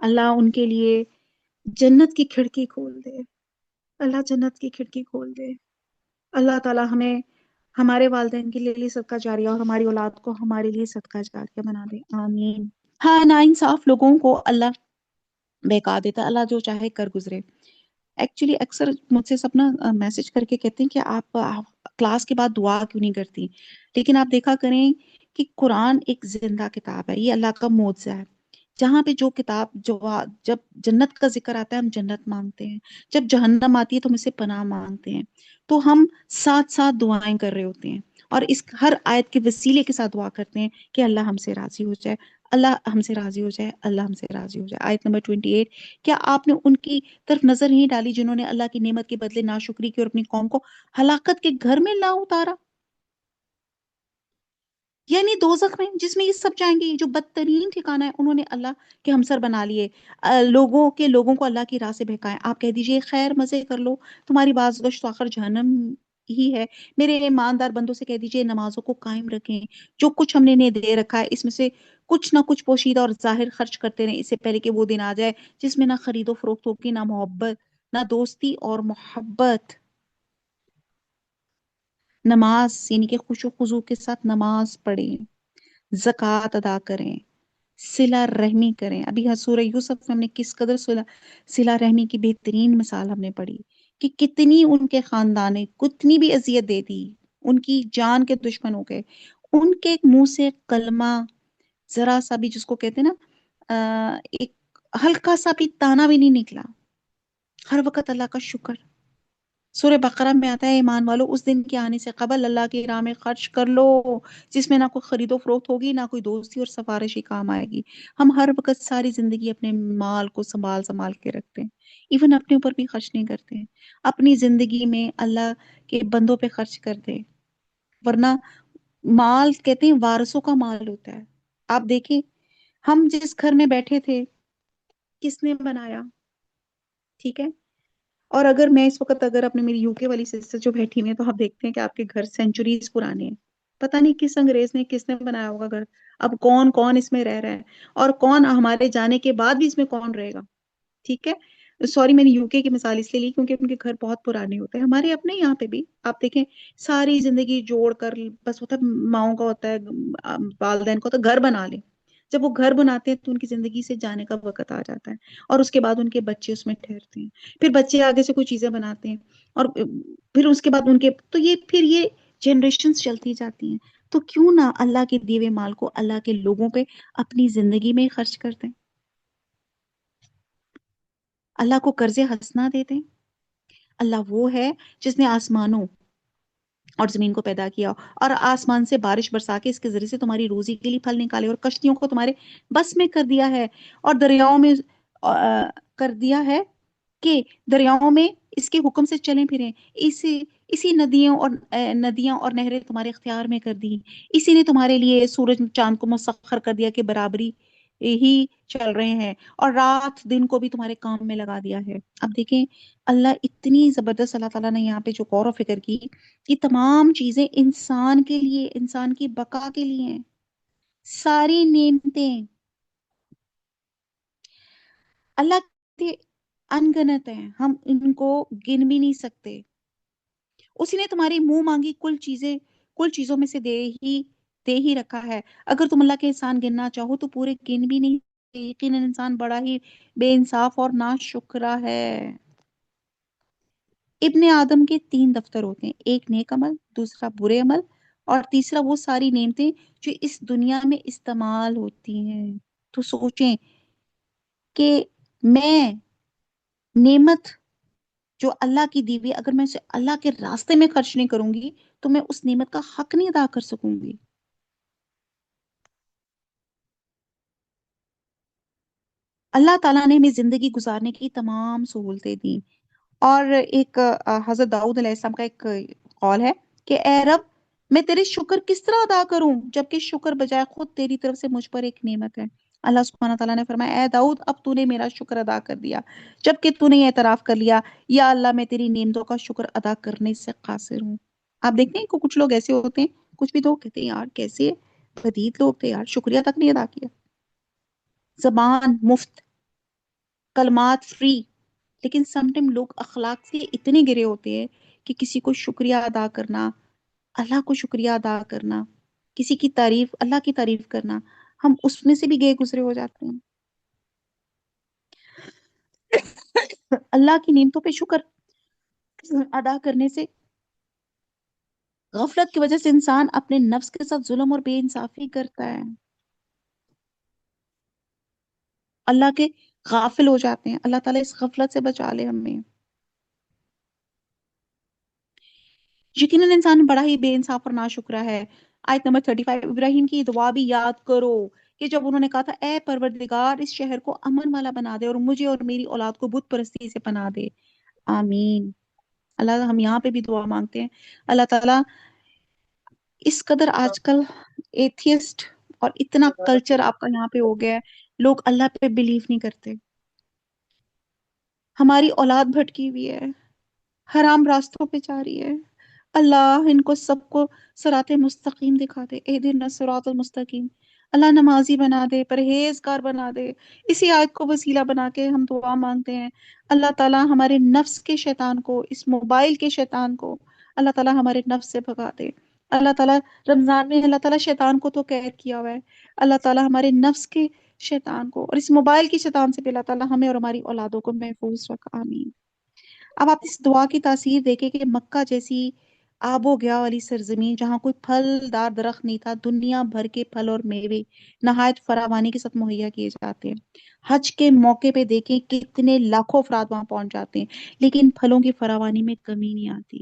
اللہ ان کے لیے جنت کی کھڑکی کھول دے، اللہ جنت کی کھڑکی کھول دے۔ اللہ تعالیٰ ہمیں ہمارے والدین کے لیے صدقہ جاریہ اور ہماری اولاد کو ہمارے لیے صدقہ جاریہ بنا دے، آمین۔ ہاں، ناانصاف لوگوں کو اللہ بہکا دیتا ہے، اللہ جو چاہے کر گزرے۔ ایکچولی اکثر مجھ سے سب نا میسج کر کے کہتے ہیں کہ آپ کلاس کے بعد دعا کیوں نہیں کرتی، لیکن آپ دیکھا کریں کہ قرآن ایک زندہ کتاب ہے، یہ اللہ کا معجزہ ہے۔ جہاں پہ جو کتاب جب جنت کا ذکر آتا ہے ہم جنت مانگتے ہیں، جب جہنم آتی ہے تو ہم اسے پناہ مانگتے ہیں، تو ہم ساتھ ساتھ دعائیں کر رہے ہوتے ہیں اور اس ہر آیت کے وسیلے کے ساتھ دعا کرتے ہیں کہ اللہ ہم سے راضی ہو جائے، اللہ ہم سے راضی ہو جائے، اللہ ہم سے راضی ہو جائے۔ آیت نمبر 28، کیا آپ نے ان کی طرف نظر نہیں ڈالی جنہوں نے اللہ کی نعمت کے بدلے ناشکری کی اور اپنی قوم کو ہلاکت کے گھر میں لا اتارا؟ یعنی دوزخ میں جس میں یہ سب جائیں گے، جو بدترین ٹھکانہ ہے، انہوں نے اللہ کے ہمسر بنا لیے، لوگوں کو اللہ کی راہ سے بہکائیں۔ آپ کہہ دیجئے خیر مزے کر لو، تمہاری بازگشت تو آخر جہنم ہی ہے۔ میرے ایماندار بندوں سے کہہ دیجئے نمازوں کو قائم رکھیں، جو کچھ ہم نے انہیں دے رکھا ہے اس میں سے کچھ نہ کچھ پوشیدہ اور ظاہر خرچ کرتے رہیں، اس سے پہلے کہ وہ دن آ جائے جس میں نہ خرید و فروخت ہوگی، نہ محبت، نہ دوستی اور محبت۔ نماز یعنی کہ خشوع و خضوع کے ساتھ نماز پڑھیں، زکوٰۃ ادا کریں، صلہ رحمی کریں۔ ابھی سورہ یوسف میں ہم نے کس قدر صلہ رحمی کی بہترین مثال ہم نے پڑھی کہ کتنی ان کے خاندان نے کتنی بھی اذیت دے دی، ان کی جان کے دشمن ہو گئے، ان کے منہ سے کلمہ ذرا سا بھی، جس کو کہتے ہیں نا ایک ہلکا سا بھی تانا بھی نہیں نکلا، ہر وقت اللہ کا شکر۔ سورہ بقرہ میں آتا ہے ایمان والو اس دن کے آنے سے قبل اللہ کی راہ میں خرچ کر لو جس میں نہ کوئی خرید و فروخت ہوگی، نہ کوئی دوستی اور سفارشی کام آئے گی۔ ہم ہر وقت ساری زندگی اپنے مال کو سنبھال کے رکھتے ہیں، ایون اپنے اوپر بھی خرچ نہیں کرتے ہیں۔ اپنی زندگی میں اللہ کے بندوں پہ خرچ کر دیں، ورنہ مال کہتے ہیں وارثوں کا مال ہوتا ہے۔ آپ دیکھیں ہم جس گھر میں بیٹھے تھے کس نے بنایا؟ ٹھیک ہے، اور اگر میں اس وقت اپنے میری یو کے والی سسٹر جو بیٹھی ہوئی ہیں تو آپ دیکھتے ہیں کہ آپ کے گھر سینچوریز پرانے ہیں، پتہ نہیں کس انگریز نے کس نے بنایا ہوگا گھر، اب کون کون اس میں رہ رہا ہے اور کون ہمارے جانے کے بعد بھی اس میں کون رہے گا۔ ٹھیک ہے، سوری میں نے یو کے کی مثال اس لیے لی کیونکہ ان کے گھر بہت پرانے ہوتے ہیں، ہمارے اپنے یہاں پہ بھی آپ دیکھیں ساری زندگی جوڑ کر بس ہوتا ہے، ماؤں کا ہوتا ہے، والدین کا ہوتا ہے گھر بنا لیں، جب وہ گھر بناتے ہیں تو ان کی زندگی سے جانے کا وقت آ جاتا ہے اور اس کے بعد ان کے بچے اس میں ٹھہرتے ہیں، پھر بچے آگے سے کوئی چیزیں بناتے ہیں اور پھر اس کے بعد ان کے تو یہ جنریشنز چلتی جاتی ہیں۔ تو کیوں نہ اللہ کے دیوے مال کو اللہ کے لوگوں پہ اپنی زندگی میں خرچ کر دیں، اللہ کو قرض حسنہ دے دیں۔ اللہ وہ ہے جس نے آسمانوں اور زمین کو پیدا کیا اور آسمان سے بارش برسا کے اس کے ذریعے سے تمہاری روزی کے لیے پھل نکالے اور کشتیوں کو تمہارے بس میں کر دیا ہے اور دریاؤں میں کر دیا ہے کہ دریاؤں میں اس کے حکم سے چلیں پھریں، اسی اسی ندیاں اور نہریں تمہارے اختیار میں کر دی، اسی نے تمہارے لیے سورج چاند کو مسخر کر دیا کہ برابری ہی چل رہے ہیں، اور رات دن کو بھی تمہارے کام میں لگا دیا ہے۔ اب دیکھیں اللہ اتنی زبردست، اللہ تعالیٰ نے یہاں پہ جو غور و فکر کی، یہ تمام چیزیں انسان کے لیے، انسان کی بقا کے لیے ہیں، ساری نعمتیں اللہ کے انگنت ہیں، ہم ان کو گن بھی نہیں سکتے۔ اسی نے تمہاری منہ مانگی کل چیزوں میں سے دے ہی رکھا ہے۔ اگر تم اللہ کے احسان گننا چاہو تو پورے گن بھی نہیں سکتے۔ یقیناً انسان بڑا ہی بے انصاف اور ناشکرا ہے۔ ابن آدم کے 3 دفتر ہوتے ہیں، ایک نیک عمل، دوسرا برے عمل، اور تیسرا وہ ساری نعمتیں جو اس دنیا میں استعمال ہوتی ہیں۔ تو سوچیں کہ میں نعمت جو اللہ کی دی ہوئی، اگر میں اسے اللہ کے راستے میں خرچ نہیں کروں گی تو میں اس نعمت کا حق نہیں ادا کر سکوں گی۔ اللہ تعالیٰ نے ہمیں زندگی گزارنے کی تمام سہولتیں دی، اور ایک حضرت داؤد علیہ السلام کا ایک قول ہے کہ اے رب، میں تیرے شکر کس طرح ادا کروں جبکہ شکر بجائے خود تیری طرف سے مجھ پر ایک نعمت ہے۔ اللہ سبحانہ تعالیٰ نے فرمایا اے داؤد، اب تو نے میرا شکر ادا کر دیا جبکہ تو نے یہ اعتراف کر لیا، یا اللہ میں تیری نعمتوں کا شکر ادا کرنے سے قاصر ہوں۔ آپ دیکھتے ہیں کہ کچھ لوگ ایسے ہوتے ہیں، کچھ بھی لوگ کہتے ہیں یار کیسے بدید لوگ تھے یار، شکریہ تک نہیں ادا کیا، زبان مفت، کلمات فری، لیکن سم ٹائم لوگ اخلاق سے اتنے گرے ہوتے ہیں کہ کسی کو شکریہ ادا کرنا، اللہ کو شکریہ ادا کرنا، کسی کی تعریف، اللہ کی تعریف کرنا، ہم اس میں سے بھی گئے گزرے ہو جاتے ہیں۔ اللہ کی نعمتوں پہ شکر ادا کرنے سے، غفلت کی وجہ سے انسان اپنے نفس کے ساتھ ظلم اور بے انصافی کرتا ہے، اللہ کے غافل ہو جاتے ہیں۔ اللہ تعالیٰ اس غفلت سے بچا لے ہمیں۔ یقیناً انسان بڑا ہی بے انصاف اور ناشکرا ہے۔ آیت نمبر 35، ابراہیم کی دعا بھی یاد کرو کہ جب انہوں نے کہا تھا اے پروردگار اس شہر کو امن والا بنا دے اور مجھے اور میری اولاد کو بت پرستی سے پناہ دے، آمین۔ اللہ، ہم یہاں پہ بھی دعا مانگتے ہیں، اللہ تعالیٰ اس قدر آج کل ایتھیسٹ اور اتنا کلچر آپ کا یہاں پہ ہو گیا ہے، لوگ اللہ پہ بلیو نہیں کرتے، ہماری اولاد بھٹکی ہوئی ہے، حرام راستوں پہ جا رہی ہے۔ اللہ ان کو سب کو صراط مستقیم دکھا دے، اہدنا الصراط المستقیم۔ اللہ نمازی بنا دے، پرہیزگار بنا دے۔ اسی آیت کو وسیلہ بنا کے ہم دعا مانگتے ہیں، اللہ تعالیٰ ہمارے نفس کے شیطان کو، اس موبائل کے شیطان کو اللہ تعالیٰ ہمارے نفس سے بھگا دے۔ اللہ تعالیٰ رمضان میں اللہ تعالیٰ شیطان کو تو قید کیا ہوا ہے، اللہ تعالیٰ ہمارے نفس کے شیطان کو اور اس موبائل کی شیطان سے بھی اللہ تعالیٰ ہمیں اور ہماری اولادوں کو محفوظ رکھ، آمین۔ اب آپ اس دعا کی تاثیر دیکھیں کہ مکہ جیسی آب و گیا والی سرزمین جہاں کوئی پھلدار درخت نہیں تھا، دنیا بھر کے پھل اور میوے نہایت فراوانی کے ساتھ مہیا کیے جاتے ہیں۔ حج کے موقع پہ دیکھیں کتنے لاکھوں افراد وہاں پہنچ جاتے ہیں، لیکن پھلوں کی فراوانی میں کمی نہیں آتی۔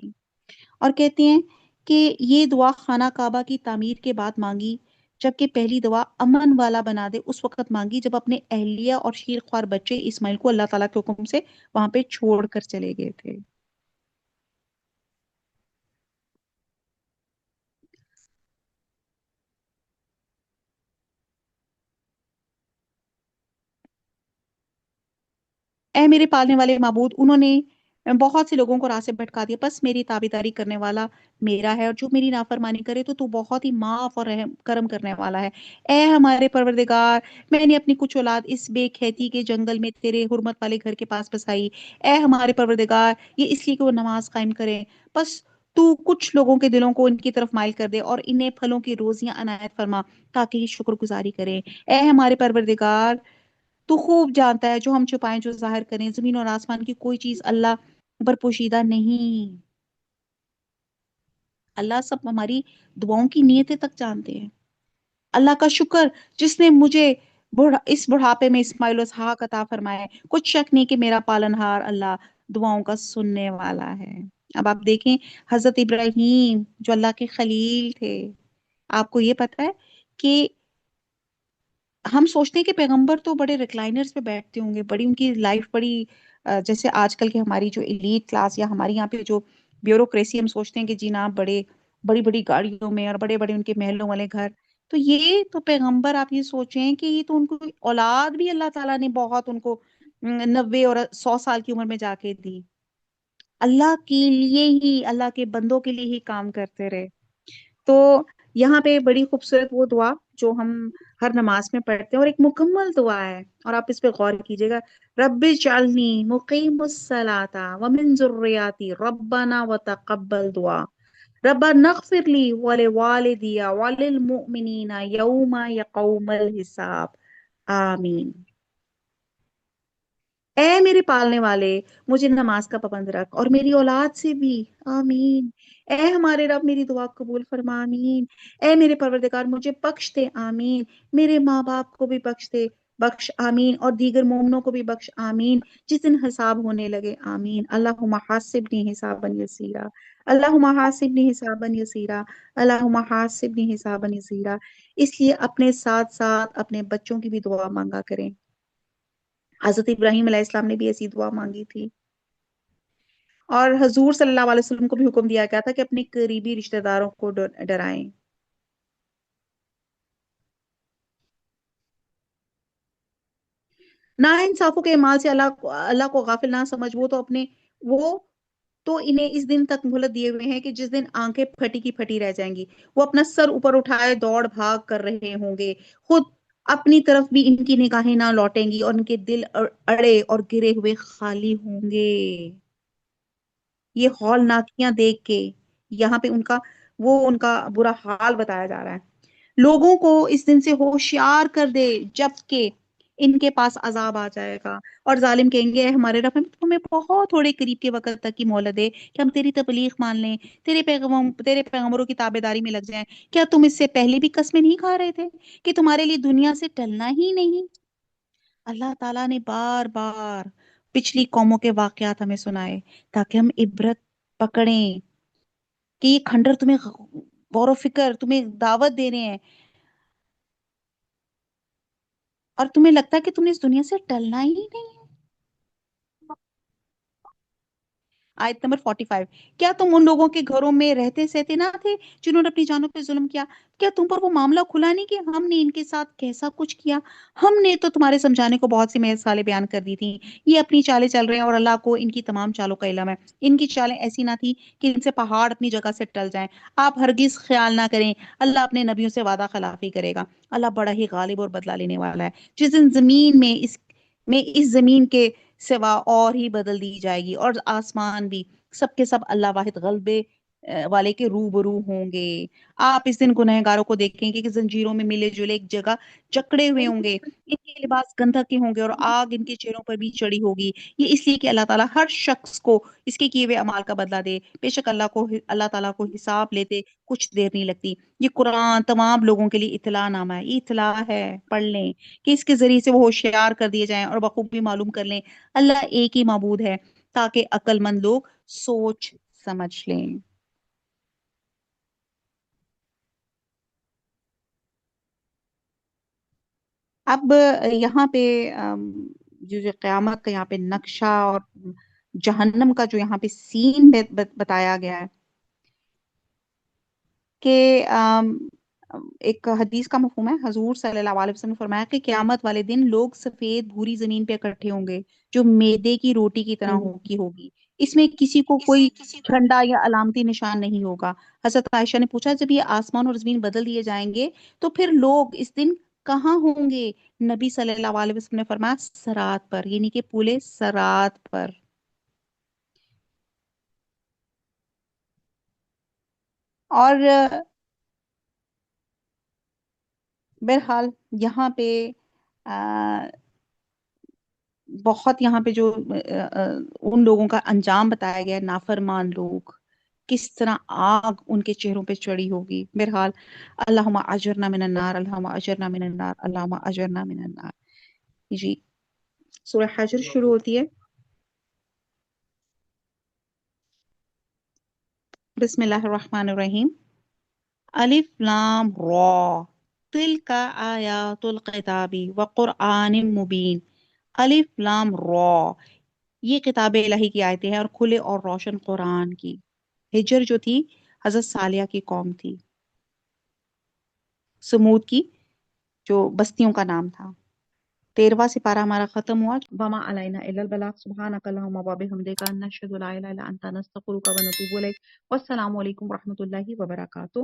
اور کہتے ہیں کہ یہ دعا خانہ کعبہ کی تعمیر کے بعد مانگی، جبکہ پہلی دعا امن والا بنا دے اس وقت مانگی جب اپنے اہلیہ اور شیر خوار بچے اسماعیل کو اللہ تعالیٰ کے حکم سے وہاں پہ چھوڑ کر چلے گئے تھے۔ اے میرے پالنے والے معبود، انہوں نے بہت سے لوگوں کو راہ سے بھٹکا دیا، بس میری تابعداری کرنے والا میرا ہے، اور جو میری نافرمانی کرے تو بہت ہی معاف اور رحم کرم کرنے والا ہے۔ اے ہمارے پروردگار، میں نے اپنی کچھ اولاد اس بے کھیتی کے جنگل میں تیرے حرمت والے گھر کے پاس بسائی۔ اے ہمارے پروردگار، یہ اس لیے کہ وہ نماز قائم کریں، بس تو کچھ لوگوں کے دلوں کو ان کی طرف مائل کر دے اور انہیں پھلوں کی روزیاں عنایت فرما تاکہ یہ شکر گزاری کریں۔ اے ہمارے پروردگار، تو خوب جانتا ہے جو ہم چھپائیں جو ظاہر کریں، زمین اور آسمان کی کوئی چیز اللہ پر پوشیدہ نہیں۔ اللہ سب ہماری دعاؤں کی نیتیں تک جانتے ہیں۔ اللہ کا شکر جس نے مجھے اس بڑھاپے میں اسماعیل و اسحاق عطا فرمائے، کچھ شک نہیں کہ میرا پالنہار اللہ دعاؤں کا سننے والا ہے۔ اب آپ دیکھیں حضرت ابراہیم جو اللہ کے خلیل تھے، آپ کو یہ پتا ہے کہ ہم سوچتے ہیں کہ پیغمبر تو بڑے ریکلائنرز پہ بیٹھتے ہوں گے، بڑی ان کی لائف بڑی جیسے آج کل کی ہماری جو ایلیٹ کلاس یا ہماری یہاں پہ جو بیوروکریسی، ہم سوچتے ہیں کہ جی نا بڑی بڑی گاڑیوں میں اور بڑے بڑے ان کے محلوں والے گھر، تو یہ تو پیغمبر آپ یہ سوچیں کہ یہ تو ان کو اولاد بھی اللہ تعالیٰ نے بہت ان کو 90 اور 100 سال کی عمر میں جا کے دی، اللہ کے لیے ہی، اللہ کے بندوں کے لیے ہی کام کرتے رہے۔ تو یہاں پہ بڑی خوبصورت وہ دعا جو ہم ہر نماز میں پڑھتے ہیں، اور ایک مکمل دعا ہے، اور آپ اس پہ غور کیجئے گا، رب اجعلنی مقیم الصلاۃ ومن ذریاتی ربنا وتقبل دعا ربنا اغفر لی ولوالدی وللمؤمنین یوم یقوم الحساب، آمین۔ اے میرے پالنے والے، مجھے نماز کا پابند رکھ اور میری اولاد سے بھی، آمین۔ اے ہمارے رب، میری دعا قبول فرما، آمین۔ اے میرے پروردگار، مجھے بخش دے، آمین۔ میرے ماں باپ کو بھی بخش دے، بخش، آمین، اور دیگر مومنوں کو بھی بخش، آمین، جس دن حساب ہونے لگے، آمین۔ اللہم حاسبنی حسابا یسیرا، اللہم حاسبنی حسابا یسیرا، اللہم حاسبنی حسابا یسیرا۔ اس لیے اپنے ساتھ ساتھ اپنے بچوں کی بھی دعا مانگا کریں۔ حضرت ابراہیم علیہ السلام نے بھی ایسی دعا مانگی تھی، اور حضور صلی اللہ علیہ وسلم کو بھی حکم دیا گیا تھا کہ اپنے قریبی رشتہ داروں کو ڈرائیں۔ نا انصافوں کے اعمال سے اللہ کو غافل نہ سمجھ، وہ تو انہیں اس دن تک مہلت دیے ہوئے ہیں کہ جس دن آنکھیں پھٹی کی پھٹی رہ جائیں گی، وہ اپنا سر اوپر اٹھائے دوڑ بھاگ کر رہے ہوں گے، خود اپنی طرف بھی ان کی نگاہیں نہ لوٹیں گی، اور ان کے دل اڑے اور گرے ہوئے خالی ہوں گے۔ یہ ہولناکیاں دیکھ کے یہاں پہ ان کا برا حال بتایا جا رہا ہے۔ لوگوں کو اس دن سے ہوشیار کر دے جبکہ ان کے پاس عذاب آ جائے گا، اور ظالم کہیں گے، اے ہمارے رب، ہمیں بہت تھوڑے قریب کے وقت تک کی مہلت دے کہ ہم تیری تبلیغ مان لیں، تیرے پیغمبروں کی تابع داری میں لگ جائیں۔ کیا تم اس سے پہلے بھی قسمیں نہیں کھا رہے تھے کہ تمہارے لیے دنیا سے ٹلنا ہی نہیں؟ اللہ تعالیٰ نے بار بار پچھلی قوموں کے واقعات ہمیں سنائے تاکہ ہم عبرت پکڑیں کہ یہ کھنڈر تمہیں غور و فکر تمہیں دعوت دے رہے ہیں، اور تمہیں لگتا ہے کہ تم نے اس دنیا سے ٹلنا ہی نہیں ہے۔ آیت نمبر 45، کیا تم ان لوگوں کے گھروں میں رہتے سہتے نہ تھے جنہوں نے اپنی جانوں پہ ظلم کیا؟ کیا تم پر وہ معاملہ کھلا نہیں کہ ہم نے ان کے ساتھ کیسا کچھ کیا؟ ہم نے تو تمہارے سمجھانے کو بہت سی مثالیں بیان کر دی تھیں، یہ اپنی چالیں چل رہے ہیں اور اللہ کو ان کی تمام چالوں کا علم ہے۔ ان کی چالیں ایسی نہ تھی کہ ان سے پہاڑ اپنی جگہ سے ٹل جائیں۔ آپ ہرگز خیال نہ کریں، اللہ اپنے نبیوں سے وعدہ خلافی کرے گا، اللہ بڑا ہی غالب اور بدلہ لینے والا ہے۔ جس دن زمین میں اس زمین کے سوا اور ہی بدل دی جائے گی، اور آسمان بھی، سب کے سب اللہ واحد غلبے والے کے روبرو ہوں گے۔ آپ اس دن گنہگاروں کو دیکھیں گے کہ زنجیروں میں ملے جلے ایک جگہ جکڑے ہوئے ہوں گے، ان کے لباس گندھک کے ہوں گے اور آگ ان کے چہروں پر بھی چڑھی ہوگی، یہ اس لیے کہ اللہ تعالیٰ ہر شخص کو اس کے کیے ہوئے اعمال کا بدلہ دے۔ بے شک اللہ تعالیٰ کو حساب لیتے کچھ دیر نہیں لگتی۔ یہ قرآن تمام لوگوں کے لیے اطلاع نامہ ہے، یہ اطلاع ہے، پڑھ لیں کہ اس کے ذریعے سے وہ ہوشیار کر دیے جائیں اور بخوبی معلوم کر لیں اللہ ایک ہی معبود ہے، تاکہ عقل مند لوگ سوچ سمجھ لیں۔ اب یہاں پہ جو قیامت کا یہاں پہ نقشہ اور جہنم کا جو یہاں پہ سین بتایا گیا ہے کہ ایک حدیث کا مفہوم ہے، حضور صلی اللہ علیہ وسلم نے فرمایا کہ قیامت والے دن لوگ سفید بھوری زمین پہ اکٹھے ہوں گے جو میدے کی روٹی کی طرح ہوگی، اس میں کسی کو کوئی جھنڈا یا علامتی نشان نہیں ہوگا۔ حضرت عائشہ نے پوچھا، جب یہ آسمان اور زمین بدل دیے جائیں گے تو پھر لوگ اس دن کہاں ہوں گے؟ نبی صلی اللہ علیہ وسلم نے فرمایا صراط پر، یعنی کہ پولے صراط پر۔ اور بہرحال یہاں پہ بہت یہاں پہ جو ان لوگوں کا انجام بتایا گیا ہے، نافرمان لوگ، کس طرح آگ ان کے چہروں پہ چڑھی ہوگی۔ بہرحال اللہم اجرنا من النار، اللہم اجرنا من النار، اللہم اجرنا من النار۔ جی، سورہ حجر شروع ہوتی ہے، بسم اللہ الرحمن الرحیم، الف لام را تلک آیات الکتاب وقرآن مبین۔ الف لام را، یہ کتاب الہی کی آیتیں ہیں اور کھلے اور روشن قرآن کی۔ ہجر جو تھی حضرت صالحہ کی قوم تھی، سمود کی جو بستیوں کا نام تھا۔ 13واں سپارہ ہمارا ختم ہوا۔ وما علینا الا البلاغ سبحانک اللہم وبحمدک نشہد لا الہ الا انت نستغفرک ونتوب الیک۔ والسلام علیکم ورحمۃ اللہ وبرکاتہ۔